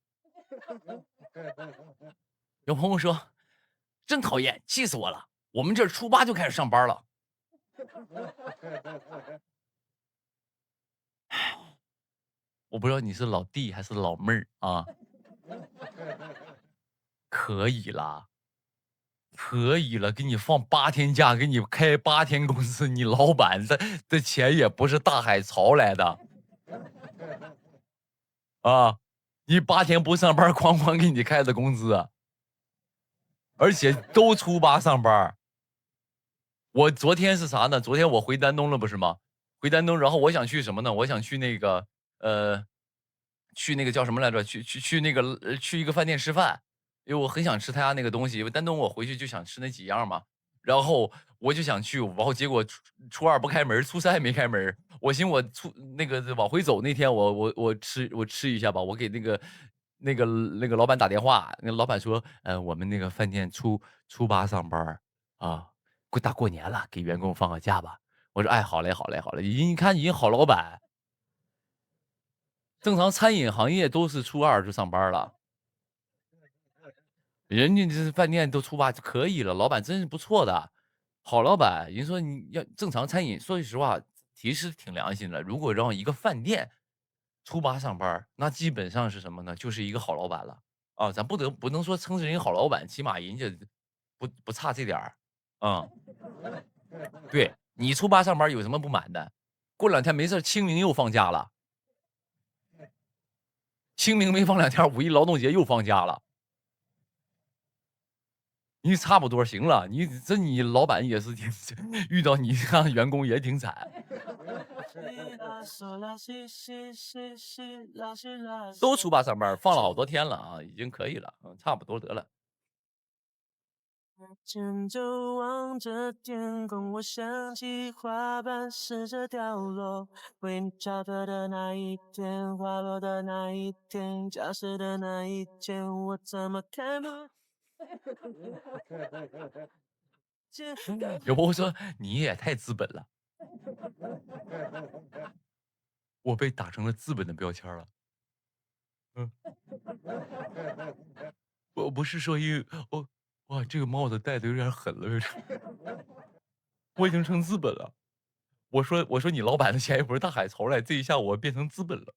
B: 有朋友说，真讨厌，气死我了！我们这儿初8就开始上班了。我不知道你是老弟还是老妹儿啊？可以啦，可以了，给你放8天假，给你开8天工资，你老板的钱也不是大海潮来的啊！你8天不上班，哐哐给你开的工资，而且都初8上班。我昨天是啥呢？昨天我回丹东了，不是吗？回丹东，然后我想去什么呢？我想去那个去那个叫什么来着？去那个去一个饭店吃饭，因为我很想吃他家那个东西。因为丹东我回去就想吃那几样嘛，然后我就想去，然后结果初2不开门，初3也没开门。我寻我那个往回走那天，我吃一下吧。我给那个老板打电话，那个老板说，我们那个饭店初8上班啊。大过年了，给员工放个假吧。我说，哎，好嘞，好嘞，好嘞。一看，已经好老板。正常餐饮行业都是初2就上班了，人家这饭店都初8就可以了。老板真是不错的，好老板。人说你要正常餐饮，说句实话，其实挺良心的。如果让一个饭店初8上班，那基本上是什么呢？就是一个好老板了啊。咱不能说称之人好老板，起码人家不差这点儿。对，你初8上班有什么不满的？过2天没事，清明又放假了，清明没放2天，5一劳动节又放假了，你差不多行了。你老板也是挺遇到你这样的员工也挺惨。都初8上班，放了好多天了啊，已经可以了，差不多得了。
A: 前就望着天空，我想起花瓣试着掉落，为你翘课的那一天，滑落的那一天，教室的那一天，我怎么看不？
B: 有朋友说你也太资本了，我被打成了资本的标签了。我不是说哇，这个帽子戴的有点狠了，有点。我已经成资本了。我说你老板的钱也不是大海潮来，这一下我变成资本了。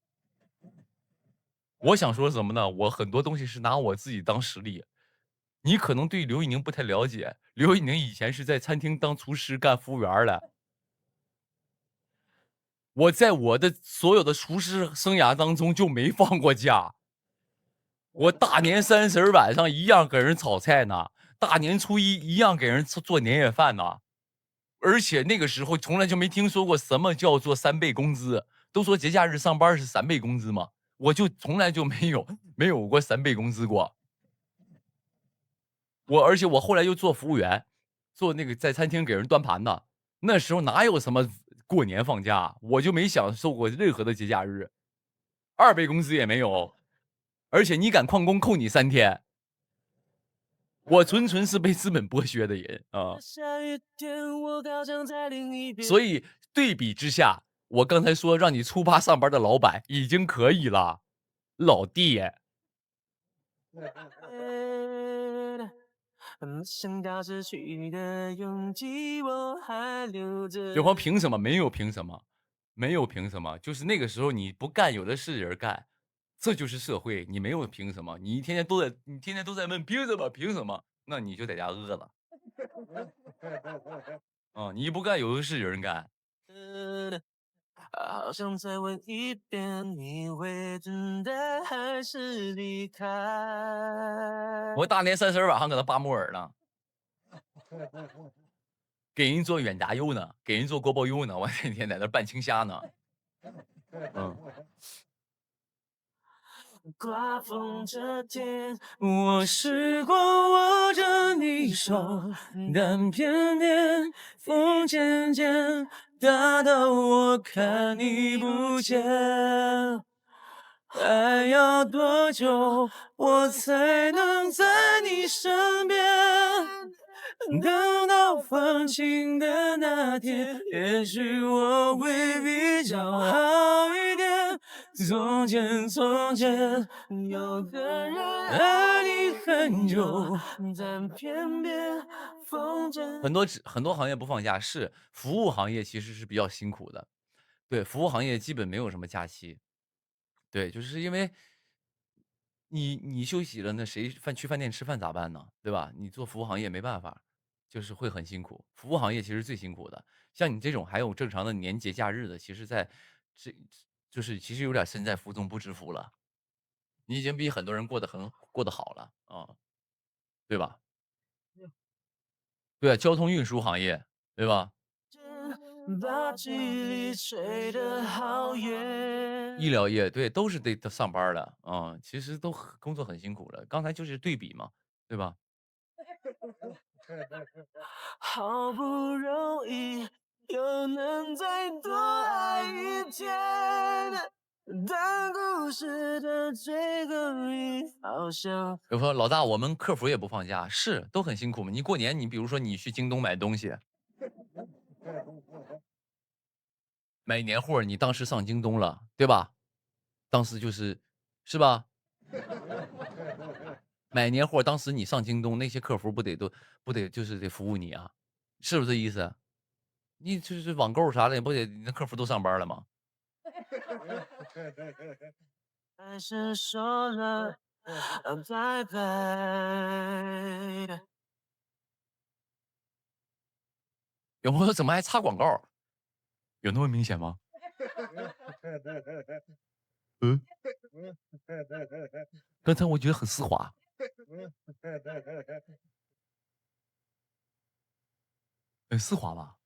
B: 我想说什么呢？我很多东西是拿我自己当实例。你可能对刘宇宁不太了解，刘宇宁以前是在餐厅当厨师干服务员的。我在我的所有的厨师生涯当中就没放过假。我大年30晚上一样给人炒菜呢，大年初1一样给人做年夜饭呢。而且那个时候从来就没听说过什么叫做3倍工资，都说节假日上班是3倍工资嘛，我就从来就没有过3倍工资过。而且我后来又做服务员，做那个在餐厅给人端盘的，那时候哪有什么过年放假，我就没享受过任何的节假日，2倍工资也没有，而且你敢旷工扣你3天。我纯纯是被资本剥削的人啊。所以对比之下，我刚才说让你初八上班的老板已经可以了，老弟。对方凭什么？没有凭什么，没有凭什么，就是那个时候你不干，有的是人干，这就是社会。你没有凭什么，你天天都在问凭什么？凭什么？那你就在家饿了。啊，你不干，有的是人干。好想再问一遍，你会等待还是离开？我大年30晚上搁那扒木耳呢，给人做远炸肉呢，给人做锅包肉呢，我天天在那拌青虾呢。刮风这天，我试过握着你手，但偏偏风渐渐大到我看你不见。还要多久我才能在你身边？等到放晴的那天，也许我会比较好一点。从前有个人爱你很久，但偏偏风筝。很多行业不放假，是服务行业其实是比较辛苦的。对，服务行业基本没有什么假期。对，就是因为你休息了，那谁去饭店吃饭咋办呢？对吧？你做服务行业没办法，就是会很辛苦。服务行业其实最辛苦的，像你这种还有正常的年节假日的，其实在这就是其实有点身在福中不知福了。你已经比很多人过得好了啊，对吧？对啊，交通运输行业，对吧？医疗业，对，都是得上班的啊，其实都工作很辛苦了。刚才就是对比嘛，对吧？好不容易又能再多爱一天，但故事的最后一好像。有说老大，我们客服也不放假，是都很辛苦嘛。你过年，你比如说你去京东买东西，买年货，你当时上京东了，对吧？当时是吧？买年货，当时你上京东，那些客服不得就是得服务你啊，是不是这意思？你就是网购啥的，不得那客服都上班了吗？还是说了拜拜。有朋友怎么还插广告？有那么明显吗？嗯，刚才我觉得很丝滑。很丝滑吧？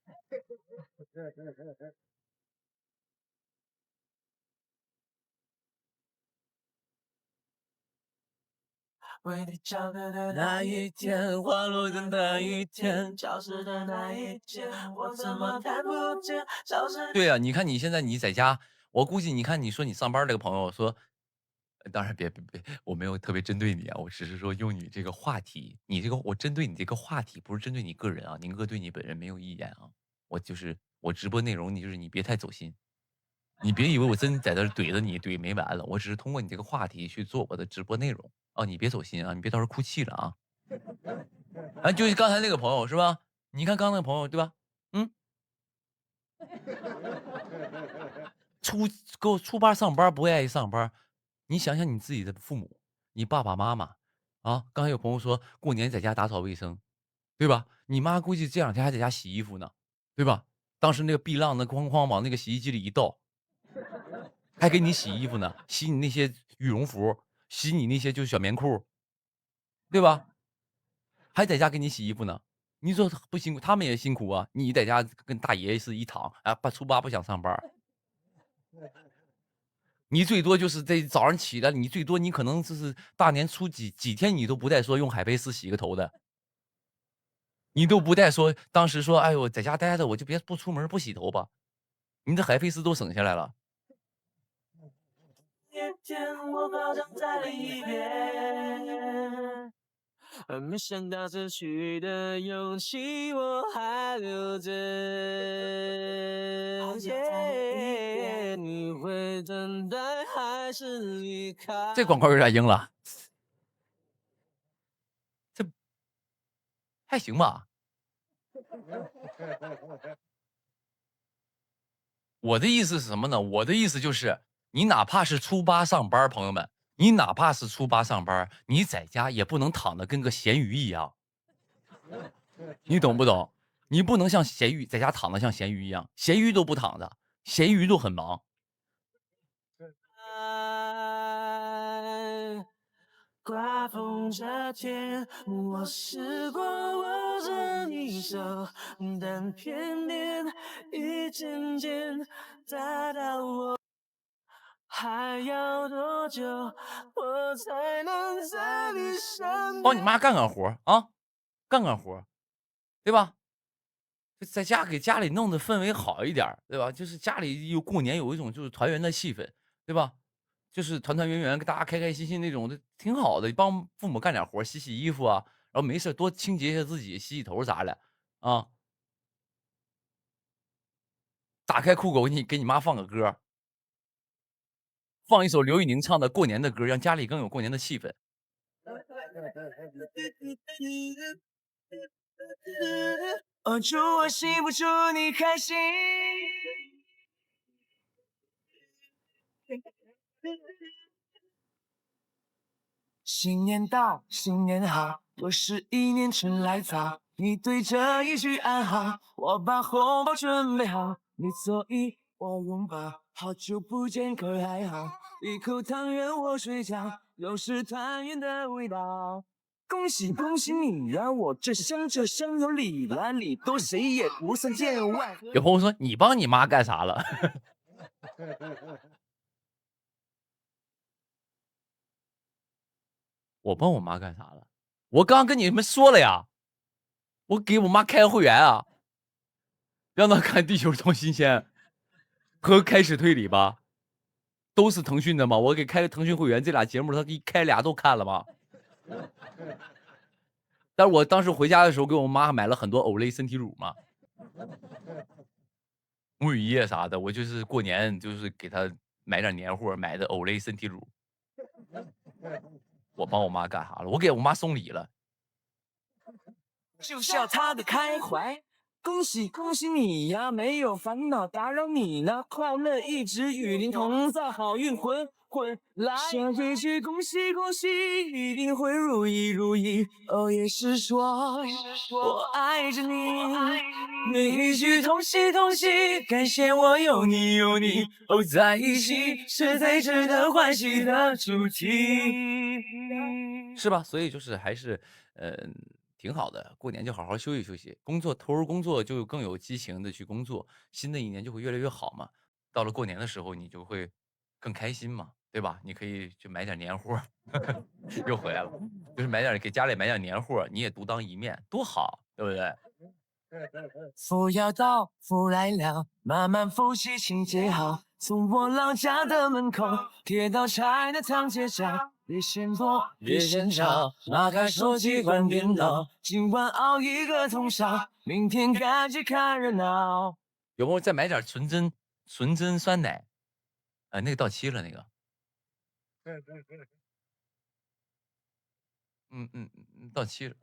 B: 为你唱歌的那一天，花落的那一天，消失的那一天，我怎么看不见？对啊，你看你现在你在家，我估计你看你说你上班这个朋友说，当然别，我没有特别针对你啊，我只是说用你这个话题，你这个我针对你这个话题，不是针对你个人啊，宁哥对你本人没有意见啊，我直播内容，你别太走心。你别以为我真在这怼着你怼没完了，我只是通过你这个话题去做我的直播内容啊！你别走心啊，你别到时候哭泣了啊！啊，就是刚才那个朋友是吧？你看刚那个朋友对吧？嗯，初八上班不爱意上班，你想想你自己的父母，你爸爸妈妈啊。刚才有朋友说过年在家打扫卫生，对吧？你妈估计这两天还在家洗衣服呢，对吧？当时那个碧浪那哐哐往那个洗衣机里一倒。还给你洗衣服呢，洗你那些羽绒服，洗你那些就是小棉裤，对吧？还在家给你洗衣服呢，你说不辛苦？他们也辛苦啊。你在家跟大爷是一躺，啊，初八不想上班，你最多就是在早上起来，你最多你可能就是大年初几天你都不带说用海飞丝洗个头的，你都不带说当时说，哎呦，在家待着我就不出门不洗头吧，你的海飞丝都省下来了。一天我好想再淋一遍，
A: 没想到争取的勇气我还留着。你会等待还是离开？
B: 这广告有点硬了，这还行吧？我的意思是什么呢？我的意思就是，你哪怕是初八上班，朋友们，你哪怕是初八上班，你在家也不能躺得跟个咸鱼一样，你懂不懂？你不能像咸鱼在家躺得像咸鱼一样，咸鱼都不躺的，咸鱼都很忙。
A: 刮风这天，我试过握着你手，但偏偏一渐渐打到我。还要多久，我才能在你身边？
B: 帮你妈干干活啊，干干活，对吧？在家给家里弄得氛围好一点，对吧？就是家里有过年有一种就是团圆的气氛，对吧？就是团团圆圆，大家开开心心那种的，挺好的。帮父母干点活，洗洗衣服啊，然后没事多清洁一下自己，洗洗头啥的啊。打开酷狗，给你妈放个歌，放一首刘宇宁唱的过年的歌，让家里更有过年的气氛。
A: 祝我幸福，祝你开心。新年到，新年好，又是一年春来早。你对着一句安好，我把红包准备好，你坐椅我拥抱，好久不见可还好？一口汤圆我睡觉，又是团圆的味道。恭喜恭喜你呀、我这乡有礼，碗里多谁也不算见外。
B: 有朋友说你帮你妈干啥了？我帮我妈干啥了？我刚跟你们说了呀，我给我妈开个会员啊，让她看《地球多新鲜》和《开始推理》吧，都是腾讯的嘛。我给开个腾讯会员，这俩节目她一开俩都看了吗？但是我当时回家的时候，给我妈买了很多欧蕾身体乳嘛，沐浴液啥的。我就是过年就是给她买点年货，买的欧蕾身体乳。我帮我妈干啥了？我给我妈送礼了。
A: 就笑他的开怀。恭喜恭喜你呀，没有烦恼打扰你呢，快乐一直与您同在，好运滚滚来。说一句恭喜恭喜，一定会如意如意。哦，也是说我爱着你，每一句同喜同喜，感谢我有你有你，哦，在一起是最值得欢喜的主题。
B: 是吧？所以就是还是，挺好的。过年就好好休息休息，工作投入工作就更有激情的去工作，新的一年就会越来越好嘛。到了过年的时候，你就会更开心嘛，对吧？你可以去买点年货，又回来了，就是给家里买点年货，你也独当一面，多好，对不对？
A: 福要到，福来了，慢慢福气情节好。从我老家的门口贴到拆的长街上，别嫌多，别嫌吵，拿开手机换电脑，今晚熬一个通宵，明天赶去看热闹。
B: 有没有再买点纯真酸奶？那个到期了，那个。到期了。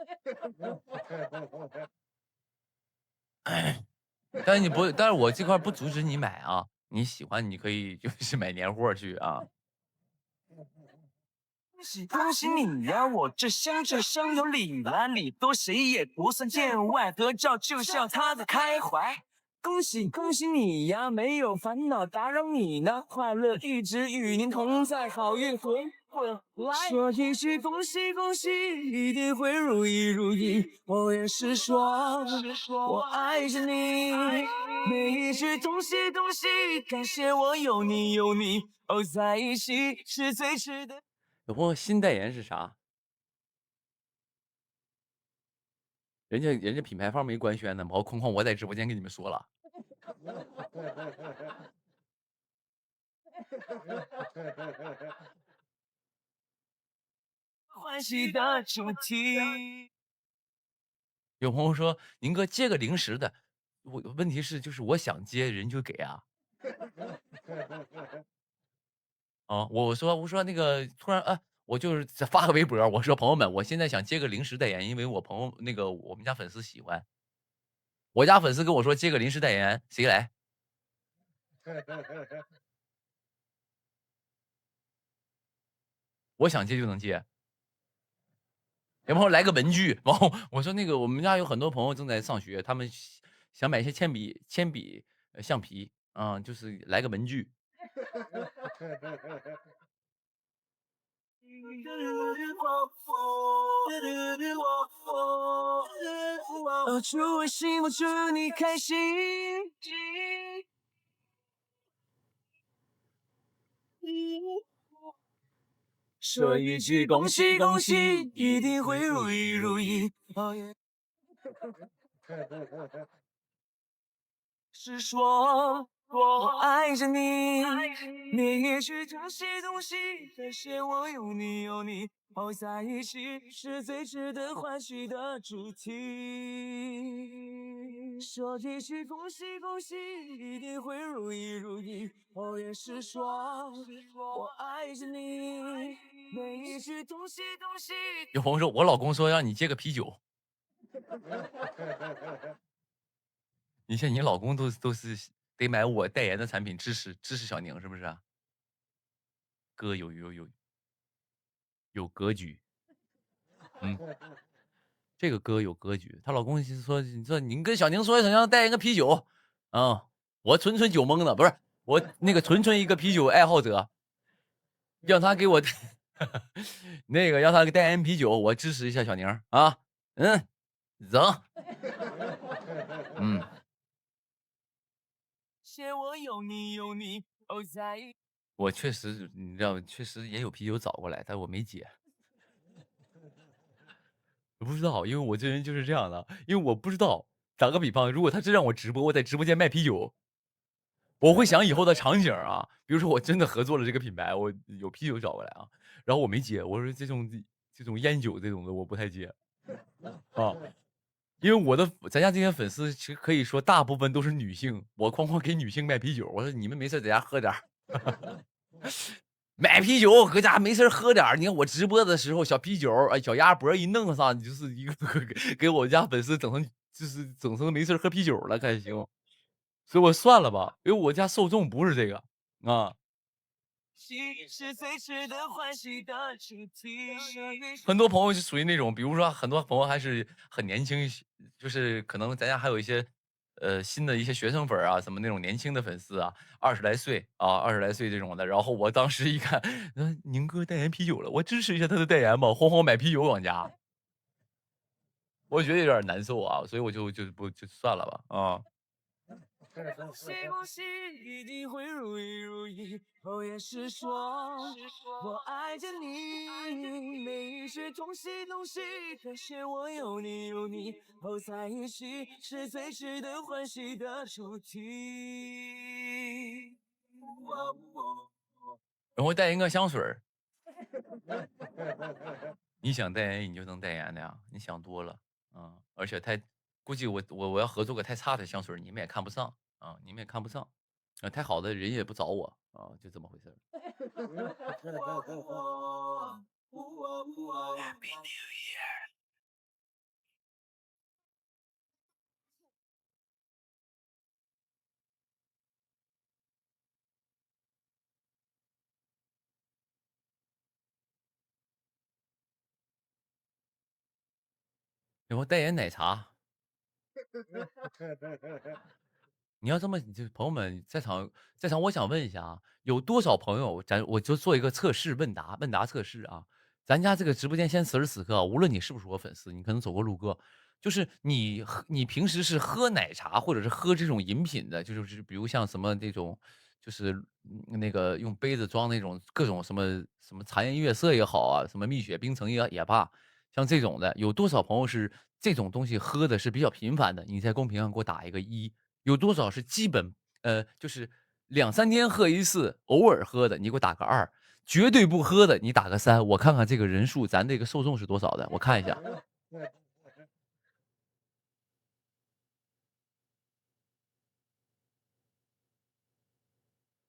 B: 但是我这块不阻止你买啊，你喜欢你可以就是买年货去啊。
A: 恭喜恭喜你呀，我这乡有礼，碗里多谁也不算见外，合照就笑他的开怀。恭喜恭喜你呀，没有烦恼打扰你呢，快乐一直与您同在，好运滚滚来。说一句恭喜恭喜，一定会如意如意。我也是说，我爱着你，每一句东西东西，感谢我有你有你，哦，在一起是最值得。
B: 有朋友新代言是啥？人家品牌方没官宣呢，况况我在直播间跟你们说了。
A: 欢喜的主题。
B: 有朋友说宁哥接个零食的，问题是就是我想接人就给啊。啊，我说那个突然我就是发个微博，我说朋友们，我现在想接个零食代言，因为我朋友那个我们家粉丝喜欢，我家粉丝跟我说接个零食代言，谁来？我想接就能接。有朋友来个文具，然后我说那个我们家有很多朋友正在上学，他们想买一些铅笔、橡皮，就是来个文具。
A: 祝我幸福，祝你开心。说一句恭喜恭喜，一定会如意如意。是说我爱着你，你也许东西东西，但是我有你有你，抱在一起是最值得欢喜的主题。说一句恭喜恭喜，一定会如意如意。也是说我爱着你，每一句东西东西。
B: 有朋友说，我老公说让你接个啤酒。你像你老公都是得买我代言的产品支持小宁，是不是啊？哥有格局，这个哥有格局。她老公说，你说您跟小宁说一声，让代言个啤酒，我纯酒蒙的，不是我那个纯一个啤酒爱好者，让他给我那个让他给代言啤酒，我支持一下小宁啊，走，我确实，你知道，确实也有啤酒找过来，但我没接。我不知道，因为我这人就是这样的，因为我不知道。打个比方，如果他真让我直播，我在直播间卖啤酒，我会想以后的场景啊，比如说我真的合作了这个品牌，我有啤酒找过来啊，然后我没接，我说这种烟酒这种的我不太接啊，因为咱家这些粉丝其实可以说大部分都是女性，我哐哐给女性卖啤酒，我说你们没事在家喝点买啤酒搁家没事喝点你看我直播的时候小啤酒，小鸭脖一弄上，就是一个给我家粉丝整成没事喝啤酒了，还行。所以我算了吧，因为我家受众不是这个啊。很多朋友是属于那种，比如说很多朋友还是很年轻，就是可能咱家还有一些新的一些学生粉啊，什么那种年轻的粉丝啊，20来岁这种的。然后我当时一看，宁哥代言啤酒了，我支持一下他的代言吧，哐哐买啤酒往家，我觉得有点难受啊，所以我就算了吧啊。
A: 恭喜恭喜，一定会如意如意。也是说我爱着你，每一句东西东西，感谢我有你有你，在一起是最值得欢喜的主题。
B: 然后代言个香水你想代言你就能代言的呀，你想多了而且估计我要合作个太差的香水你们也看不上你们也看不上太好的人也不找我就这么回事。Happy New Year。然后代言奶茶。你要这么，就朋友们在场，我想问一下啊，有多少朋友，我就做一个测试问答测试啊。咱家这个直播间，此时此刻，无论你是不是我粉丝，你可能走过路过，就是你平时是喝奶茶或者是喝这种饮品的，就是比如像什么那种，就是那个用杯子装那种各种什么茶颜悦色也好啊，什么蜜雪冰城也罢，像这种的，有多少朋友是这种东西喝的是比较频繁的？你在公屏上给我打一个1。有多少是基本就是2、3天喝一次，偶尔喝的，你给我打个2。绝对不喝的，你打个3，我看看这个人数，咱这个受众是多少的，我看一下。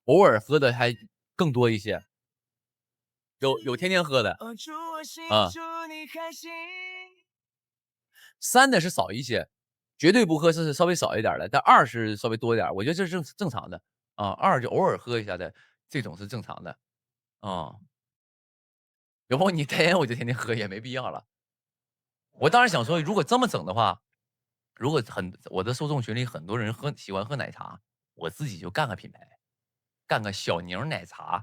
B: 偶尔喝的还更多一些，有天天喝的啊。3的是少一些，绝对不喝是稍微少一点的，但2是稍微多一点，我觉得这是正常的啊。2就偶尔喝一下的，这种是正常的啊。有朋友你代言我就天天喝也没必要了。我当时想说，如果这么整的话，如果我的受众群里很多人喜欢喝奶茶，我自己就干个品牌，干个小宁奶茶。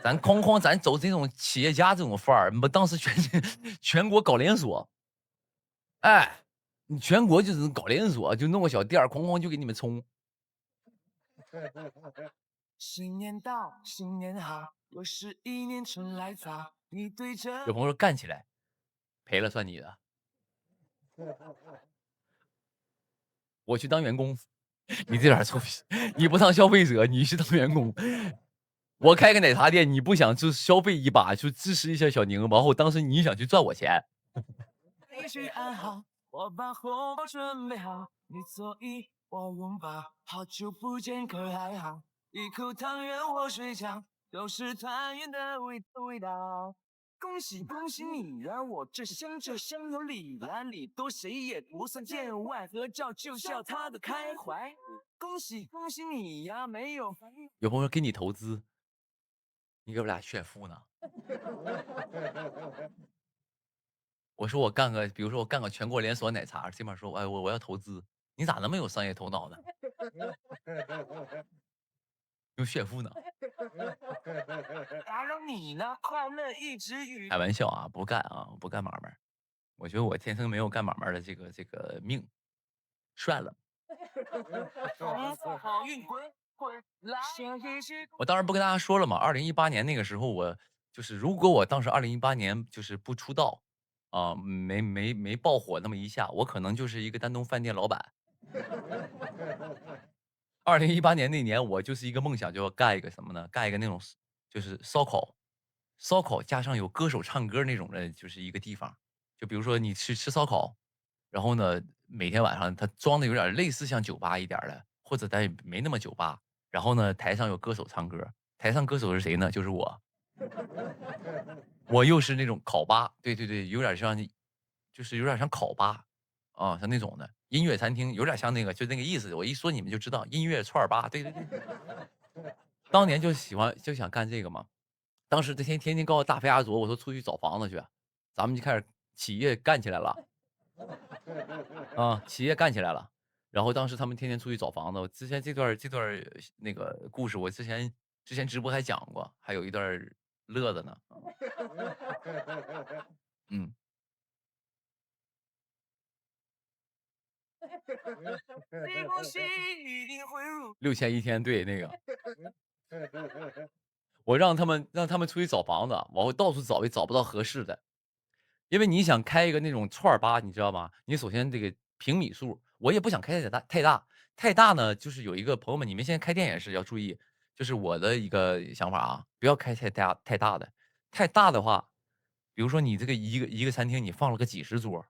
B: 咱咱走这种企业家这种范儿，当时全国搞连锁，哎，你全国就是搞连锁，就弄个小店哐就给你们冲。新年到，新年好，又是一年春来早。你对着有朋友说干起来，赔了算你的。我去当员工，你这点臭屁！你不当消费者，你去当员工。我开个奶茶店，你不想就消费一把，就支持一下小宁，然后当时你想去赚我钱。我把红包准备好，你坐一我拥抱，好久不见可还好？一口汤圆或水饺，都是团圆的味道。恭喜恭喜你呀！我这香有礼，篮里多谁也不算见外，合照就笑他的开怀。恭喜恭喜你呀！没有有朋友给你投资，你给我俩炫富呢？我说我干个，比如说我干个全国连锁奶茶，这边说，哎，我要投资，你咋那么有商业头脑呢？用炫富呢？打扰你呢，快乐一直与。开玩笑啊，不干啊，不干买卖。我觉得我天生没有干买卖的这个命，算了。我当时不跟大家说了吗？2018年那个时候，我就是如果我当时2018年就是不出道啊，没爆火那么一下，我可能就是一个丹东饭店老板。2018年那年，我就是一个梦想，就要干一个什么呢？干一个那种就是烧烤加上有歌手唱歌那种的，就是一个地方。就比如说你吃烧烤，然后呢，每天晚上他装的有点类似像酒吧一点的，或者但也没那么酒吧。然后呢，台上有歌手唱歌，台上歌手是谁呢？就是我。我又是那种烤吧，对，有点像，就是有点像烤吧啊，像那种的音乐餐厅，有点像那个，就那个意思。我一说你们就知道，音乐串吧，对。当年就想干这个嘛。当时天天告诉大飞阿卓，我说出去找房子去，咱们就开始企业干起来了。啊，企业干起来了。然后当时他们天天出去找房子。我之前这段那个故事，我之前直播还讲过，还有一段乐的呢。嗯。6000一天，对那个。我让他们出去找房子，往后到处找也找不到合适的。因为你想开一个那种串吧，你知道吗？你首先这个平米数，我也不想开太大呢。就是有一个朋友们，你们现在开店也是要注意，就是我的一个想法啊，不要开太大的。太大的话，比如说你这个一个餐厅，你放了个几十桌，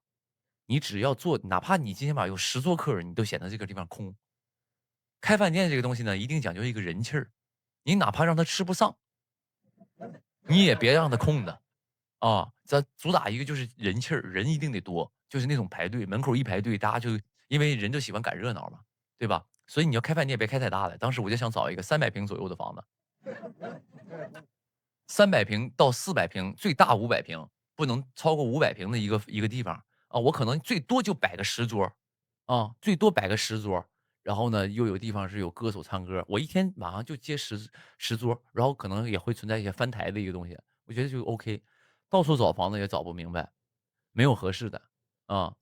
B: 你只要做，哪怕你今天晚上有10桌客人，你都显得这个地方空。开饭店这个东西呢，一定讲究一个人气儿，你哪怕让他吃不上，你也别让他空的。啊，咱主打一个就是人气儿，人一定得多，就是那种排队，门口一排队，大家就因为人就喜欢赶热闹嘛，对吧？所以你要开饭店别开太大的。当时我就想找一个300平左右的房子，300平到400平，最大500平，不能超过500平的一个地方啊。我可能最多就摆个10桌啊，最多摆个10桌。然后呢，又有地方是有歌手唱歌，我一天晚上就接十桌，然后可能也会存在一些翻台的一个东西，我觉得就 OK。到处找房子也找不明白，没有合适的啊。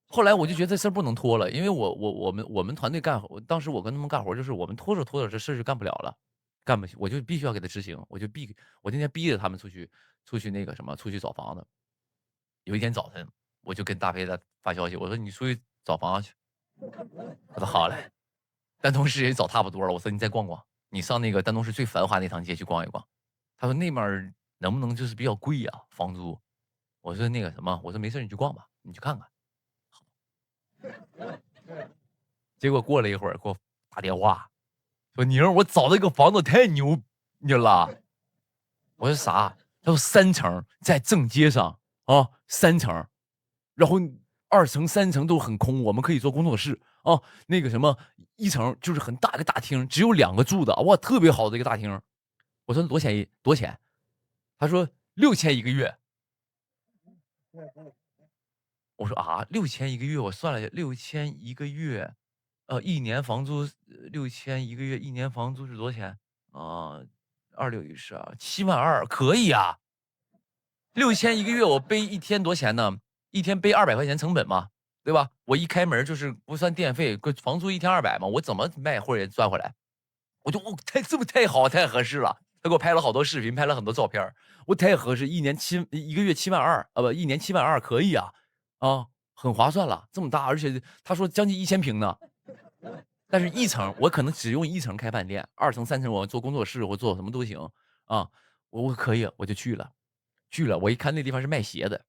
B: 后来我就觉得这事儿不能拖了，因为我们团队干活，当时我跟他们干活，就是我们拖着这事儿就干不了了，干不起，我就必须要给他执行，我那天逼着他们出去那个什么，出去找房子。有一天早晨，我就跟大飞他发消息，我说你出去找房子去。他说好嘞，但同时也找差不多了，我说你再逛逛，你上那个丹东市最繁华那条街去逛一逛。他说那面能不能就是比较贵呀、房租？我说那个什么，我说没事你去逛吧，你去看看。结果过了一会儿给我打电话，说宁儿，我找到一个房子太牛你了。我说啥？他说3层在正街上啊，3层，然后2层、3层都很空，我们可以做工作室啊。那个什么，1层就是很大一个大厅，只有2个住的，哇，特别好的一个大厅。我说多少钱？他说6000一个月。我说啊，6000一个月，我算了，6000一个月，一年房租6000一个月，一年房租是多少钱啊？2612，72000，可以啊。6000一个月，我背一天多少钱呢？一天背200块钱成本嘛，对吧？我一开门就是不算电费，房租一天200嘛，我怎么卖或者也赚回来？我就太好，太合适了。他给我拍了好多视频，拍了很多照片，我太合适，一个月72000啊，不，一年72000可以啊，啊，很划算了，这么大，而且他说将近1000平呢。但是1层我可能只用1层开饭店，2层、3层我做工作室或做什么都行啊，我可以，我就去了。我一看那地方是卖鞋的，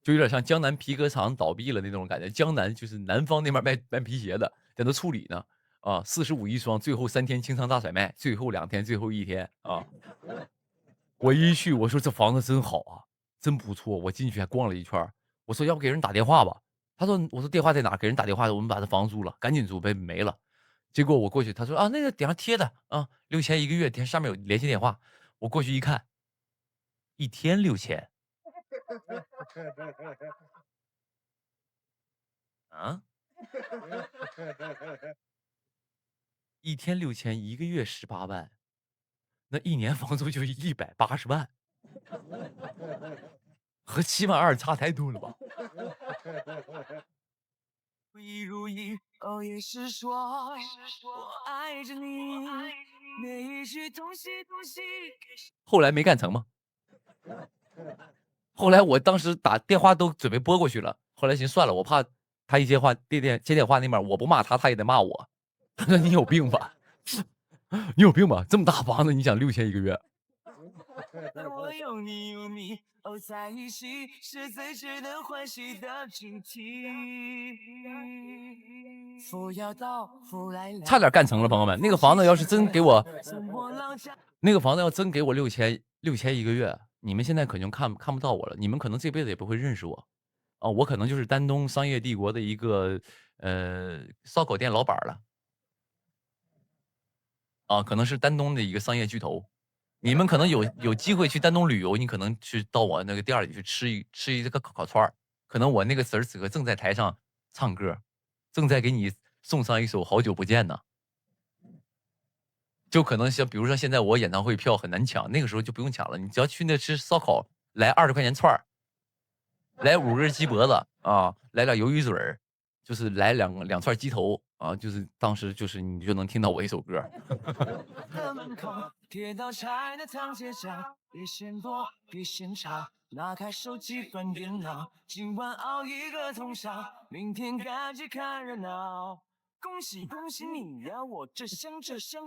B: 就有点像江南皮革厂倒闭了那种感觉。江南就是南方那边卖皮鞋的，在那处理呢。啊，45一双，最后3天清仓大甩卖，最后2天，最后1天啊。我一去，我说这房子真好啊，真不错。我进去还逛了一圈，我说要不给人打电话吧？他说，我说电话在哪？给人打电话，我们把这房租了，赶紧租呗，没了。结果我过去，他说啊，那个顶上贴的啊，6000一个月，上面有联系电话。我过去一看，一天6000。啊，一天6000，一个月18万，那一年房租就180万，和72000差太多了吧？
A: 如一，哦，也是说我爱着你，每一句东西。
B: 后来没干成吗？后来我当时打电话都准备拨过去了，后来寻算了，我怕他一接电话那边我不骂他，他也得骂我。他说你有病吧？你有病吧？这么大房子，你想6000一个月？
A: 我有你，哦，在一起是最值得欢喜的主题。福要到，福来了，
B: 差点干成了，朋友们。那个房子要是真给我，那个房子要真给我6000一个月，你们现在可能看不到我了，你们可能这辈子也不会认识我。啊，我可能就是丹东商业帝国的一个烧烤店老板了。啊，可能是丹东的一个商业巨头。你们可能有机会去丹东旅游，你可能去到我那个店里去吃一个烤串儿，可能我那个此时此刻正在台上唱歌，正在给你送上一首《好久不见》呢。就可能像比如说现在我演唱会票很难抢，那个时候就不用抢了，你只要去那吃烧烤，来20块钱串儿，来5根鸡脖子啊，来点鱿鱼嘴儿，就是来两串鸡头啊，就是当时就是你就能听到我一首歌。
A: 门口铁道拆的长街上，别嫌多，别嫌吵，拿开手机翻电脑，今晚熬一个通宵，明天赶去看热闹。恭喜恭喜你呀！我这厢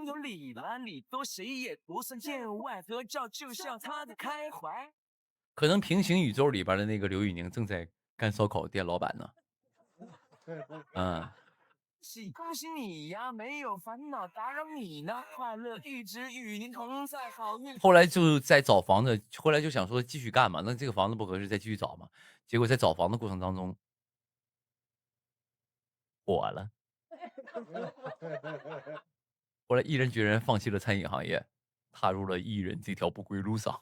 A: 有礼了，你多谁也不算见外，合照就像他的开怀。
B: 可能平行宇宙里边的那个刘宇宁正在干烧烤店老板呢。嗯，
A: 恭喜你呀，没有烦恼打扰你呢，快乐一直与您同在，好运。
B: 后来就在找房子，后来就想说继续干嘛，那这个房子不合适，再继续找嘛。结果在找房的过程当中火了，后来毅然决然放弃了餐饮行业，踏入了艺人这条不归路上。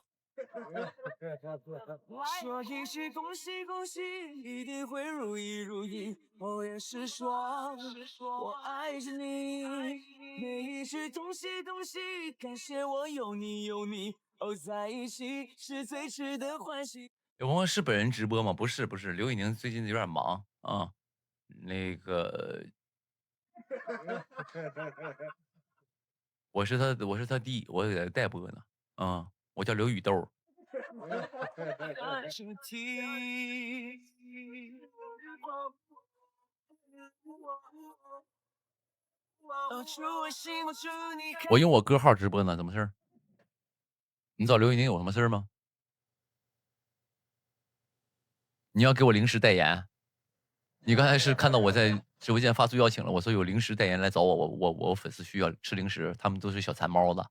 A: 说一句恭喜恭喜，一定会如意。我也是说我爱着你，每一句东西，感谢我有你，哦，在一起是最值得欢喜。
B: 有朋友是本人直播吗？不是，刘宇宁最近有点忙啊。那个，我是他弟，我给他代播呢。啊，我叫刘宇豆。
A: 主题。
B: 我用我哥号直播呢，怎么事儿？你找刘宇宁有什么事儿吗？你要给我临时代言？你刚才是看到我在直播间发出邀请了，我说有临时代言来找我，我粉丝需要吃零食，他们都是小馋猫子。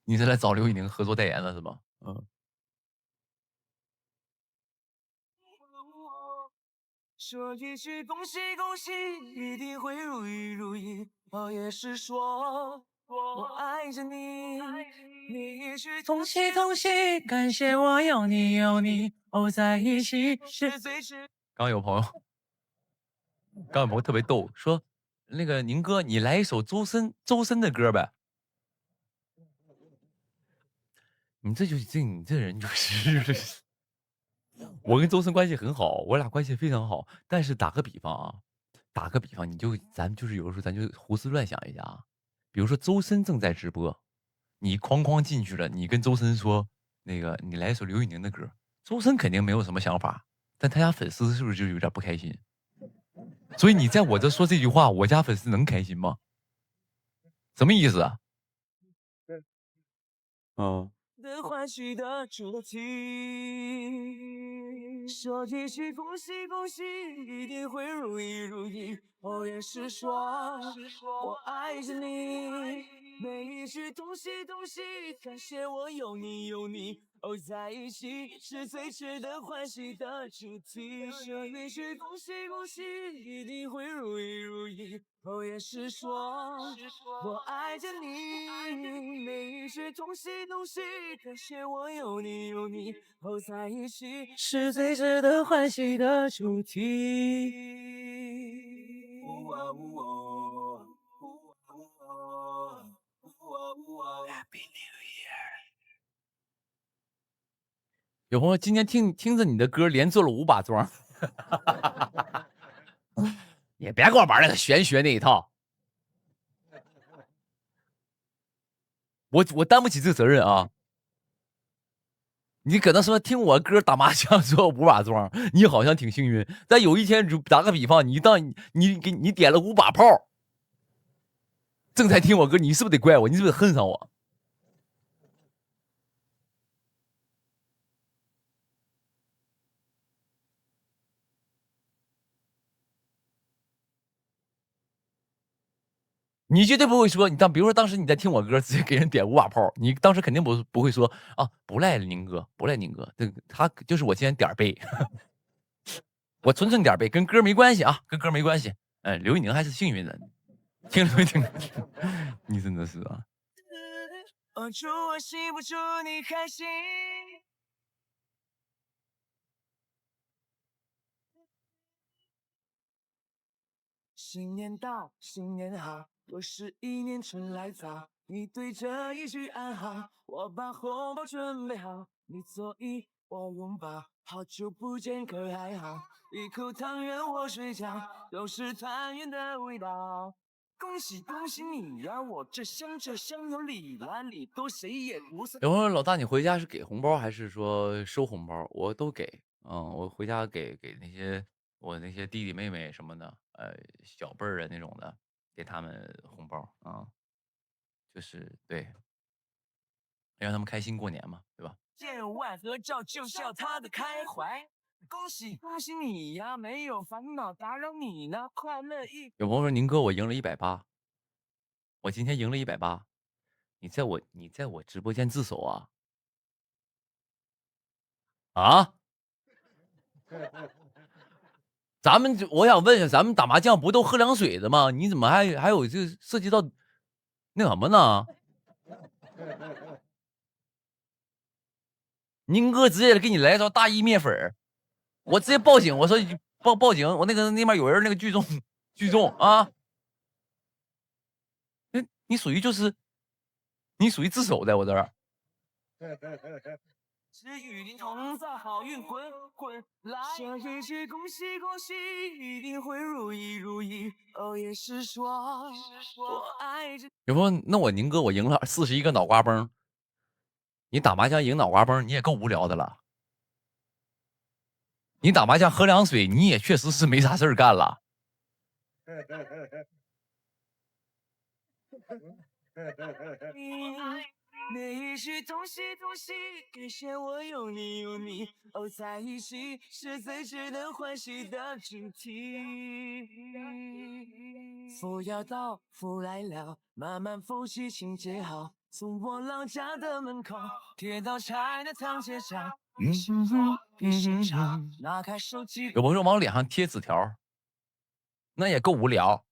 B: 你是来找刘宇宁合作代言了是吧？嗯。
A: 说一句恭喜恭喜，一定会如意如意。哦，也是说我爱着你。你一句同喜同喜，感谢我有你有你，哦，在一起是最值。
B: 刚有朋友特别逗，说那个宁哥，你来一首周深的歌呗。你这人就是，我跟周深关系很好，我俩关系非常好。但是打个比方啊，咱就是有的时候咱就胡思乱想一下啊。比如说周深正在直播，你哐进去了，你跟周深说那个你来一首刘宇宁的歌，周深肯定没有什么想法，但他家粉丝是不是就有点不开心？所以你在我这说这句话，我家粉丝能开心吗？什么意思啊？
A: 的欢喜的主题，说一句恭喜恭喜，一定会如意如意。哦，也是说我爱着你，每一句恭喜恭喜，感谢我有你有你。哦，在一起是最值得欢喜的主题。说一句恭喜恭喜，一定会如意如意。哦，也是说我爱着你，每一句同喜同喜，感谢我有你有你。哦，在一起是最值得欢喜的主题。Happy New Year。
B: 有朋友今天听着你的歌，连做了5把桩，也别给我玩那个玄学那一套，我担不起这个责任啊！你搁那说听我歌打麻将做5把桩，你好像挺幸运，但有一天打个比方，你点了5把炮，正在听我歌，你是不是得怪我？你是不是得恨上我？你绝对不会说，比如说当时你在听我歌，直接给人点5把炮，你当时肯定不会说啊，不赖宁哥，他就是我今天点背，我纯点背，跟歌没关系啊，跟歌没关系。刘宇宁还是幸运的，听了没听？你真的是啊。
A: 祝我幸福，祝你开心。新年到，新年好，又是一年春来早。你对着一句安好，我把红包准备好。你左一，我拥抱，好久不见可还好？一口汤圆我睡觉，都是团圆的味道。恭喜恭喜你呀，我这香有理来理多，谁也不算。
B: 有朋友老大，你回家是给红包还是说收红包？我都给，我回家给我那些弟弟妹妹什么的，小辈儿的那种的，给他们红包啊，就是对，让他们开心过年嘛，对吧？
A: 见万合照就笑他的开怀，恭喜恭喜你呀，没有烦恼打扰你呢，快乐一。
B: 有朋友说宁哥我赢了180，我今天赢了180，你在我直播间自首啊？啊？我想问一下，咱们打麻将不都喝凉水的吗？你怎么还有这涉及到那什么呢？宁哥直接给你来一招大义灭粉，我直接报警，我说报警，我那边有人那个聚众啊，你属于自首的，我这儿。
A: 是与您同在，好运滚滚来。说一句恭喜恭喜，一定会如意如意。哦，也是说我爱着。
B: 有朋友，那我宁哥我赢了41个脑瓜崩，你打麻将赢脑瓜崩，你也够无聊的了。你打麻将喝凉水，你也确实是没啥事儿干了。
A: 每一句东西，感谢我有你，哦，在一起是最值得欢喜的主题。福要到，福来了，慢慢扶起，请接好。从我老家的门口，铁道拆的堂街上，拿开手机。
B: 有朋友说往脸上贴纸条，那也够无聊。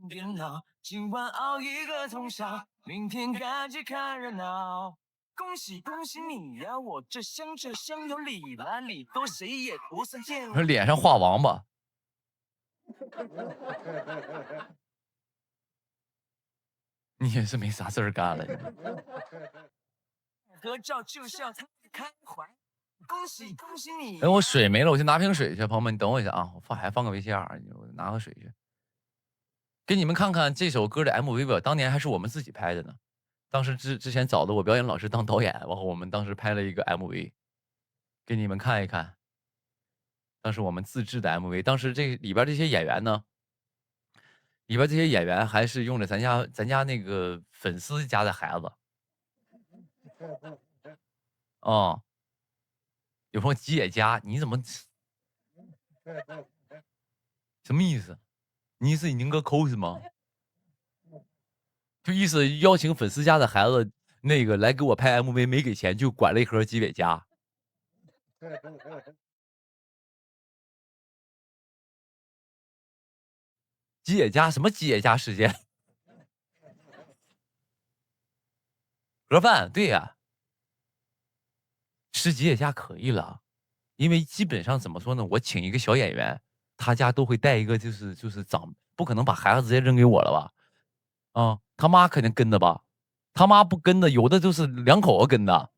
A: 别闹，今晚熬一个通宵，明天赶紧看热闹。恭喜恭喜你呀、我这乡有理了，理多谁也不算见
B: 说脸上画王八。你也是没啥事儿干了。
A: 合照就像他开怀。恭喜恭喜你！
B: 哎，我水没了，我去拿瓶水去。朋友们，你等我一下啊，我还放个 VCR，我拿个水去。给你们看看这首歌的 MV 吧，当年还是我们自己拍的呢。当时之前找的我表演老师当导演，然后我们当时拍了一个 MV， 给你们看一看。当时我们自制的 MV， 当时这里边这些演员呢，还是用的咱家那个粉丝家的孩子。哦，有朋友吉野家，你怎么什么意思？你是宁哥 cos 吗？就意思邀请粉丝家的孩子那个来给我拍 MV， 没给钱就管了一盒吉野家。吉野家什么吉野家事件？盒饭，对呀、吃吉野家可以了，因为基本上怎么说呢，我请一个小演员，他家都会带一个，就是长，不可能把孩子直接扔给我了吧？啊，他妈肯定跟的吧？他妈不跟的，有的就是两口子跟的。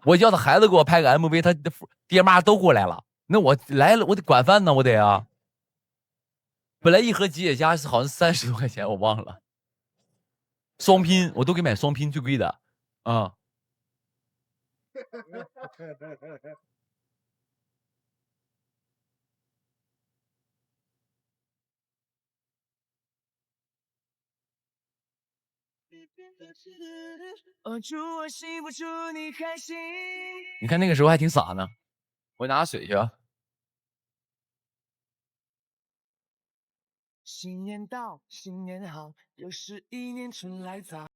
B: 我叫他孩子给我拍个 MV， 他爹妈都过来了，那我来了，我得管饭呢，我得啊。本来一盒吉野家是好像30多块钱，我忘了。双拼我都给买双拼最贵的啊。
A: 祝我幸福，祝你开心。
B: 你看那个时候还挺傻呢，我拿水去啊。
A: 新年到，新年好，又是一年春来早。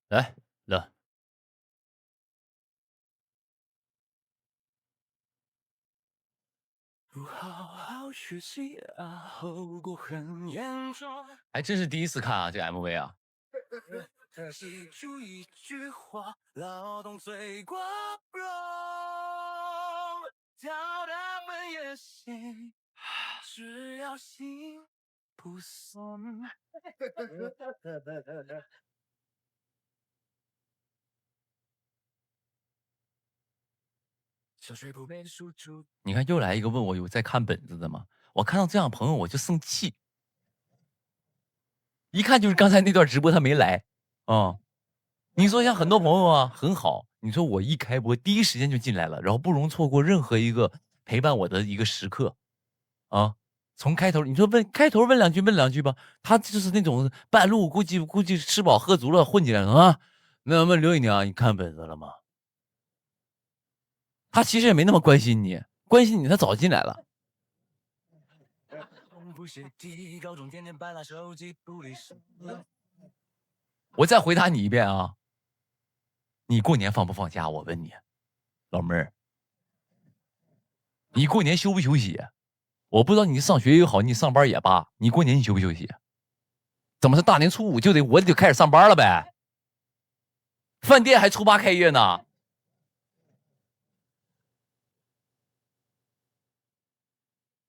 B: 来乐。
A: 不好好学习啊，后果很严重。
B: 还真是第一次看啊，这 MV 啊。
A: 记住一句话，劳动最光荣，挑担们也行，只要心不松。小水不被输出。
B: 你看，又来一个问我有在看本子的吗？我看到这样朋友我就生气，一看就是刚才那段直播他没来啊。你说像很多朋友啊，很好，你说我一开播第一时间就进来了，然后不容错过任何一个陪伴我的一个时刻啊。从开头你说开头问两句吧，他就是那种半路估计吃饱喝足了混进来了啊。那么刘姨娘，你看本子了吗？他其实也没那么关心你，他早进来了。我再回答你一遍啊，你过年放不放假？我问你，老妹儿，你过年休不休息？我不知道你上学也好，你上班也罢，你过年你休不休息？怎么是大年初五我就开始上班了呗？饭店还初8开业呢。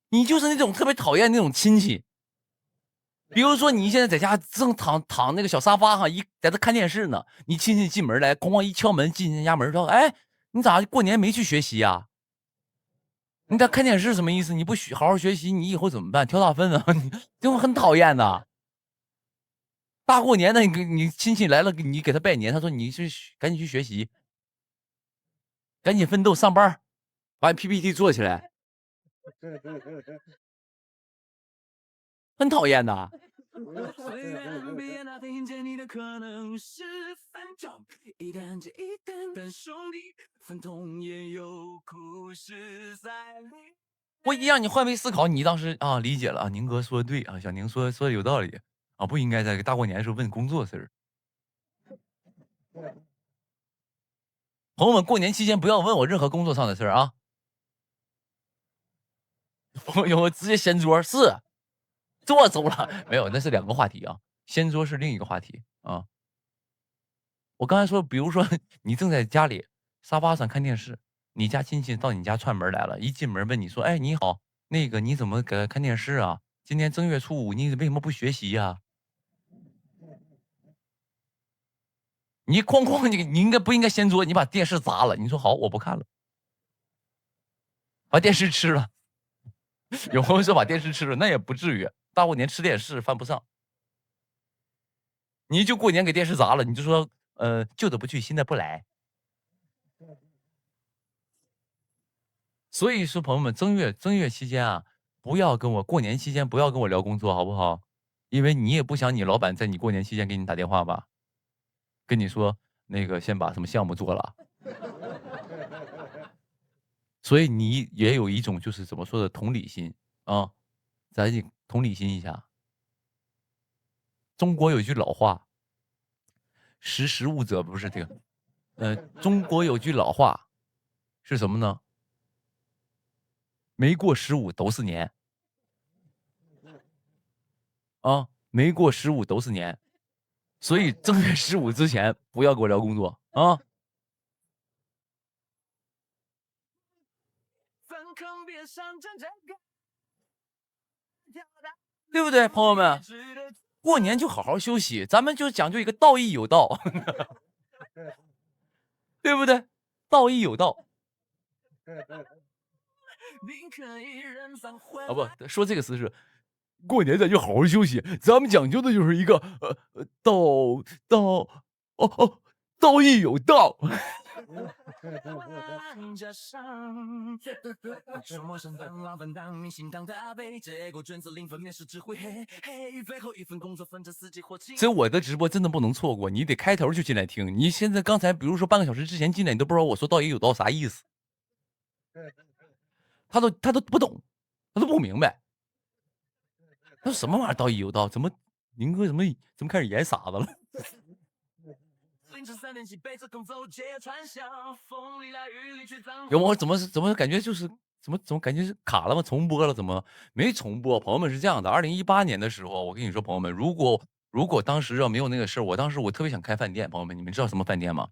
B: 你就是那种特别讨厌那种亲戚，比如说你现在在家正躺那个小沙发上，在这看电视呢，你亲戚进门来，哐哐一敲门，进人家门说：“哎，你咋过年没去学习呀？你在看电视什么意思？你不好好学习，你以后怎么办？挑大粪啊！你这种很讨厌的。大过年的，你亲戚来了，你给他拜年，他说你去赶紧去学习，赶紧奋斗上班，把 PPT 做起来，很讨厌的。虽然别那听见你的可能是反正一旦接一旦但兄弟分痛也有故事在里。我一让你换位思考，你当时啊理解了啊，宁哥说的对啊，小宁说的有道理啊，不应该在大过年的时候问工作事儿。朋友们，过年期间不要问我任何工作上的事儿啊。朋友直接掀桌是。坐走了没有？那是2个话题啊，掀桌是另一个话题啊。我刚才说，比如说你正在家里沙发上看电视，你家亲戚到你家串门来了，一进门问你说：“哎，你好，那个你怎么搁看电视啊？今天正月初5，你为什么不学习呀？”你哐哐，你应该不应该掀桌？你把电视砸了，你说好，我不看了，把电视吃了。有朋友说把电视吃了，那也不至于。大过年吃电视犯不上，你就过年给电视砸了，你就说旧的不去，新的不来。所以说朋友们，正月期间啊，不要跟我过年期间不要跟我聊工作，好不好？因为你也不想你老板在你过年期间给你打电话吧，跟你说那个先把什么项目做了。所以你也有一种就是怎么说的同理心啊，咱同理心一下。中国有句老话，识时务者不是这个，中国有句老话是什么呢？没过15都是年啊，没过15都是年，所以正月15之前不要跟我聊工作啊。对不对，朋友们？过年就好好休息，咱们就讲究一个道义有道，对不对？道义有道。啊不，说这个词是过年咱就好好休息，咱们讲究的就是一个道义有道。所以我的直播真的不能错过，你得开头就进来听。你现在刚才比如说半个小时之前进来，你都不知道我说道义有道啥意思，他都不懂，他都不明白，他说什么玩意儿道义有道？怎么宁哥怎么开始演傻子了？有我怎么感觉就是怎么感觉是卡了吗？重播了？怎么没重播？朋友们是这样的，2018年的时候，我跟你说，朋友们，如果当时要没有那个事儿，当时我特别想开饭店。朋友们，你们知道什么饭店吗？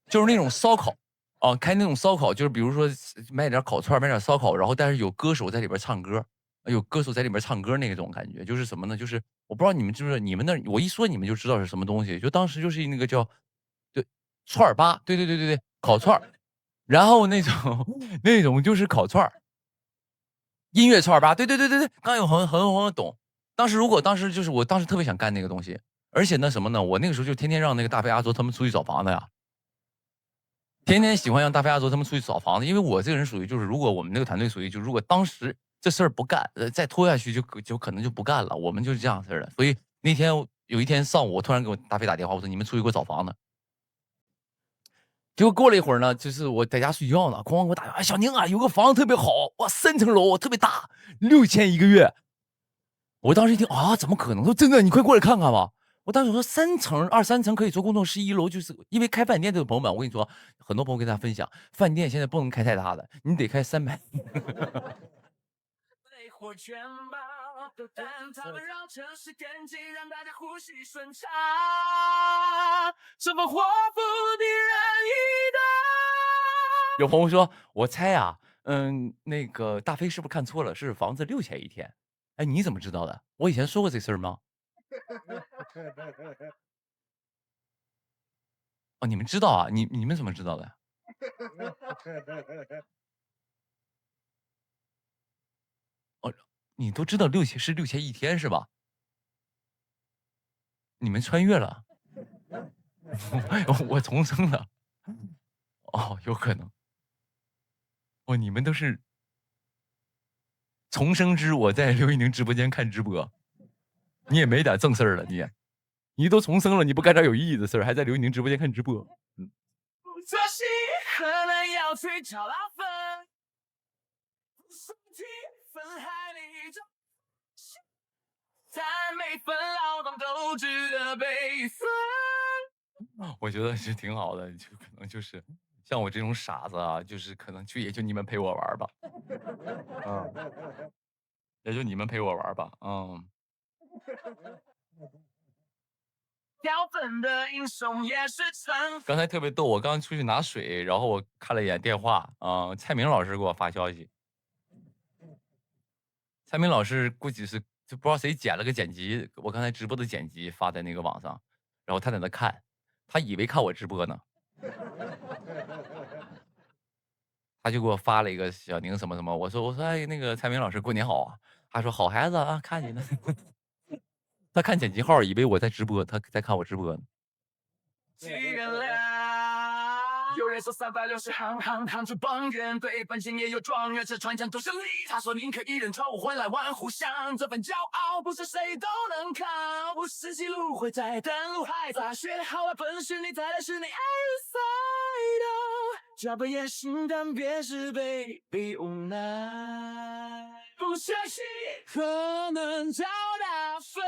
B: 就是那种烧烤啊，开那种烧烤，就是比如说卖点烤串，卖点烧烤，然后但是有歌手在里边唱歌，有歌手在里边唱歌那种感觉，就是什么呢？就是我不知道你们知不知道，你们那我一说你们就知道是什么东西。就当时就是那个叫对串儿吧，对，烤串儿，然后那种那种就是烤串儿，音乐串儿吧，对，刚有很懂。当时就是我当时特别想干那个东西，而且那什么呢，我那个时候就天天让那个大飞阿卓他们出去找房子呀。天天喜欢让大飞阿卓他们出去找房子，因为我这个人属于就是，如果我们那个团队属于就如果当时这事儿不干，再拖下去就可能就不干了，我们就是这样式的。所以那天有一天上午，我突然给我大飞打电话，我说你们出去给我找房子。结果过了一会儿呢，就是我在家睡觉呢，哐给我打电话，小宁啊，有个房子特别好，哇，3层楼，特别大，6000一个月。我当时一听啊，怎么可能？说真的，你快过来看看吧。我当时说2、3层可以做工作室，1楼就是因为开饭店这个朋友们，我跟你说，很多朋友跟大家分享，饭店现在不能开太大的，你得开300。有朋友说，我猜啊，那个大飞是不是看错了？是房子6000一天？哎，你怎么知道的？我以前说过这事儿吗？哦，你们知道啊？你们怎么知道的？哦，你都知道6000一天是吧？你们穿越了，我重生了。哦，有可能。哦，你们都是重生之我在刘宇宁直播间看直播，你也没点正事儿了，你都重生了，你不干点有意义的事儿，还在刘宇宁直播间看直播。我觉得是挺好的，就可能就是像我这种傻子啊，就是可能也就你们陪我玩吧，也就你们陪我玩吧，刚才特别逗，我刚出去拿水，然后我看了一眼电话，蔡明老师给我发消息，蔡明老师估计是就不知道谁剪了个剪辑，我刚才直播的剪辑发在那个网上，然后他在那看，他以为看我直播呢。他就给我发了一个小宁什么什么，我说哎那个蔡明老师过年好啊，他说好孩子啊，看你呢。他看剪辑号以为我在直播，他在看我直播呢。有人说360行出状元，对本性也有状元，这传讲都是理。他说宁可一人闯，我回来万户香，这份骄傲不是谁都能扛。不是记录会在登陆海杂学好啊，本是你再来是你爱赛的，脚本也行，但别是被逼无奈。不相信可能找到分，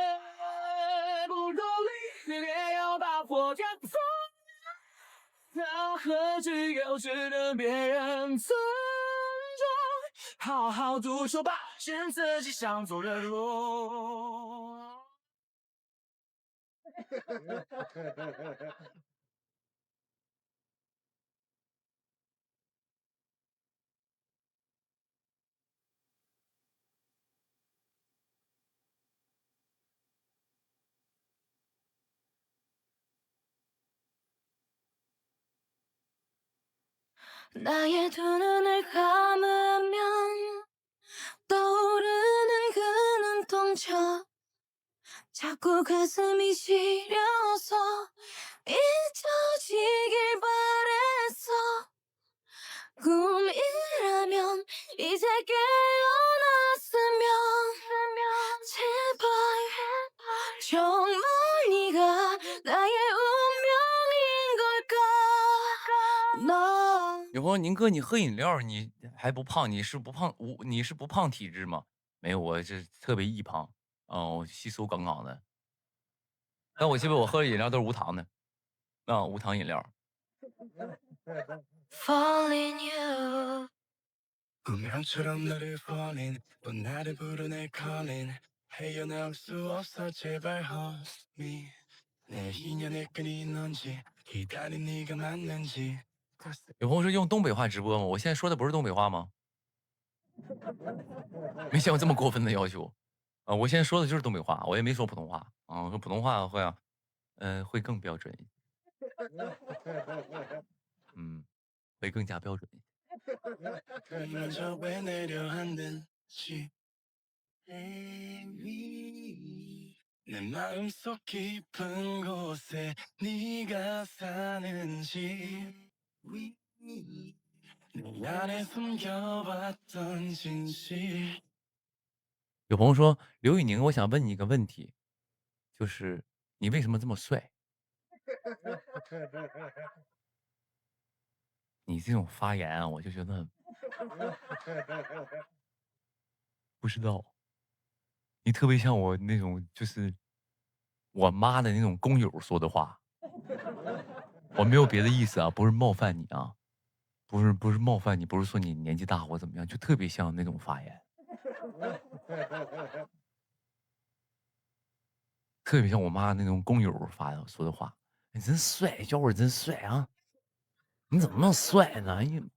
B: 不努力你也要把火点疯。何止又值得别人尊重？好好独处吧，选自己想走的路。
A: 꿈이라면 이제 깨어났으면 제발 정말 네가 나의 운명인 걸까 너
B: 有朋友，宁哥，你喝饮料你还不胖？你是不胖？你是不胖体质吗？没有，我是特别易胖，我吸收杠杠的。但我记得我喝的饮料都是无糖的。啊，无糖饮料。
A: Falling you
E: 운명처럼 너를 falling 또 나를 부르네 calling 헤어나올 수 없어 제발 homie 내 인연의 끈이 넌지 기다린 네가 맞는지
B: 有朋友说用东北话直播吗？我现在说的不是东北话吗？没见过这么过分的要求啊！我现在说的就是东北话，我也没说普通话啊。我说普通话会啊，会更标准一些，会更加标准一些。
E: 먼저 왜 내려앉는지 내 마음속 깊은 곳에 네가 사는지 내 안에 숨겨왔던 진실
B: 有朋友说刘宇宁，我想问你一个问题，就是你为什么这么帅？你这种发言啊，我就觉得不知道，你特别像我那种就是我妈的那种工友说的话。我没有别的意思啊，不是冒犯你啊，不是冒犯你，不是说你年纪大或怎么样，就特别像那种发言，特别像我妈那种工友说的话。你真帅，小伙真帅啊！你怎么那么帅呢？你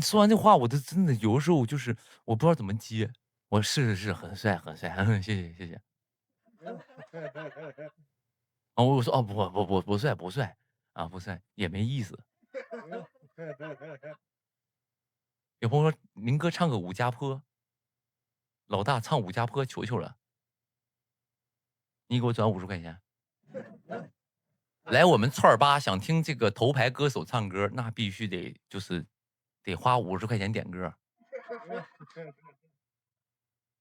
B: 说完这话，我都真的有的时候就是我不知道怎么接。我是很帅很帅，谢谢。我说哦不帅啊不帅也没意思。有朋友说明哥唱个《武家坡》，老大唱《武家坡》求求了，你给我转50块钱。来我们串儿吧，想听这个头牌歌手唱歌，那必须得花50块钱点歌。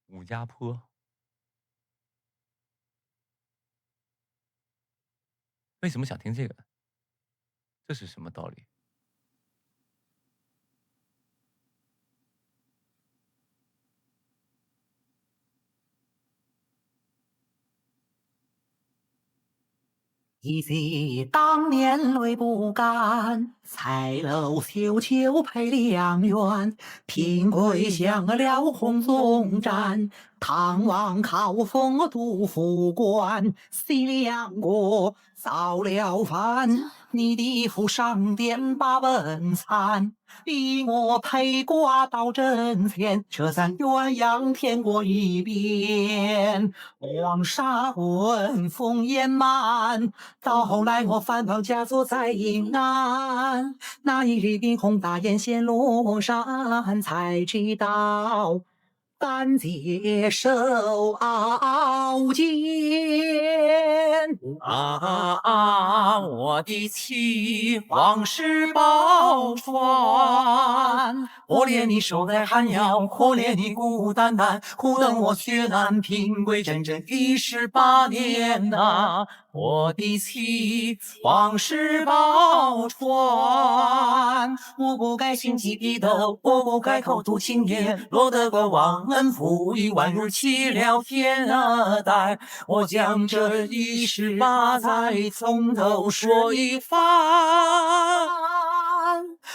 B: 武家坡，为什么想听这个？这是什么道理？
F: 一夕当年泪不干，彩楼修旧配良缘。平归向了红总站，唐王靠风杜甫关。西凉国造了反，你的府上殿把文参。逼我陪挂到阵前，这咱鸳鸯天过一边。黄沙闻风烟漫，到后来我反倒嫁作在阴安。那一日宾鸿大宴显罗山，才知道敢接受傲肩。我的妻，往事报传。可怜你守在寒窑，可怜你孤孤单单，苦等我血难平归，整整18年呐。我的妻，往事报传。我不该心机逼斗，我不该口吐情言，落得个忘恩负义，宛如弃了天代。我将这18载从头说一番，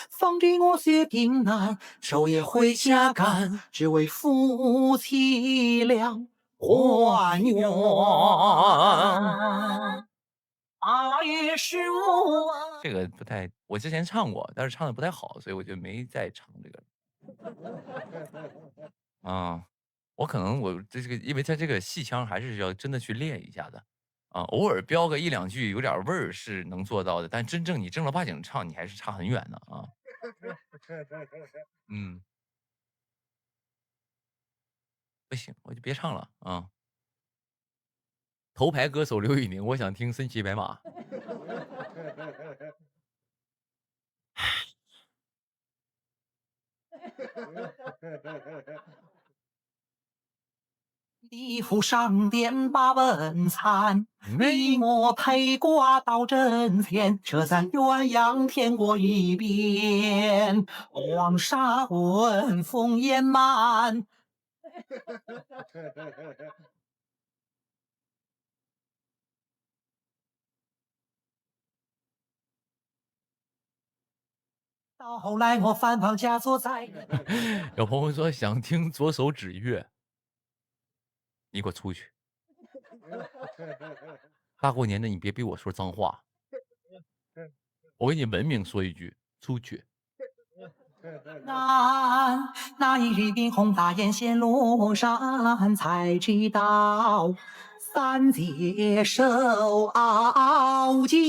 F: 放尽我血平淡，昼夜回家干，只为夫妻俩团圆。也是我
B: 这个不太，我之前唱过，但是唱的不太好，所以我就没再唱这个。啊，我可能这个，因为他这个戏腔还是要真的去练一下的啊，偶尔飙个1、2句有点味儿是能做到的，但真正你正儿八经唱，你还是差很远的啊。不行，我就别唱了啊。头牌歌手刘宇宁，我想听《身骑白马》。
F: 地府上殿把文参，一抹陪挂到阵前，这三鸳鸯天过一遍，黄沙闻风烟满。到后来我反放假坐在。
B: 有朋友说想听左手指月，你给我出去！大过年的，你别逼我说脏话。我给你文明说一句，出去。
F: 那一日宾鸿大宴显庐山，才知道三界受傲剑。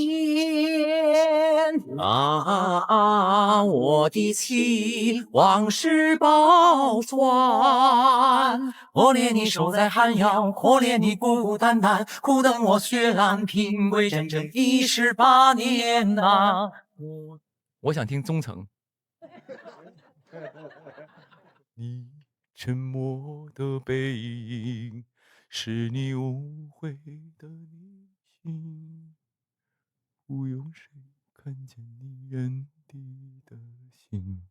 F: 我的妻往事报转，可怜你守在寒窑，可怜你孤孤单单，苦等我血染品归整整18年呐。
B: 我想听忠诚。你沉默的背影，是你无悔的内心，不用谁看见你眼底的心。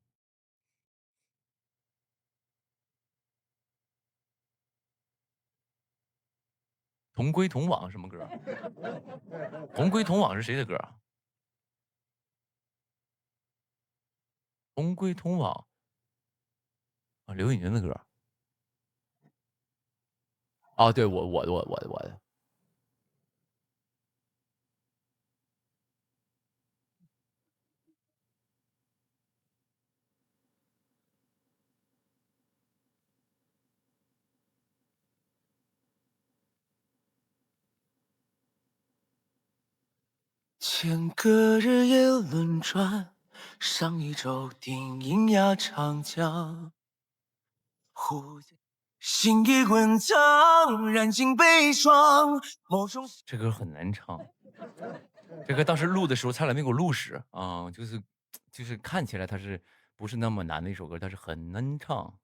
B: 同归同往什么歌？同归同往是谁的歌啊？同归同往啊，刘宇宁的歌。哦，对，我的。
A: 千个日夜轮转，上一周定阴压长江。忽心已滚烫，燃尽悲怆。某种
B: 这歌很难唱，这歌当时录的时候差点没给我录死啊！就是看起来它是不是那么难的一首歌，但是很难唱。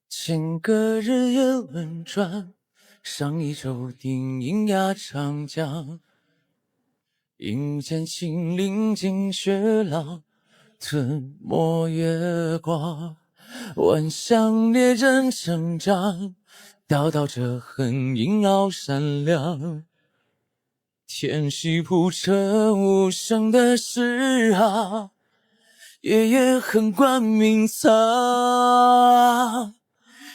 A: 千个日夜轮转，上一周定阴压长江。阴间青林尽雪浪，吞没月光。万象列阵成长，道道这痕萦绕闪亮。天气铺成无声的诗行，夜夜横贯鸣苍。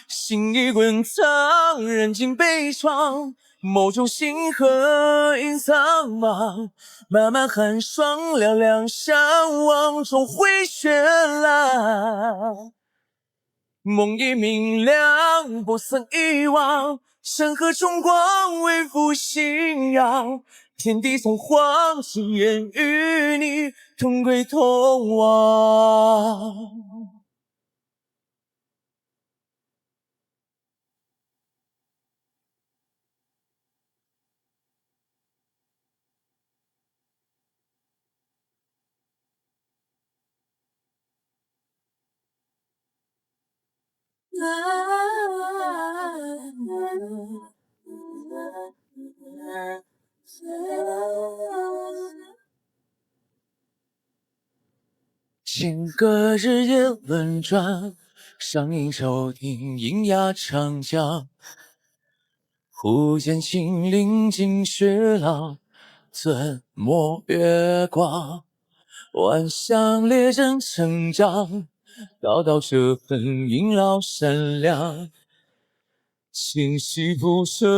A: 心已滚烫，燃尽悲怆，某种星河隐苍茫。漫漫寒霜，寥寥相望，终会绚烂。梦已明亮，不曾遗忘，山河中光，为赋信仰。天地从荒，心愿与你同归同往。千个日夜轮转，上一周定阴压长江。忽见青林尽雪浪，吞没月光。万象列阵成长，道道这痕萦绕闪亮。清晰铺成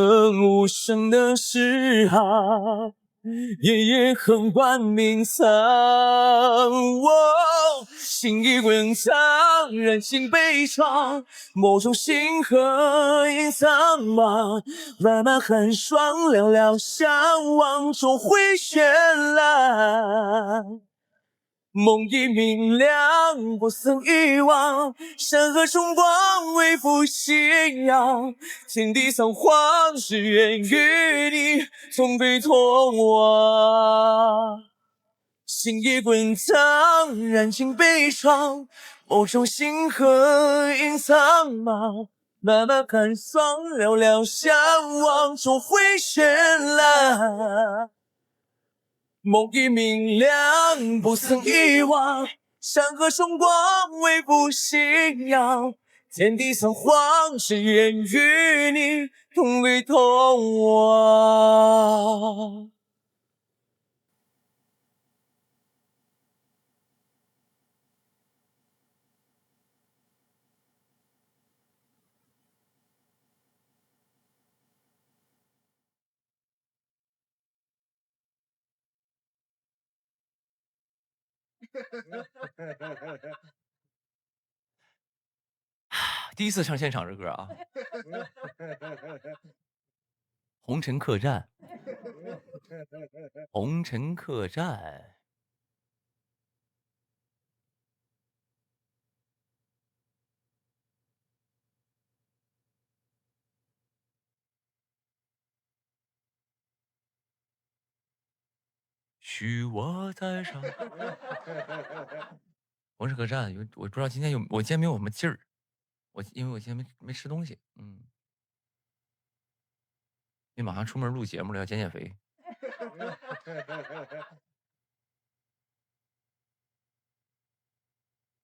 A: 无声的诗行，夜夜横贯鸣苍。心已滚烫，燃尽悲怆，某种星河隐苍茫。漫漫寒霜，寥寥相望，终会绚烂。梦已明亮，不曾遗忘。山河重光，为赋信仰。天地苍黄，誓愿与你同归同往。心已滚烫，燃尽悲怆。眸中星河映苍茫。漫漫寒霜，寥寥相望，终会绚烂。梦已明亮，不曾遗忘。山河重光，为赋信仰。天地苍黄，誓愿与你同归同往。
B: 第一次上现场这歌啊，红尘客栈，红尘客栈。许我在上。红尘客栈有，我不知道今天有，我今天没有什么劲儿，因为我今天没吃东西，因为马上出门录节目了，要减肥。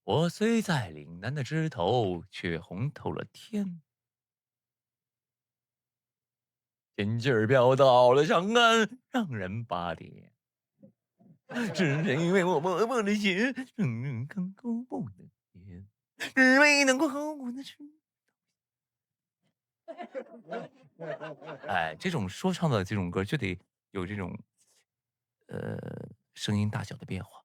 B: 我虽在岭南的枝头，却红透了天。仙劲儿飘到了长安，让人拔点。是谁为我默默的写，看够不能言，只为能够好我的事。哎，这种说唱的这种歌就得有这种，声音大小的变化。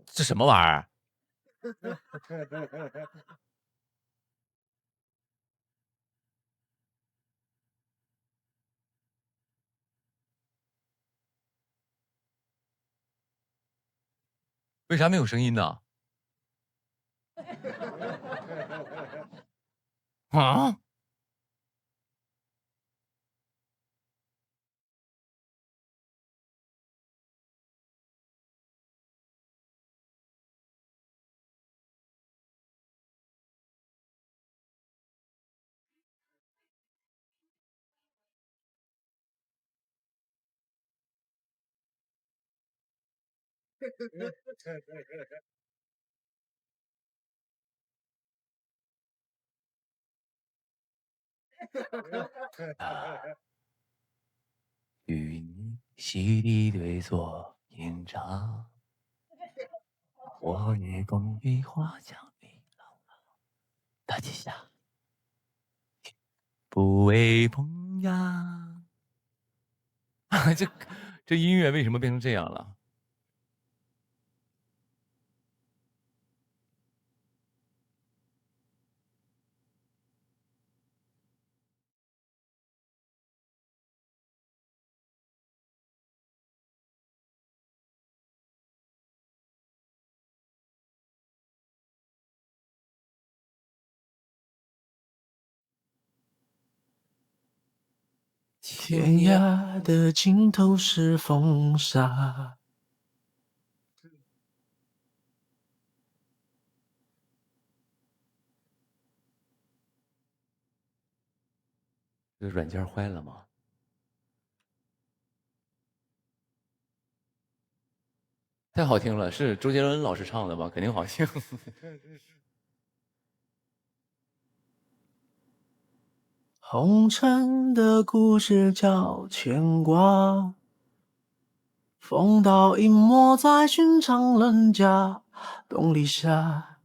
B: 这什么玩意儿？为啥没有声音呢？啊？与你洗涤对坐饮茶，我也共于花香里大吉祥，不为风雅。这音乐为什么变成这样了？
A: 天涯的尽头是风沙。
B: 这软件坏了吗？太好听了，是周杰伦老师唱的吗？肯定好听。
A: 红尘的故事叫牵挂，风刀隐没在寻常人家，东篱下，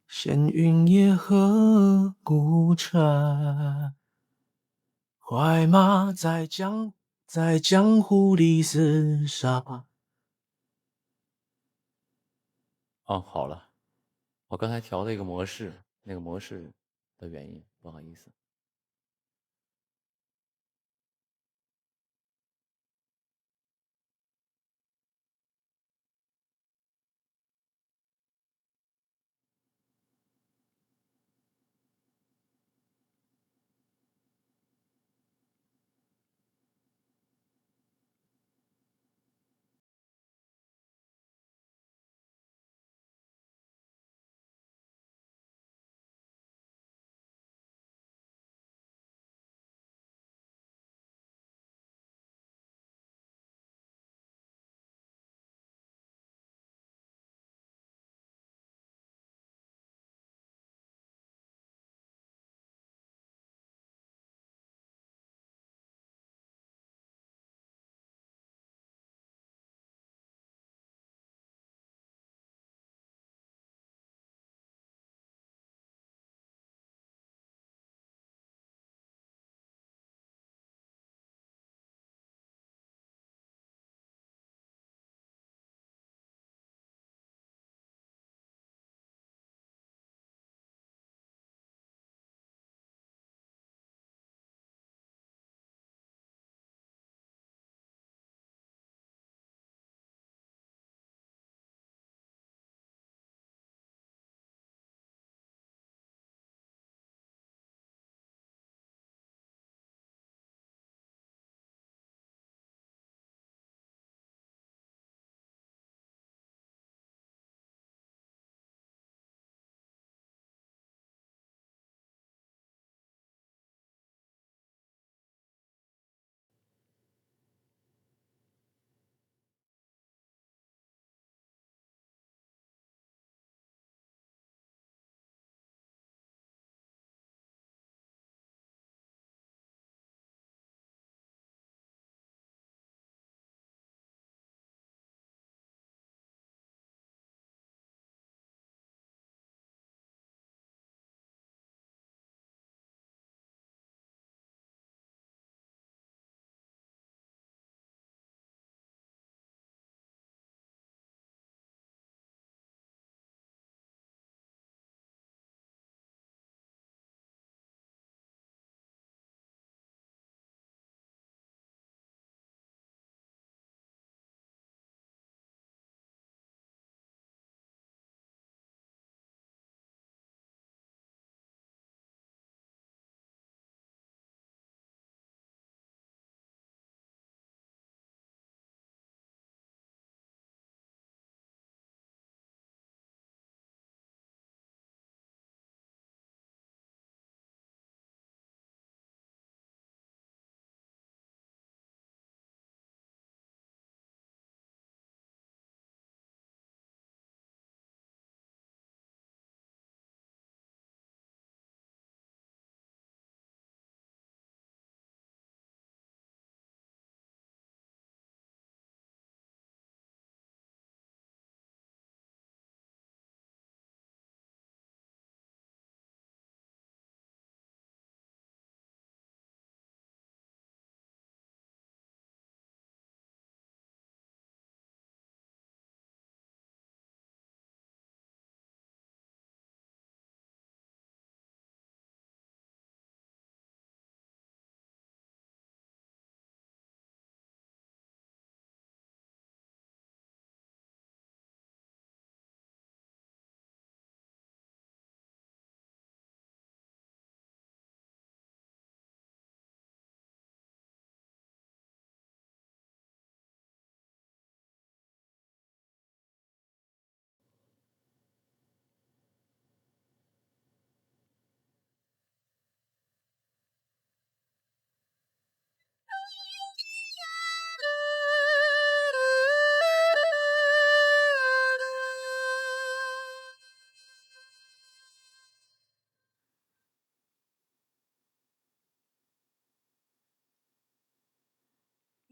A: 闲云野鹤孤船。坏马在江湖里厮杀。
B: 哦，好了，我刚才调了一个模式，那个模式的原因，不好意思。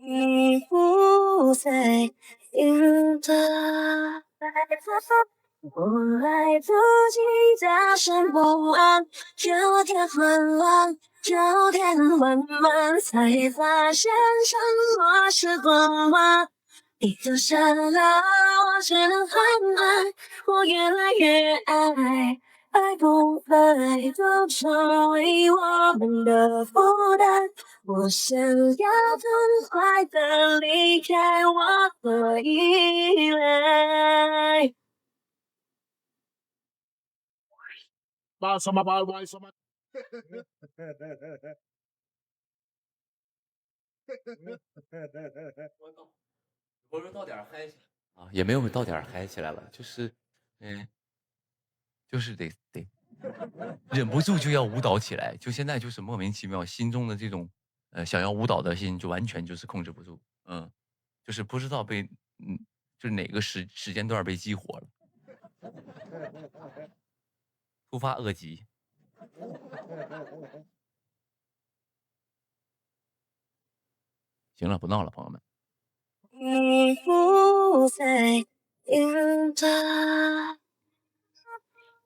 G: 你不在，听的我来不及大声不安，有点混乱， 9天慢慢才发现什么是温暖。你走散了，我只能慢慢，我越来越爱。爱不爱都成为我们的负担。我想要痛快的离开我的依赖。
D: 把什么把玩什么？
B: 我说到点嗨起来啊，也没有到点嗨起来了，就是，就是得忍不住就要舞蹈起来，就现在就是莫名其妙，心中的这种想要舞蹈的心就完全就是控制不住，就是不知道被就是哪个时间段被激活了，突发恶疾。行了，不闹了，朋友们。
G: 你不在意的。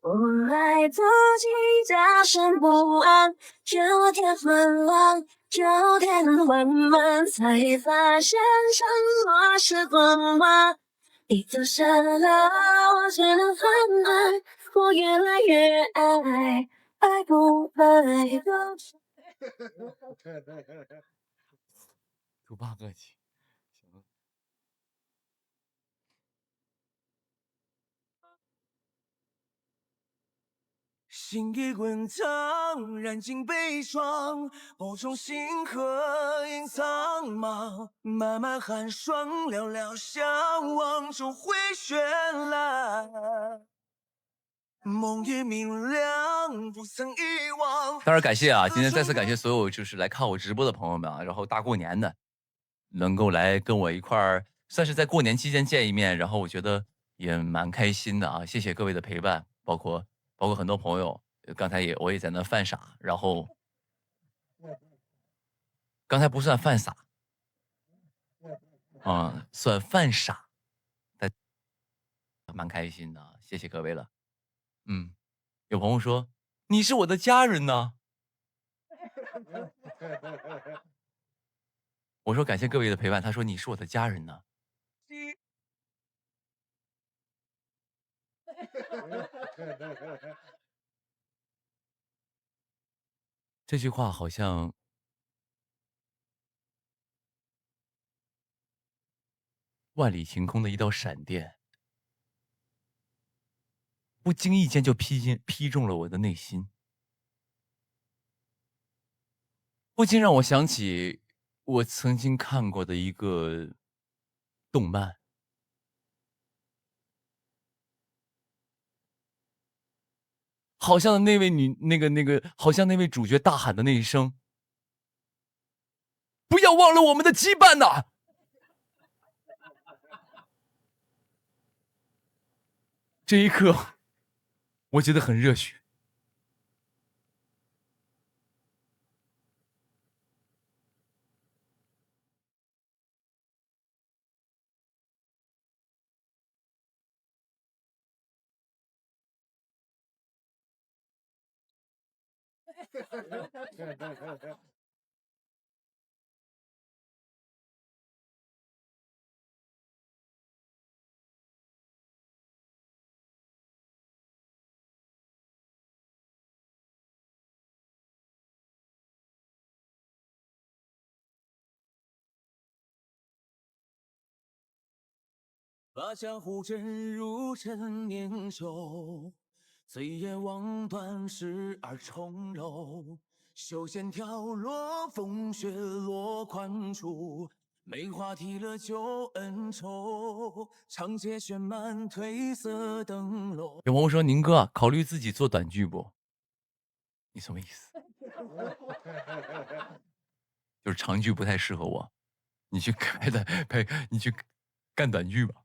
G: 我爱自己大声不安，9天混乱，9天慢慢才发现什么是温暖。你走散了，我只能慢慢，我越来越爱，爱不爱都成。
B: 突发恶疾，行了。
A: 心已滚烫，燃尽悲怆，某种星河隐藏吗？漫漫寒霜，寥寥相望，终会绚烂。梦也明亮，不曾遗忘。
B: 当然感谢啊，今天再次感谢所有就是来看我直播的朋友们啊，然后大过年的能够来跟我一块儿，算是在过年期间见一面，然后我觉得也蛮开心的啊，谢谢各位的陪伴，包括很多朋友，刚才我也在那犯傻，然后刚才不算犯傻，算犯傻，蛮开心的，谢谢各位了。有朋友说你是我的家人呢，我说感谢各位的陪伴，他说你是我的家人呢。这句话好像万里晴空的一道闪电，不经意间就劈中了我的内心，不禁让我想起我曾经看过的一个动漫，好像那位好像那位主角大喊的那一声，不要忘了我们的羁绊呐！这一刻，我觉得很热血。
A: 把江湖沉入陈年酒，醉眼望断石而重柔。袖线挑落，风雪落宽处。梅花提了旧恩仇，长街绚烂褪色灯笼。
B: 有朋友说宁哥考虑自己做短剧不？你什么意思？就是长剧不太适合我，你去你去干短剧吧。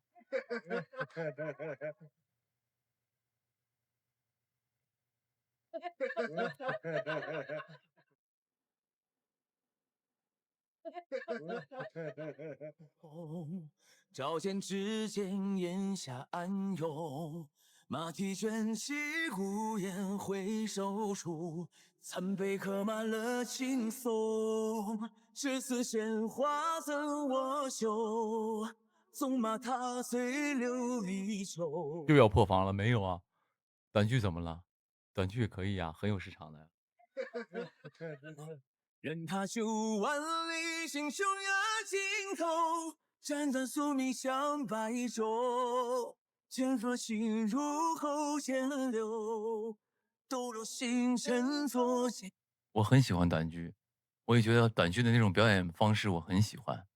A: 照见指尖，檐下暗涌，马蹄卷起无言回首处，残碑刻满了青松。这丝鲜花赠我绣，纵马踏碎琉璃球。
B: 又要破防了没有啊？短剧怎么了？短剧也可以呀、很有市场的。
A: 任他9万里，行雄崖尽头，辗转宿命向白昼。剑若心入喉间流，斗若星辰作剑。
B: 我很喜欢短剧，我也觉得短剧的那种表演方式我很喜欢。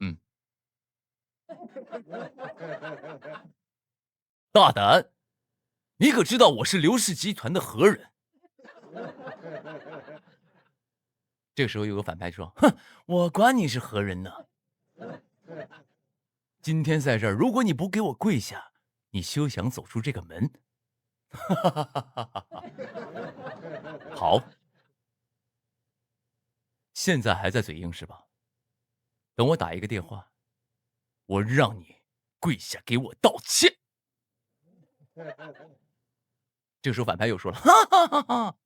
B: 嗯，大胆！你可知道我是刘氏集团的何人？这个时候有个反派说：“哼，我管你是何人呢？今天在这儿，如果你不给我跪下，你休想走出这个门。”好，现在还在嘴硬是吧？等我打一个电话，我让你跪下给我道歉。这个时候反派又说了：“哈哈哈哈，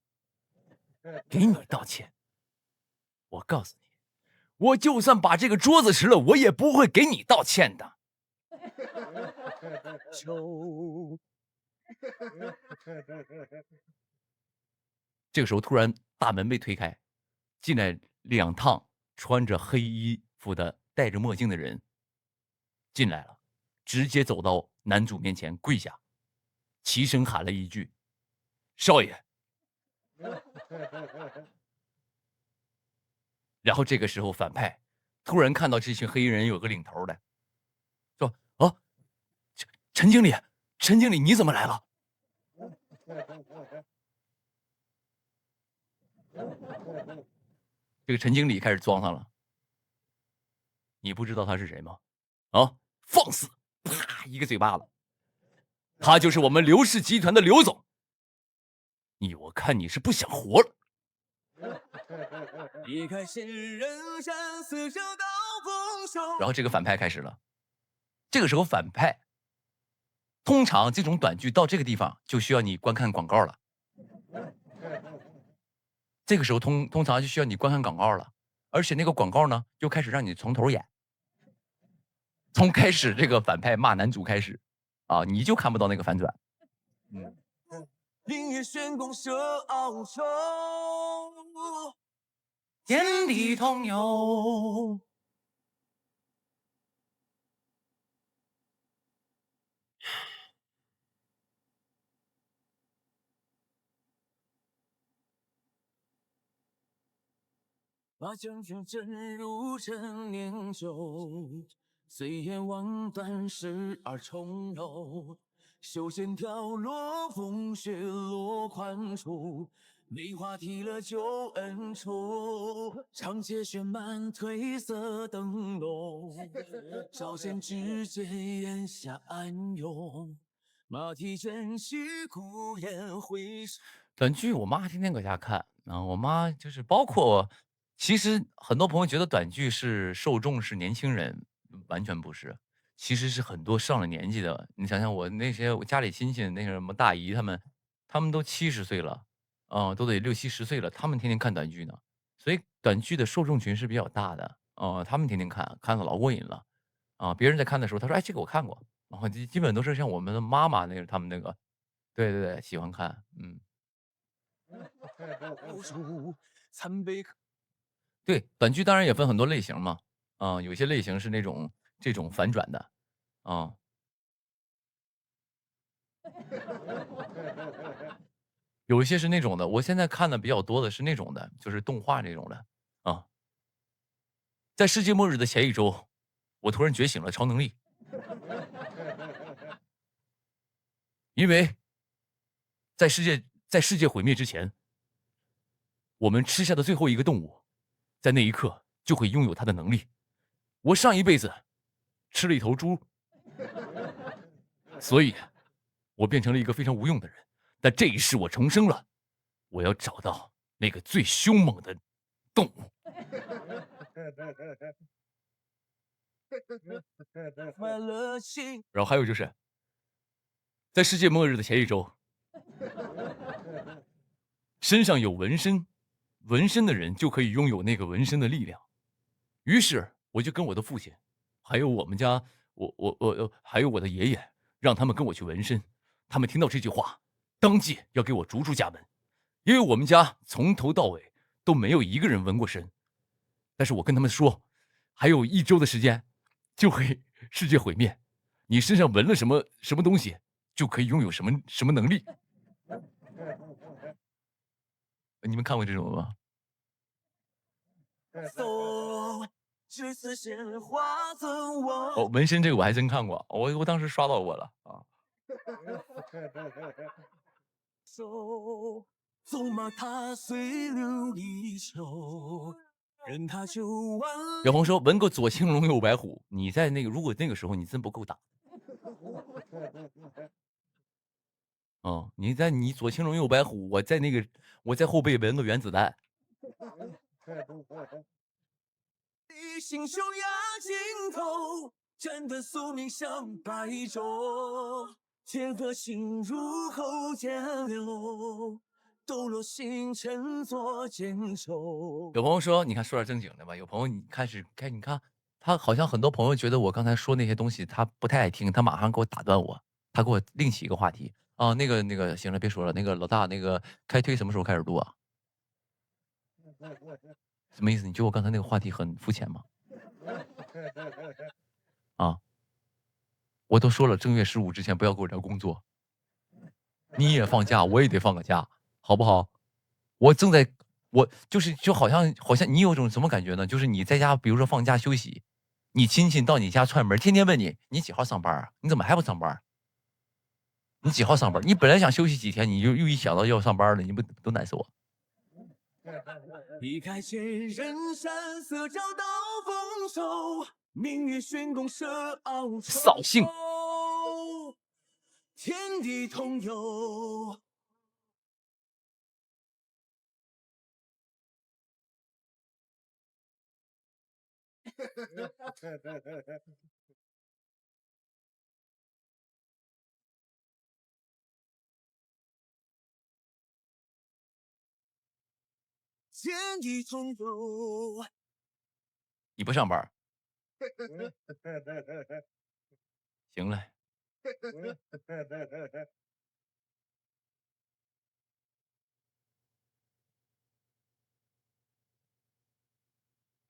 B: 给你道歉。我告诉你，我就算把这个桌子拾了，我也不会给你道歉的。”这个时候突然大门被推开，进来2趟穿着黑衣服的戴着墨镜的人进来了，直接走到男主面前跪下，齐声喊了一句：“少爷。”然后这个时候反派突然看到这群黑衣人有个领头的，说：“啊，陈经理，陈经理你怎么来了？”这个陈经理开始装上了，你不知道他是谁吗？啊，放肆！啪，一个嘴巴子，他就是我们刘氏集团的刘总。我看你是不想活了。然后这个反派开始了，这个时候反派，通常这种短剧到这个地方就需要你观看广告了。这个时候通常就需要你观看广告了，而且那个广告呢，就开始让你从头演，从开始这个反派骂男主开始，啊，你就看不到那个反转。
A: 林月轩公社傲愁，
F: 天地同游。
A: 把将军斟入陈年酒，醉眼望断时而重游。袖线飘落，风雪落宽处，梅花提了旧恩仇。长街绚满褪色灯笼，照见指尖檐下暗涌。马蹄珍惜孤雁回首。
B: 短剧我妈天天搁家看啊，我妈就是包括，其实很多朋友觉得短剧是受众是年轻人，完全不是，其实是很多上了年纪的。你想想我那些我家里亲戚那个什么大姨他们都70岁了，都得60、70岁了，他们天天看短剧呢，所以短剧的受众群是比较大的，他们天天看的老过瘾了，别人在看的时候，他说：“哎，这个我看过。”然后基本都是像我们的妈妈那个他们那个，对对对，喜欢看，嗯。对，短剧当然也分很多类型嘛，有些类型是那种这种反转的，啊、有一些是那种的。我现在看的比较多的是那种的，就是动画这种的啊。在世界末日的前一周，我突然觉醒了超能力，因为在世界毁灭之前，我们吃下的最后一个动物，在那一刻就会拥有它的能力。我上一辈子吃了一头猪，所以我变成了一个非常无用的人。但这一世我重生了，我要找到那个最凶猛的动物。然后还有就是，在世界末日的前一周，身上有纹身，纹身的人就可以拥有那个纹身的力量。于是我就跟我的父亲，还有我们家，还有我的爷爷，让他们跟我去纹身。他们听到这句话，当即要给我逐出家门，因为我们家从头到尾都没有一个人纹过身。但是我跟他们说，还有1周的时间就会世界毁灭，你身上纹了什么东西，就可以拥有什么能力。你们看过这种吗？哦，纹身这个我还真看过，我当时刷到过了啊。有朋友说纹过左青龙右白虎，你在那个如果那个时候你真不够大。哦，你左青龙右白虎，我在后背纹个原子弹。心胸压尽头，斩断宿命像白昼，天河心入喉间流，抖落星辰作剑手。有朋友说，你看说点正经的吧。有朋友你看他好像很多朋友觉得我刚才说那些东西他不太爱听，他马上给我打断我，他给我另起一个话题啊。那个行了，别说了。那个老大，那个开推什么时候开始录啊？什么意思？你觉得我刚才那个话题很肤浅吗？啊，我都说了，正月15之前不要给我聊工作。你也放假，我也得放个假，好不好？我就好像你有种什么感觉呢？就是你在家，比如说放假休息，你亲戚到你家串门，天天问你几号上班啊？你怎么还不上班？你几号上班？你本来想休息几天，你又一想到要上班了，你不都难受啊？一开千人山色找到丰收，命运寻公设傲愁，扫兴。天地同游。天地同游。你不上班？行了。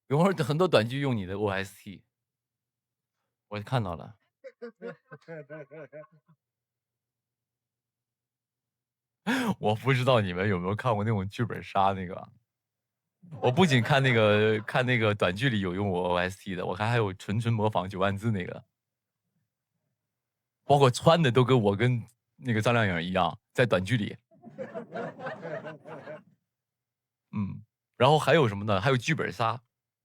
B: 有会儿很多短剧用你的 OST， 我看到了。我不知道你们有没有看过那种剧本杀那个。我不仅看那个短剧里有用我 OST 的，我看还有纯模仿9万字那个，包括穿的都跟我跟那个张靓颖一样，在短剧里。嗯，然后还有什么呢？还有剧本杀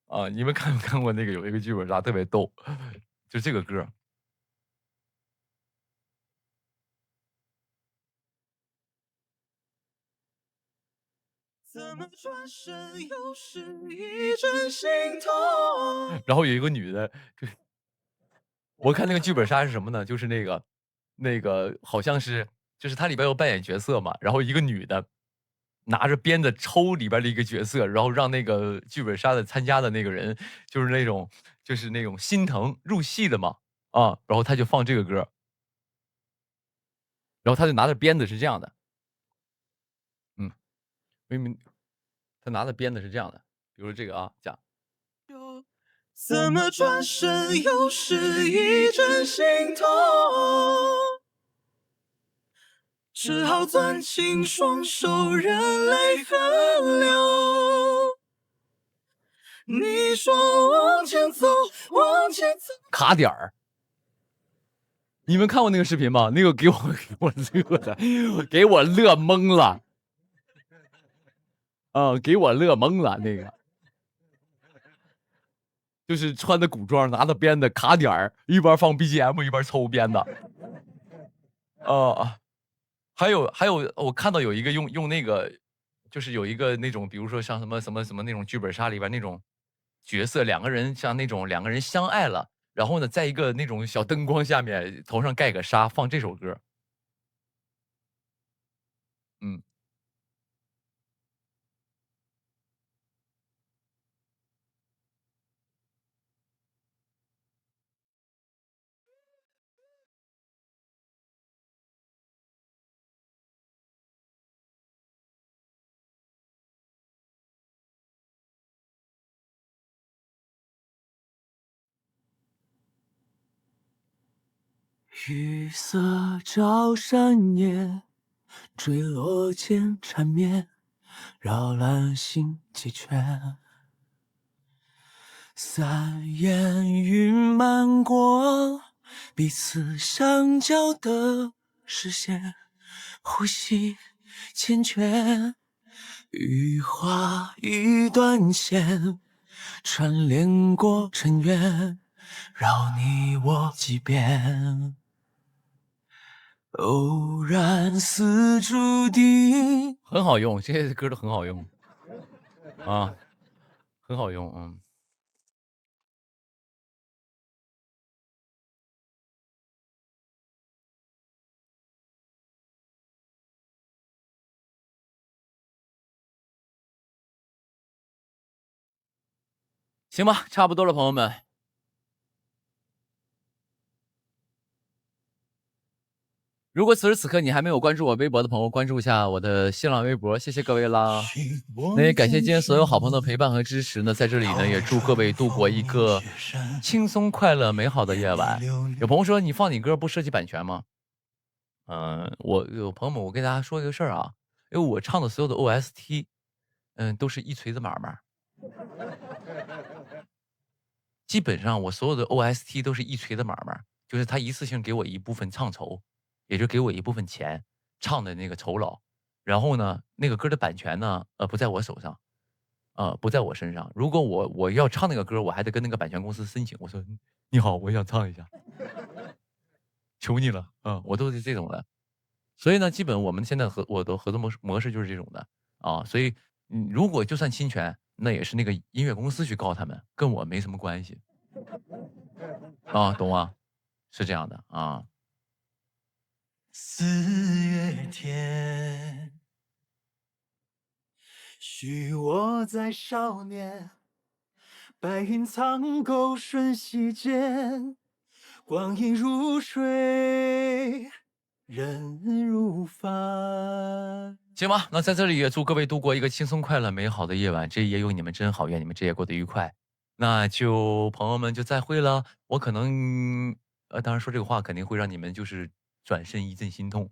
B: 啊！你们看没看过那个有一个剧本杀特别逗，就这个歌。怎么转身又是一阵心痛。然后有一个女的，我看那个剧本杀是什么呢？就是那个好像是，就是它里边要扮演角色嘛，然后一个女的拿着鞭子抽里边的一个角色，然后让那个剧本杀的参加的那个人就是那种心疼入戏的嘛啊，然后他就放这个歌，然后他就拿着鞭子是这样的。明明他拿的鞭子是这样的，比如说这个啊，讲。怎么转身又是一阵心痛，只好攥紧双手，任泪横流。你说往前走，往前走。卡点儿。你们看过那个视频吗？那个给我乐的，给我乐懵了。给我乐懵了。那个就是穿的古装，拿着鞭子卡点儿，一边放 BGM 一边抽鞭子。还有，我看到有一个用那个，就是有一个那种，比如说像什么那种剧本杀里边那种角色，两个人相爱了，然后呢，在一个那种小灯光下面，头上盖个纱，放这首歌。嗯。
A: 雨色照山野，坠落间缠绵，扰乱心几圈。三烟云漫过彼此相交的视线，呼吸缱绻，羽化一段线，串联过尘缘，绕你我几遍。偶然似注定，
B: 很好用，这些歌都很好用啊，很好用，嗯。行吧，差不多了，朋友们。如果此时此刻你还没有关注我微博的朋友，关注一下我的新浪微博，谢谢各位啦。那也感谢今天所有好朋友的陪伴和支持呢，在这里呢也祝各位度过一个轻松快乐美好的夜晚。有朋友说你放你歌不涉及版权吗？我有朋友们，我跟大家说一个事儿啊，因为我唱的所有的 OST，都是一锤子买卖。基本上我所有的 OST 都是一锤子买卖，就是他一次性给我一部分唱酬。也就给我一部分钱，唱的那个酬劳，然后呢，那个歌的版权呢，不在我手上，不在我身上。如果我要唱那个歌，我还得跟那个版权公司申请，我说你好，我想唱一下，求你了，我都是这种的。所以呢，基本我们现在我的合作模式就是这种的啊。所以，如果就算侵权，那也是那个音乐公司去告他们，跟我没什么关系啊，懂吗？是这样的啊。
A: 四月天，许我在少年，白云苍狗瞬息间，光阴如水，人如帆。
B: 行吧，那在这里也祝各位度过一个轻松快乐美好的夜晚，这一夜有你们真好，愿你们这夜过得愉快。那就朋友们就再会了。我可能当然说这个话肯定会让你们就是转身一阵心痛。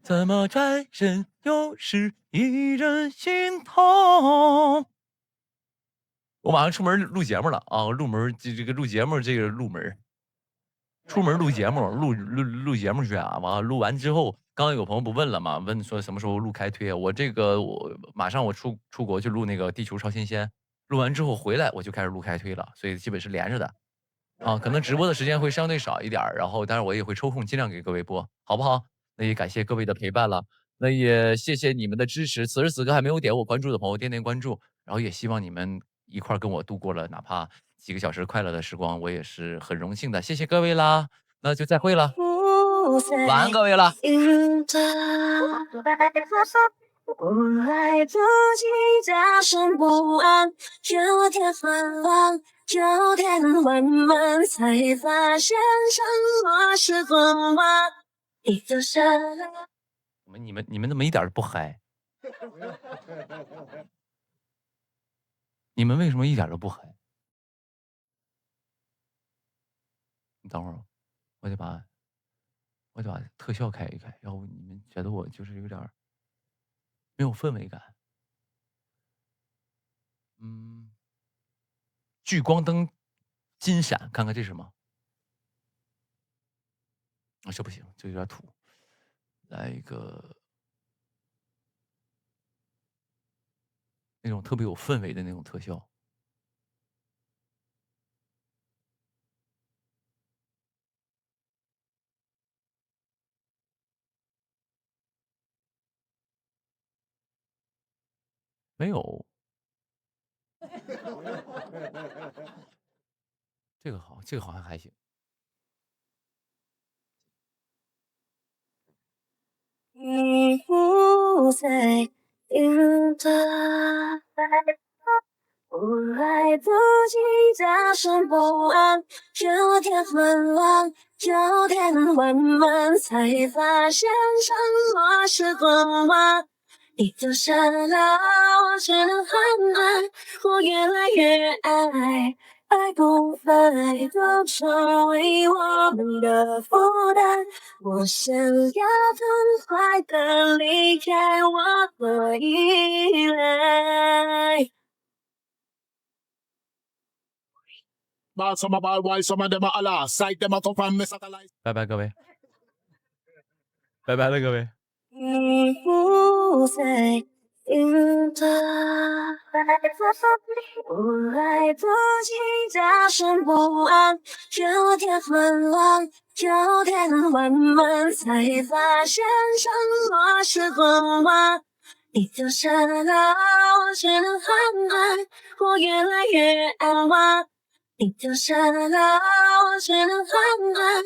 B: 怎么转身又是一阵心痛？我马上出门录节目了啊！入门这个录节目，这个入门，出门录节目，录节目去啊！完了录完之后，刚刚有朋友不问了吗？问说什么时候录开推啊？我马上我出国去录那个《地球超新鲜》，录完之后回来我就开始录开推了，所以基本是连着的啊。可能直播的时间会相对少一点，然后当然我也会抽空尽量给各位播，好不好？那也感谢各位的陪伴了，那也谢谢你们的支持。此时此刻还没有点我关注的朋友，点点关注，然后也希望你们一块跟我度过了哪怕几个小时快乐的时光，我也是很荣幸的。谢谢各位啦，那就再会了，晚安各位了。
G: 我爱自己大声不安，有点慌乱，有点混乱，才发现什么是混乱。你就像
B: 你们怎么一点都不嗨？你们为什么一点都不嗨？你等会儿，我得把特效开一开，要不你们觉得我就是有点没有氛围感。聚光灯金闪，看看这是什么？啊，这不行，这有点土。来一个那种特别有氛围的那种特效。没有。这个好，这个好像还行。
G: 你不不再遇到。我来不及大声不安，有点混乱，有点缓慢，才发现什么是混乱。你丢下了我，只能缓慢，我越来越爱，爱不再都成为我们的负担。我想要痛快的离开我的依赖。
D: Ball some a ball while some of them a holla. Sight them a come from me satellite.
B: 拜拜各位，拜拜了各位。
G: 你不再遇到，我来不及大声不安，有点混乱，有点缓慢，才发现什么是混乱。你丢下了我，只能缓慢，我越来越安稳。你丢下了我，只能缓慢。